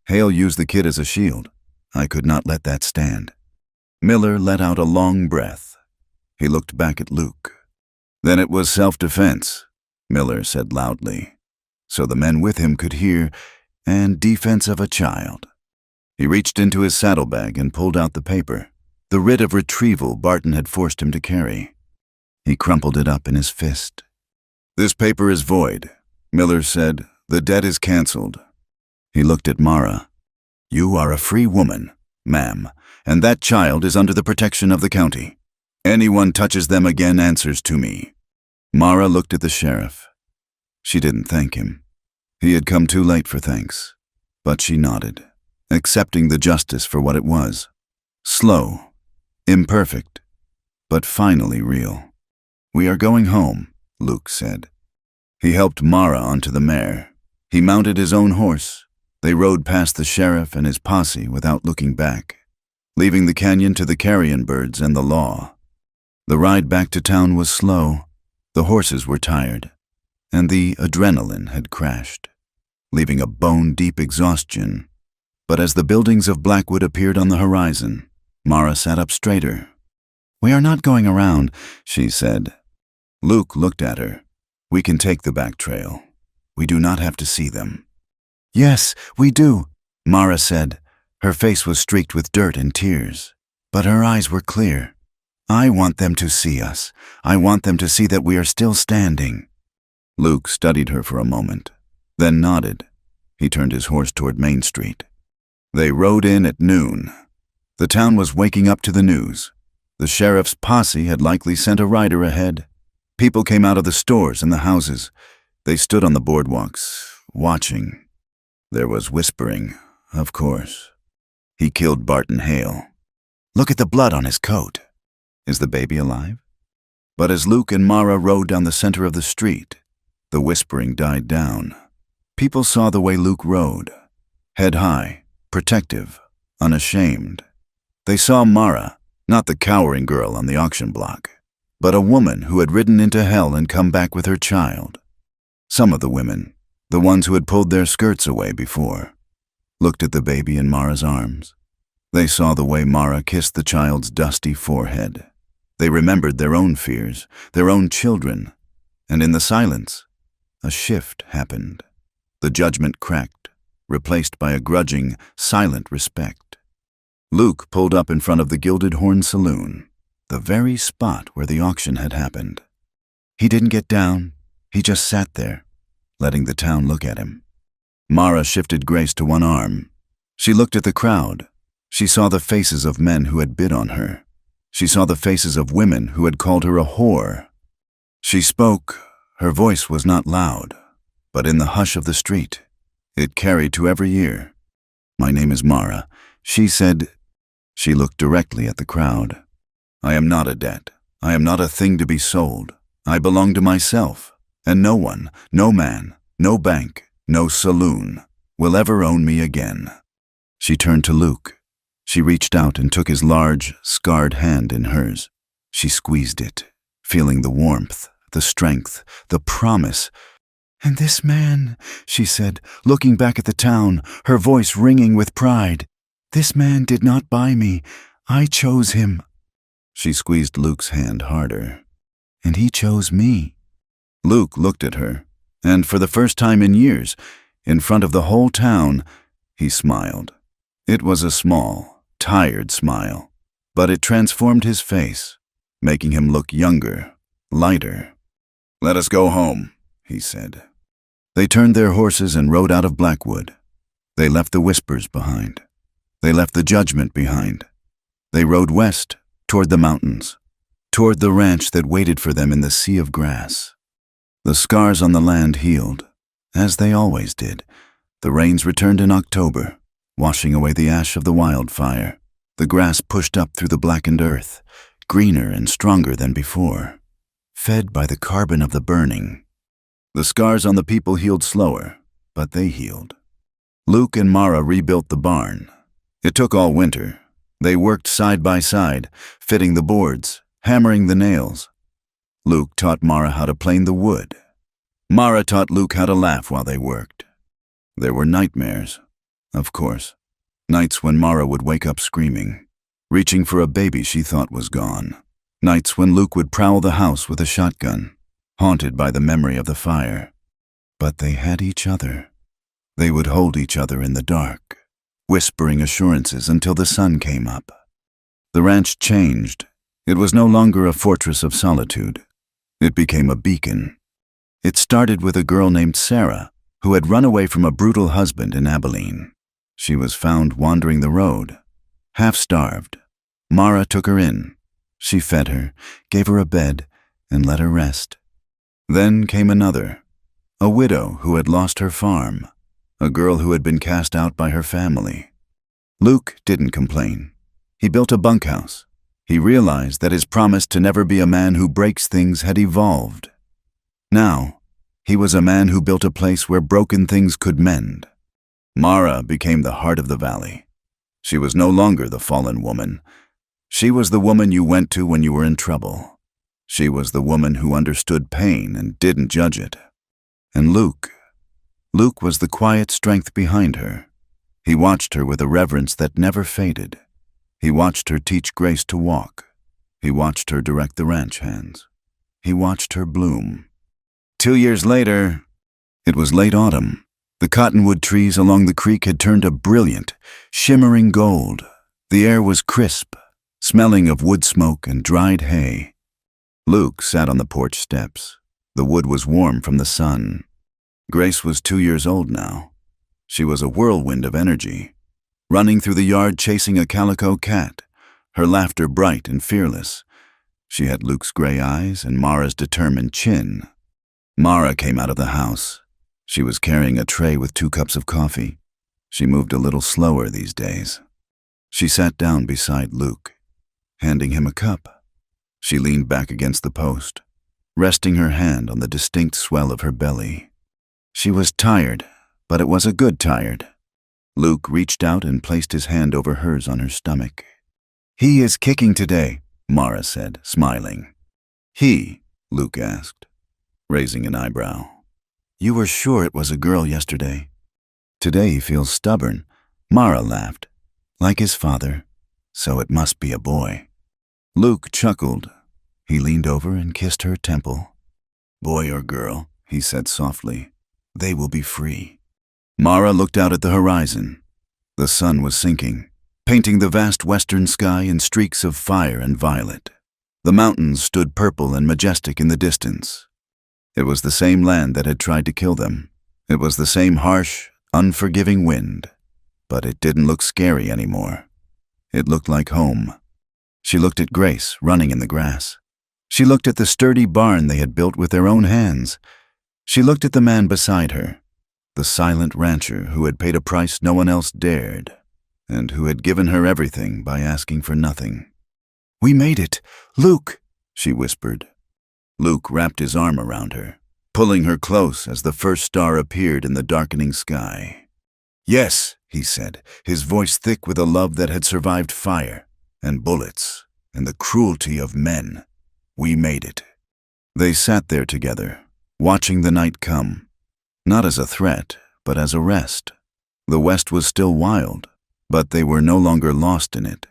A: "Hale used the kid as a shield. I could not let that stand." Miller let out a long breath. He looked back at Luke. "Then it was self-defense," Miller said loudly, so the men with him could hear, "and defense of a child." He reached into his saddlebag and pulled out the paper, the writ of retrieval Barton had forced him to carry. He crumpled it up in his fist. "This paper is void," Miller said. "The debt is canceled." He looked at Mara. "You are a free woman, ma'am, and that child is under the protection of the county. Anyone touches them again answers to me." Mara looked at the sheriff. She didn't thank him. He had come too late for thanks, but she nodded, accepting the justice for what it was. Slow, imperfect, but finally real. "We are going home," Luke said. He helped Mara onto the mare. He mounted his own horse. They rode past the sheriff and his posse without looking back, leaving the canyon to the carrion birds and the law. The ride back to town was slow. The horses were tired, and the adrenaline had crashed, leaving a bone-deep exhaustion. But as the buildings of Blackwood appeared on the horizon, Mara sat up straighter. "We are not going around," she said. Luke looked at her. "We can take the back trail. We do not have to see them." "Yes, we do," Mara said. Her face was streaked with dirt and tears, but her eyes were clear. "I want them to see us. I want them to see that we are still standing." Luke studied her for a moment, then nodded. He turned his horse toward Main Street. They rode in at noon. The town was waking up to the news. The sheriff's posse had likely sent a rider ahead. People came out of the stores and the houses. They stood on the boardwalks, watching. There was whispering, of course. "He killed Barton Hale. Look at the blood on his coat. Is the baby alive?" But as Luke and Mara rode down the center of the street, the whispering died down. People saw the way Luke rode, head high, protective, unashamed. They saw Mara, not the cowering girl on the auction block, but a woman who had ridden into hell and come back with her child. Some of the women, the ones who had pulled their skirts away before, looked at the baby in Mara's arms. They saw the way Mara kissed the child's dusty forehead. They remembered their own fears, their own children, and in the silence, a shift happened. The judgment cracked, replaced by a grudging, silent respect. Luke pulled up in front of the Gilded Horn Saloon, the very spot where the auction had happened. He didn't get down, he just sat there, letting the town look at him. Mara shifted Grace to one arm. She looked at the crowd. She saw the faces of men who had bid on her. She saw the faces of women who had called her a whore. She spoke. Her voice was not loud, but in the hush of the street, it carried to every ear. "My name is Mara," she said. She looked directly at the crowd. "I am not a debt. I am not a thing to be sold. I belong to myself, and no one, no man, no bank, no saloon will ever own me again." She turned to Luke. She reached out and took his large, scarred hand in hers. She squeezed it, feeling the warmth, the strength, the promise. "And this man," she said, looking back at the town, her voice ringing with pride, "this man did not buy me. I chose him." She squeezed Luke's hand harder. "And he chose me." Luke looked at her, and for the first time in years, in front of the whole town, he smiled. It was a small, tired smile, but it transformed his face, making him look younger, lighter. "Let us go home," he said. They turned their horses and rode out of Blackwood. They left the whispers behind. They left the judgment behind. They rode west, toward the mountains, toward the ranch that waited for them in the sea of grass. The scars on the land healed, as they always did. The rains returned in October, washing away the ash of the wildfire. The grass pushed up through the blackened earth, greener and stronger than before, fed by the carbon of the burning. The scars on the people healed slower, but they healed. Luke and Mara rebuilt the barn. It took all winter. They worked side by side, fitting the boards, hammering the nails. Luke taught Mara how to plane the wood. Mara taught Luke how to laugh while they worked. There were nightmares, of course. Nights when Mara would wake up screaming, reaching for a baby she thought was gone. Nights when Luke would prowl the house with a shotgun, haunted by the memory of the fire. But they had each other. They would hold each other in the dark, whispering assurances until the sun came up. The ranch changed. It was no longer a fortress of solitude. It became a beacon. It started with a girl named Sarah, who had run away from a brutal husband in Abilene. She was found wandering the road, half-starved. Mara took her in. She fed her, gave her a bed, and let her rest. Then came another, a widow who had lost her farm, a girl who had been cast out by her family. Luke didn't complain. He built a bunkhouse. He realized that his promise to never be a man who breaks things had evolved. Now, he was a man who built a place where broken things could mend. Mara became the heart of the valley. She was no longer the fallen woman. She was the woman you went to when you were in trouble. She was the woman who understood pain and didn't judge it. And Luke was the quiet strength behind her. He watched her with a reverence that never faded. He watched her teach Grace to walk. He watched her direct the ranch hands. He watched her bloom. 2 years later, it was late autumn. The cottonwood trees along the creek had turned a brilliant, shimmering gold. The air was crisp, smelling of wood smoke and dried hay. Luke sat on the porch steps. The wood was warm from the sun. Grace was 2 years old now. She was a whirlwind of energy, running through the yard chasing a calico cat, her laughter bright and fearless. She had Luke's gray eyes and Mara's determined chin. Mara came out of the house. She was carrying a tray with 2 cups of coffee. She moved a little slower these days. She sat down beside Luke, handing him a cup. She leaned back against the post, resting her hand on the distinct swell of her belly. She was tired, but it was a good tired. Luke reached out and placed his hand over hers on her stomach. "He is kicking today," Mara said, smiling. "He?" Luke asked, raising an eyebrow. "You were sure it was a girl yesterday." "Today he feels stubborn," Mara laughed. "Like his father, so it must be a boy." Luke chuckled. He leaned over and kissed her temple. "Boy or girl," he said softly, "they will be free." Mara looked out at the horizon. The sun was sinking, painting the vast western sky in streaks of fire and violet. The mountains stood purple and majestic in the distance. It was the same land that had tried to kill them. It was the same harsh, unforgiving wind. But it didn't look scary anymore. It looked like home. She looked at Grace running in the grass. She looked at the sturdy barn they had built with their own hands. She looked at the man beside her, the silent rancher who had paid a price no one else dared, and who had given her everything by asking for nothing. "We made it! Luke!" she whispered. Luke wrapped his arm around her, pulling her close as the first star appeared in the darkening sky. "Yes," he said, his voice thick with a love that had survived fire and bullets and the cruelty of men. "We made it." They sat there together, watching the night come, not as a threat, but as a rest. The West was still wild, but they were no longer lost in it.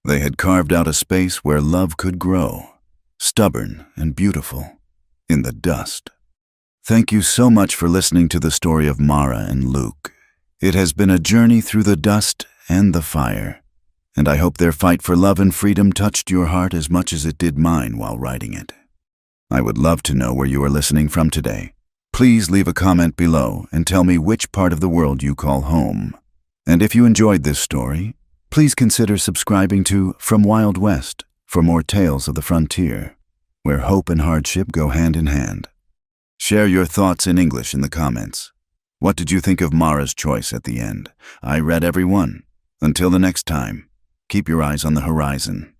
A: They had carved out a space where love could grow, stubborn and beautiful, in the dust. Thank you so much for listening to the story of Mara and Luke. It has been a journey through the dust and the fire, and I hope their fight for love and freedom touched your heart as much as it did mine while writing it. I would love to know where you are listening from today. Please leave a comment below and tell me which part of the world you call home. And if you enjoyed this story, please consider subscribing to From Wild West for more tales of the frontier, where hope and hardship go hand in hand. Share your thoughts in English in the comments. What did you think of Mara's choice at the end? I read every one. Until the next time, keep your eyes on the horizon.